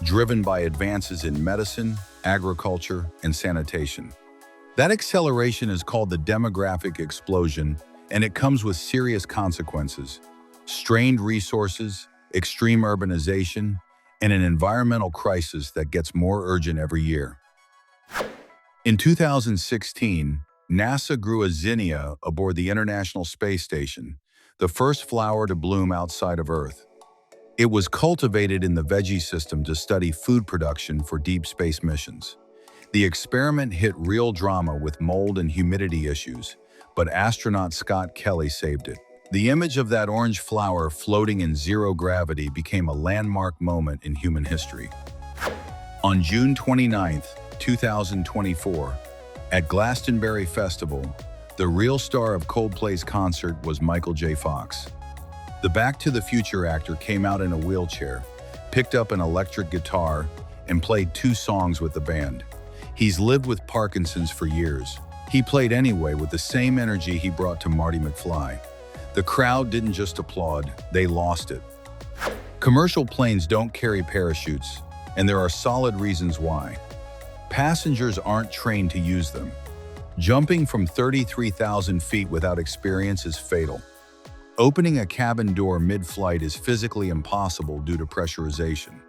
driven by advances in medicine, agriculture, and sanitation. That acceleration is called the demographic explosion, and it comes with serious consequences: strained resources, extreme urbanization, and an environmental crisis that gets more urgent every year. In 2016, NASA grew a zinnia aboard the International Space Station, the first flower to bloom outside of Earth. It was cultivated in the veggie system to study food production for deep space missions. The experiment hit real drama with mold and humidity issues, but astronaut Scott Kelly saved it. The image of that orange flower floating in zero gravity became a landmark moment in human history. On June 29, 2024, at Glastonbury Festival, the real star of Coldplay's concert was Michael J. Fox. The Back to the Future actor came out in a wheelchair, picked up an electric guitar, and played 2 songs with the band. He's lived with Parkinson's for years. He played anyway with the same energy he brought to Marty McFly. The crowd didn't just applaud, they lost it. Commercial planes don't carry parachutes, and there are solid reasons why. Passengers aren't trained to use them. Jumping from 33,000 feet without experience is fatal. Opening a cabin door mid-flight is physically impossible due to pressurization.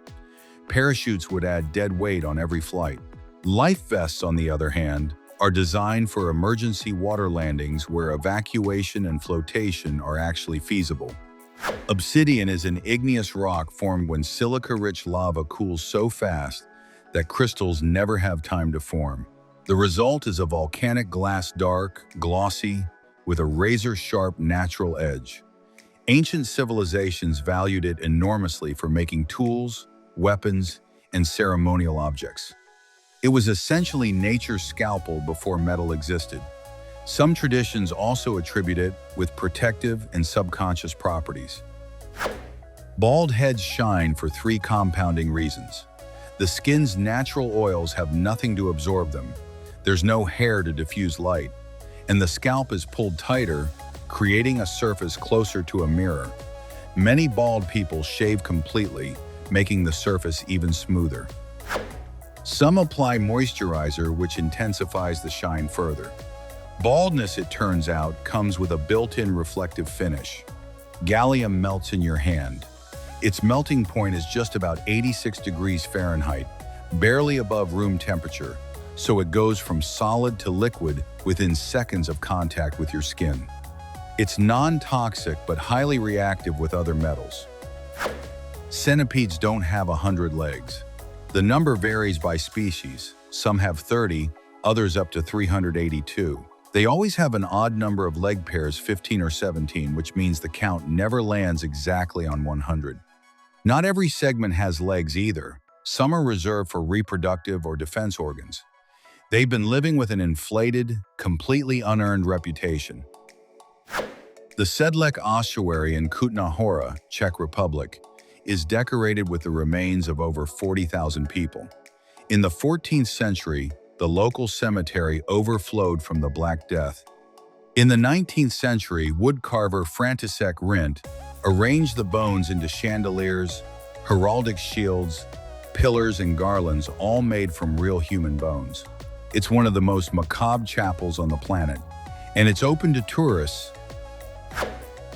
Parachutes would add dead weight on every flight. Life vests, on the other hand, are designed for emergency water landings where evacuation and flotation are actually feasible. Obsidian is an igneous rock formed when silica-rich lava cools so fast that crystals never have time to form. The result is a volcanic glass, dark, glossy, with a razor-sharp natural edge. Ancient civilizations valued it enormously for making tools, weapons, and ceremonial objects. It was essentially nature's scalpel before metal existed. Some traditions also attribute it with protective and subconscious properties. Bald heads shine for three compounding reasons. The skin's natural oils have nothing to absorb them. There's no hair to diffuse light, and the scalp is pulled tighter, creating a surface closer to a mirror. Many bald people shave completely, making the surface even smoother. Some apply moisturizer, which intensifies the shine further. Baldness, it turns out, comes with a built-in reflective finish. Gallium melts in your hand. Its melting point is just about 86 degrees Fahrenheit, barely above room temperature, so it goes from solid to liquid within seconds of contact with your skin. It's non-toxic but highly reactive with other metals. Centipedes don't have 100 legs. The number varies by species. Some have 30, others up to 382. They always have an odd number of leg pairs, 15 or 17, which means the count never lands exactly on 100. Not every segment has legs either. Some are reserved for reproductive or defense organs. They've been living with an inflated, completely unearned reputation. The Sedlec ossuary in Kutná Hora, Czech Republic, is decorated with the remains of over 40,000 people. In the 14th century, the local cemetery overflowed from the Black Death. In the 19th century, woodcarver František Rint arranged the bones into chandeliers, heraldic shields, pillars, and garlands, all made from real human bones. It's one of the most macabre chapels on the planet, and it's open to tourists.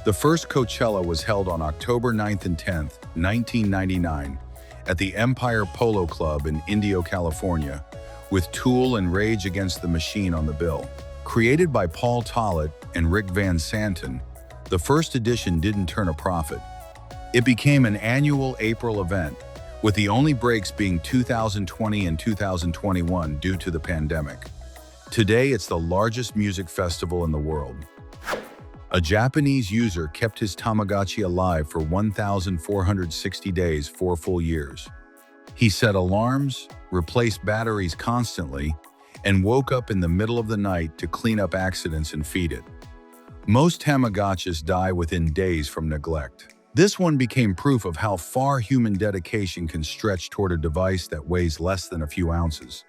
The first Coachella was held on October 9th and 10th, 1999, at the Empire Polo Club in Indio, California, with Tool and Rage Against the Machine on the bill. Created by Paul Tollett and Rick Van Santen, the first edition didn't turn a profit. It became an annual April event, with the only breaks being 2020 and 2021 due to the pandemic. Today, it's the largest music festival in the world. A Japanese user kept his Tamagotchi alive for 1,460 days, 4 full years. He set alarms, replaced batteries constantly, and woke up in the middle of the night to clean up accidents and feed it. Most Tamagotchis die within days from neglect. This one became proof of how far human dedication can stretch toward a device that weighs less than a few ounces.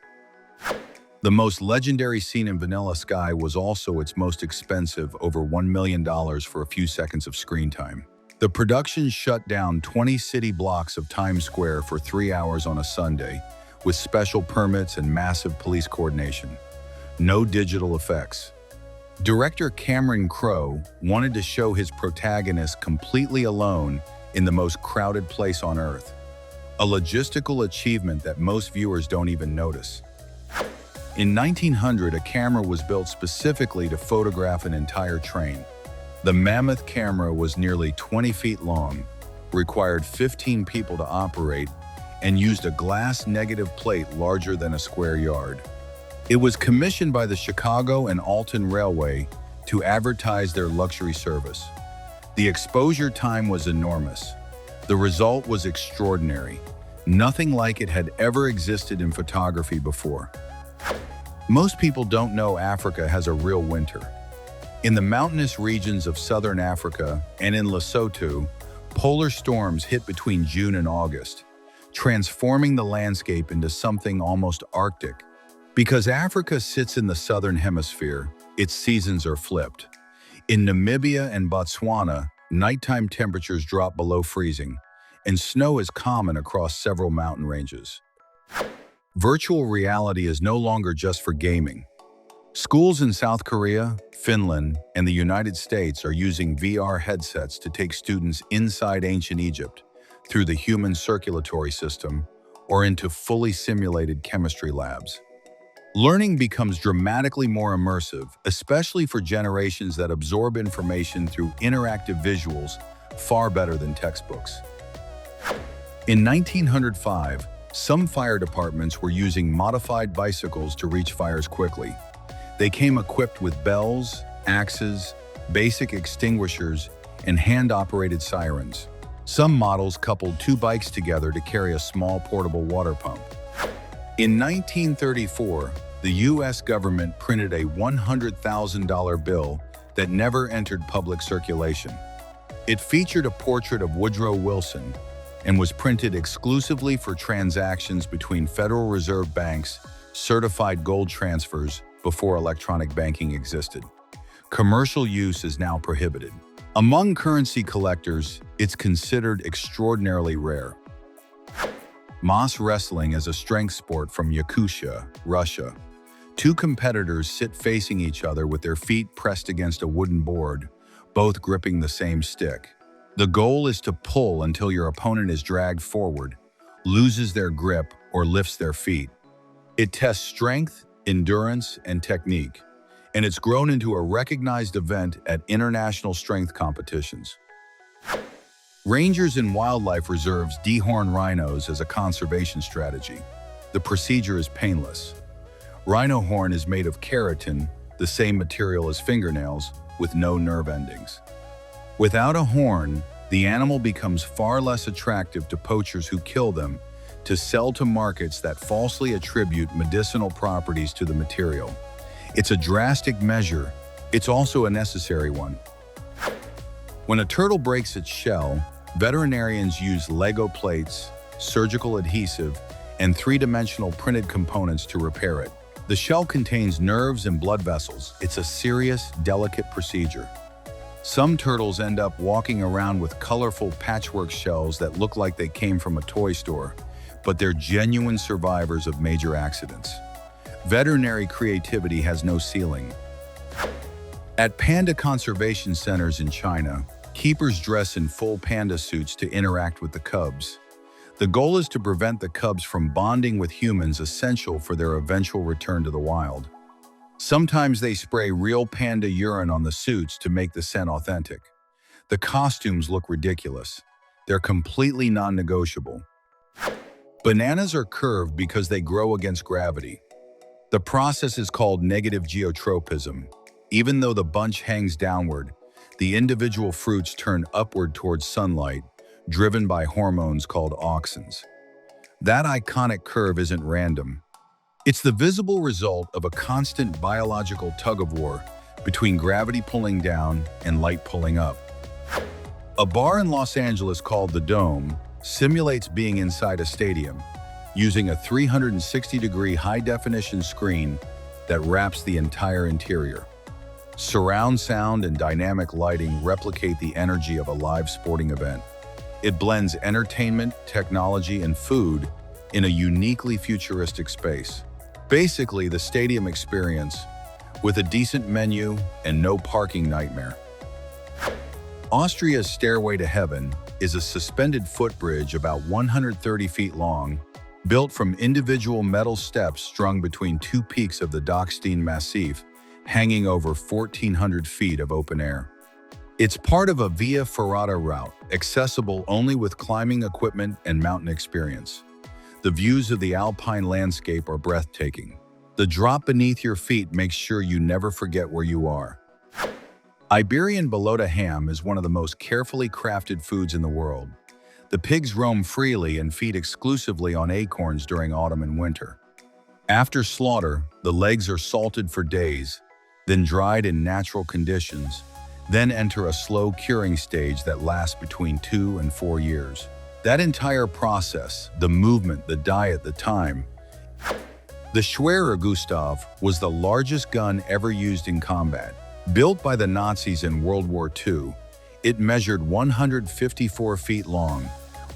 The most legendary scene in Vanilla Sky was also its most expensive, over $1 million for a few seconds of screen time. The production shut down 20 city blocks of Times Square for 3 hours on a Sunday, with special permits and massive police coordination. No digital effects. Director Cameron Crowe wanted to show his protagonist completely alone in the most crowded place on Earth. A logistical achievement that most viewers don't even notice. In 1900, a camera was built specifically to photograph an entire train. The mammoth camera was nearly 20 feet long, required 15 people to operate, and used a glass negative plate larger than a square yard. It was commissioned by the Chicago and Alton Railway to advertise their luxury service. The exposure time was enormous. The result was extraordinary. Nothing like it had ever existed in photography before. Most people don't know Africa has a real winter. In the mountainous regions of southern Africa and in Lesotho, polar storms hit between June and August, transforming the landscape into something almost Arctic. Because Africa sits in the southern hemisphere, its seasons are flipped. In Namibia and Botswana, nighttime temperatures drop below freezing, and snow is common across several mountain ranges. Virtual reality is no longer just for gaming. Schools in South Korea, Finland, and the United States are using VR headsets to take students inside ancient Egypt, through the human circulatory system, or into fully simulated chemistry labs. Learning becomes dramatically more immersive, especially for generations that absorb information through interactive visuals far better than textbooks. In 1905, Some fire departments were using modified bicycles to reach fires quickly. They came equipped with bells, axes, basic extinguishers, and hand-operated sirens. Some models coupled two bikes together to carry a small portable water pump. In 1934, the U.S. government printed a $100,000 bill that never entered public circulation. It featured a portrait of Woodrow Wilson and was printed exclusively for transactions between Federal Reserve banks, certified gold transfers before electronic banking existed. Commercial use is now prohibited. Among currency collectors, it's considered extraordinarily rare. Mas wrestling is a strength sport from Yakutia, Russia. Two competitors sit facing each other with their feet pressed against a wooden board, both gripping the same stick. The goal is to pull until your opponent is dragged forward, loses their grip, or lifts their feet. It tests strength, endurance, and technique, and it's grown into a recognized event at international strength competitions. Rangers in wildlife reserves dehorn rhinos as a conservation strategy. The procedure is painless. Rhino horn is made of keratin, the same material as fingernails, with no nerve endings. Without a horn, the animal becomes far less attractive to poachers who kill them to sell to markets that falsely attribute medicinal properties to the material. It's a drastic measure. It's also a necessary one. When a turtle breaks its shell, veterinarians use Lego plates, surgical adhesive, and three-dimensional printed components to repair it. The shell contains nerves and blood vessels. It's a serious, delicate procedure. Some turtles end up walking around with colorful patchwork shells that look like they came from a toy store, but they're genuine survivors of major accidents. Veterinary creativity has no ceiling. At panda conservation centers in China, keepers dress in full panda suits to interact with the cubs. The goal is to prevent the cubs from bonding with humans essential for their eventual return to the wild. Sometimes they spray real panda urine on the suits to make the scent authentic. The costumes look ridiculous. They're completely non-negotiable. Bananas are curved because they grow against gravity. The process is called negative geotropism. Even though the bunch hangs downward, the individual fruits turn upward towards sunlight, driven by hormones called auxins. That iconic curve isn't random. It's the visible result of a constant biological tug-of-war between gravity pulling down and light pulling up. A bar in Los Angeles called The Dome simulates being inside a stadium, using a 360-degree high-definition screen that wraps the entire interior. Surround sound and dynamic lighting replicate the energy of a live sporting event. It blends entertainment, technology, and food in a uniquely futuristic space. Basically, the stadium experience, with a decent menu and no parking nightmare. Austria's Stairway to Heaven is a suspended footbridge about 130 feet long, built from individual metal steps strung between two peaks of the Dachstein Massif, hanging over 1,400 feet of open air. It's part of a Via Ferrata route, accessible only with climbing equipment and mountain experience. The views of the alpine landscape are breathtaking. The drop beneath your feet makes sure you never forget where you are. Iberian Bellota ham is one of the most carefully crafted foods in the world. The pigs roam freely and feed exclusively on acorns during autumn and winter. After slaughter, the legs are salted for days, then dried in natural conditions, then enter a slow curing stage that lasts between 2 and 4 years. That entire process, the movement, the diet, the time. The Schwerer Gustav was the largest gun ever used in combat. Built by the Nazis in World War II, it measured 154 feet long,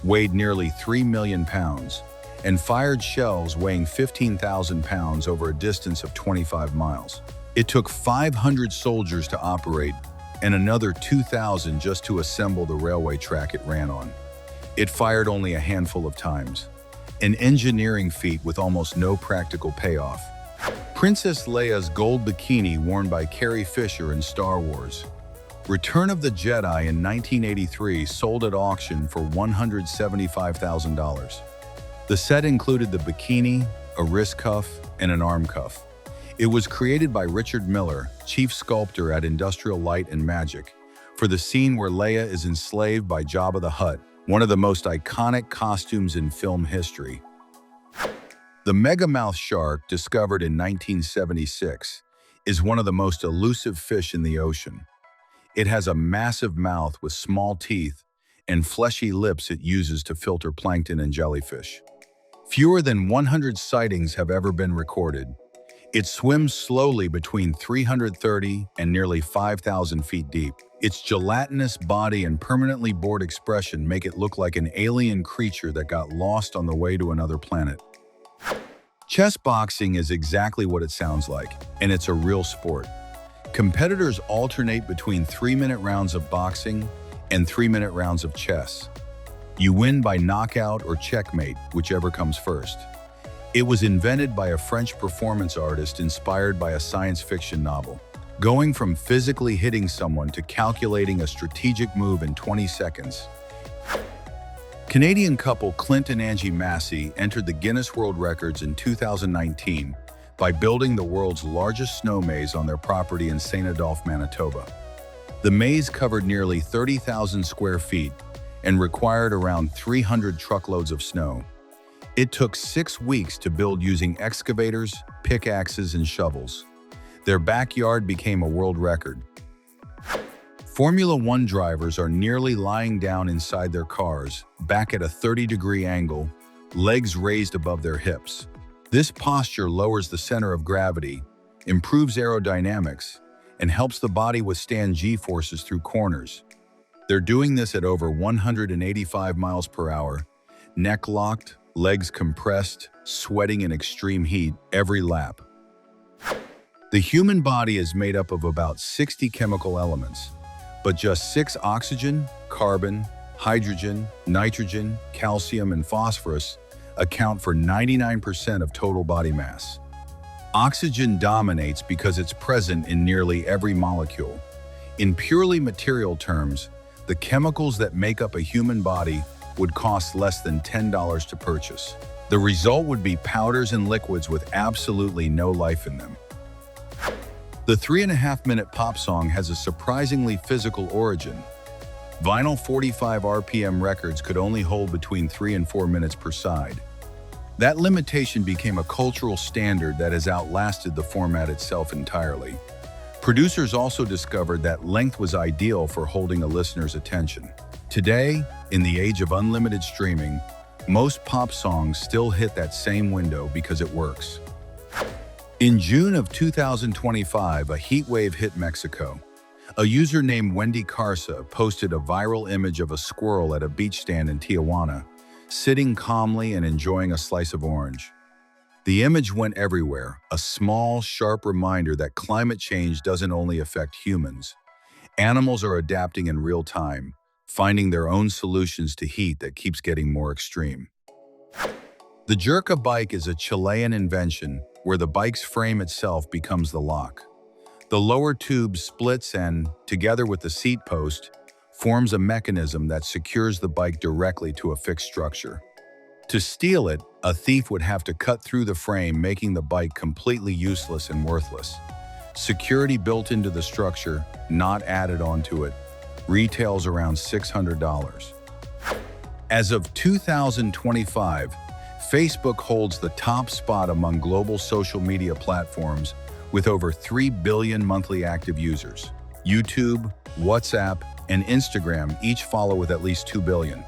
weighed nearly 3 million pounds, and fired shells weighing 15,000 pounds over a distance of 25 miles. It took 500 soldiers to operate, and another 2,000 just to assemble the railway track it ran on. It fired only a handful of times, an engineering feat with almost no practical payoff. Princess Leia's gold bikini worn by Carrie Fisher in Star Wars. Return of the Jedi in 1983 sold at auction for $175,000. The set included the bikini, a wrist cuff, and an arm cuff. It was created by Richard Miller, chief sculptor at Industrial Light and Magic, for the scene where Leia is enslaved by Jabba the Hutt, one of the most iconic costumes in film history. The megamouth shark, discovered in 1976, is one of the most elusive fish in the ocean. It has a massive mouth with small teeth and fleshy lips it uses to filter plankton and jellyfish. Fewer than 100 sightings have ever been recorded. It swims slowly between 330 and nearly 5,000 feet deep. Its gelatinous body and permanently bored expression make it look like an alien creature that got lost on the way to another planet. Chess boxing is exactly what it sounds like, and it's a real sport. Competitors alternate between 3-minute rounds of boxing and 3-minute rounds of chess. You win by knockout or checkmate, whichever comes first. It was invented by a French performance artist inspired by a science fiction novel. Going from physically hitting someone to calculating a strategic move in 20 seconds. Canadian couple Clint and Angie Massey entered the Guinness World Records in 2019 by building the world's largest snow maze on their property in St. Adolphe, Manitoba. The maze covered nearly 30,000 square feet and required around 300 truckloads of snow. It took 6 weeks to build using excavators, pickaxes, and shovels. Their backyard became a world record. Formula One drivers are nearly lying down inside their cars, back at a 30-degree angle, legs raised above their hips. This posture lowers the center of gravity, improves aerodynamics, and helps the body withstand G-forces through corners. They're doing this at over 185 miles per hour, neck locked, legs compressed, sweating in extreme heat every lap. The human body is made up of about 60 chemical elements, but just 6 oxygen, carbon, hydrogen, nitrogen, calcium, and phosphorus account for 99% of total body mass. Oxygen dominates because it's present in nearly every molecule. In purely material terms, the chemicals that make up a human body would cost less than $10 to purchase. The result would be powders and liquids with absolutely no life in them. The 3.5-minute pop song has a surprisingly physical origin. Vinyl 45 RPM records could only hold between 3 and 4 minutes per side. That limitation became a cultural standard that has outlasted the format itself entirely. Producers also discovered that length was ideal for holding a listener's attention. Today, in the age of unlimited streaming, most pop songs still hit that same window because it works. In June of 2025, a heat wave hit Mexico. A user named Wendy Carsa posted a viral image of a squirrel at a beach stand in Tijuana, sitting calmly and enjoying a slice of orange. The image went everywhere, a small, sharp reminder that climate change doesn't only affect humans. Animals are adapting in real time, finding their own solutions to heat that keeps getting more extreme. The Jerka bike is a Chilean invention where the bike's frame itself becomes the lock. The lower tube splits and, together with the seat post, forms a mechanism that secures the bike directly to a fixed structure. To steal it, a thief would have to cut through the frame, making the bike completely useless and worthless. Security built into the structure, not added onto it, retails around $600. As of 2025, Facebook holds the top spot among global social media platforms with over 3 billion monthly active users. YouTube, WhatsApp, and Instagram each follow with at least 2 billion.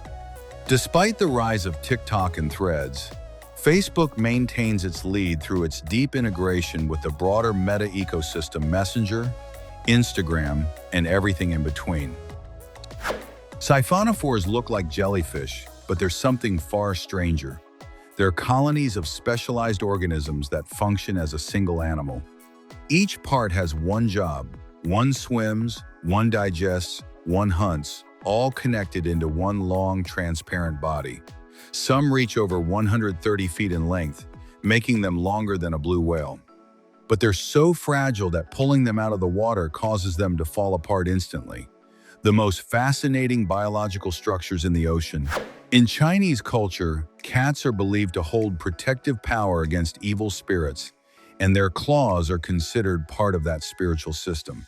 Despite the rise of TikTok and Threads, Facebook maintains its lead through its deep integration with the broader Meta ecosystem, Messenger, Instagram, and everything in between. Siphonophores look like jellyfish, but there's something far stranger. They're colonies of specialized organisms that function as a single animal. Each part has one job. One swims, one digests, one hunts, all connected into one long, transparent body. Some reach over 130 feet in length, making them longer than a blue whale. But they're so fragile that pulling them out of the water causes them to fall apart instantly. The most fascinating biological structures in the ocean. In Chinese culture, cats are believed to hold protective power against evil spirits, and their claws are considered part of that spiritual system.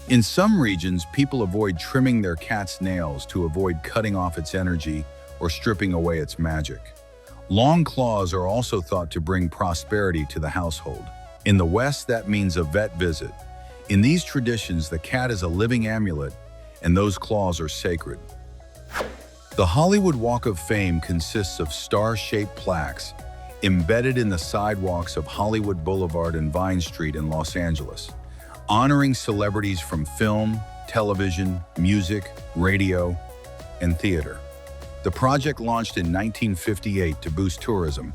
In some regions, people avoid trimming their cat's nails to avoid cutting off its energy or stripping away its magic. Long claws are also thought to bring prosperity to the household. In the West, that means a vet visit. In these traditions, the cat is a living amulet, and those claws are sacred. The Hollywood Walk of Fame consists of star-shaped plaques embedded in the sidewalks of Hollywood Boulevard and Vine Street in Los Angeles, honoring celebrities from film, television, music, radio, and theater. The project launched in 1958 to boost tourism,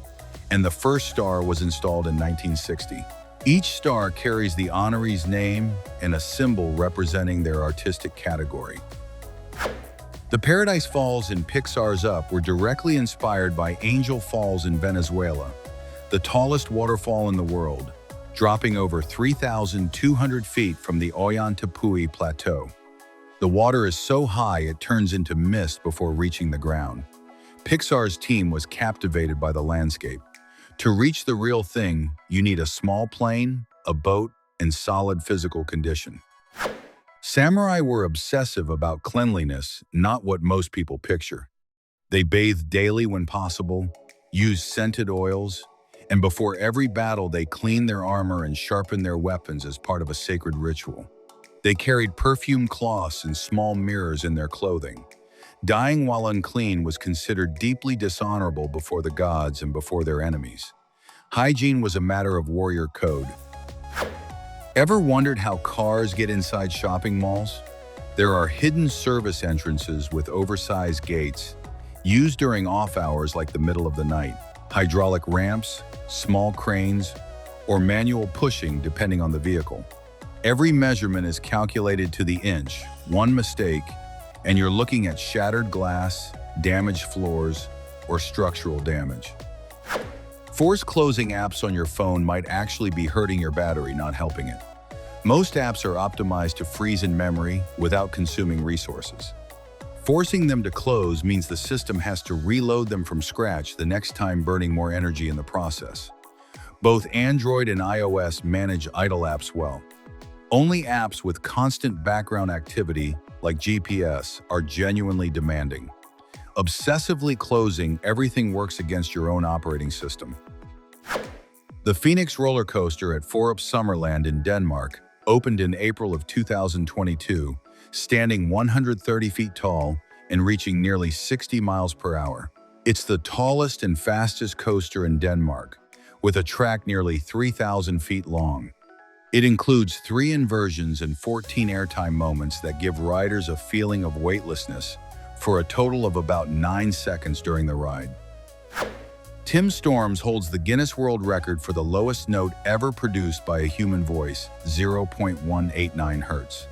and the first star was installed in 1960. Each star carries the honoree's name and a symbol representing their artistic category. The Paradise Falls in Pixar's Up were directly inspired by Angel Falls in Venezuela, the tallest waterfall in the world, dropping over 3,200 feet from the Ollantaytambo Plateau. The water is so high it turns into mist before reaching the ground. Pixar's team was captivated by the landscape. To reach the real thing, you need a small plane, a boat, and solid physical condition. Samurai were obsessive about cleanliness, not what most people picture. They bathed daily when possible, used scented oils, and before every battle they cleaned their armor and sharpened their weapons as part of a sacred ritual. They carried perfumed cloths and small mirrors in their clothing. Dying while unclean was considered deeply dishonorable before the gods and before their enemies. Hygiene was a matter of warrior code. Ever wondered how cars get inside shopping malls? There are hidden service entrances with oversized gates, used during off hours like the middle of the night, hydraulic ramps, small cranes, or manual pushing depending on the vehicle. Every measurement is calculated to the inch. One mistake, and you're looking at shattered glass, damaged floors, or structural damage. Force closing apps on your phone might actually be hurting your battery, not helping it. Most apps are optimized to freeze in memory without consuming resources. Forcing them to close means the system has to reload them from scratch the next time, burning more energy in the process. Both Android and iOS manage idle apps well. Only apps with constant background activity, like GPS, are genuinely demanding. Obsessively closing everything works against your own operating system. The Phoenix roller coaster at Forup Summerland in Denmark opened in April of 2022, standing 130 feet tall and reaching nearly 60 miles per hour. It's the tallest and fastest coaster in Denmark, with a track nearly 3,000 feet long. It includes 3 inversions and 14 airtime moments that give riders a feeling of weightlessness for a total of about 9 seconds during the ride. Tim Storms holds the Guinness World Record for the lowest note ever produced by a human voice, 0.189 Hz.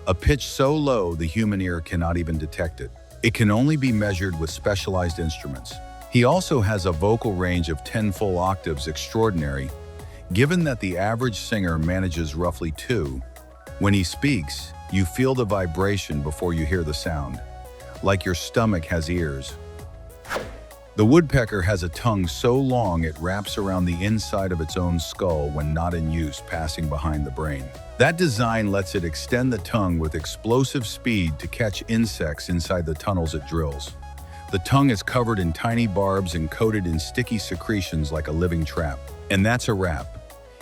A pitch so low the human ear cannot even detect it. It can only be measured with specialized instruments. He also has a vocal range of 10 full octaves, extraordinary, given that the average singer manages roughly 2. When he speaks, you feel the vibration before you hear the sound, like your stomach has ears. The woodpecker has a tongue so long it wraps around the inside of its own skull when not in use, passing behind the brain. That design lets it extend the tongue with explosive speed to catch insects inside the tunnels it drills. The tongue is covered in tiny barbs and coated in sticky secretions like a living trap. And that's a wrap.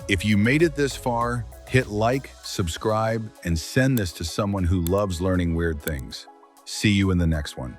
If you made it this far, hit like, subscribe, and send this to someone who loves learning weird things. See you in the next one.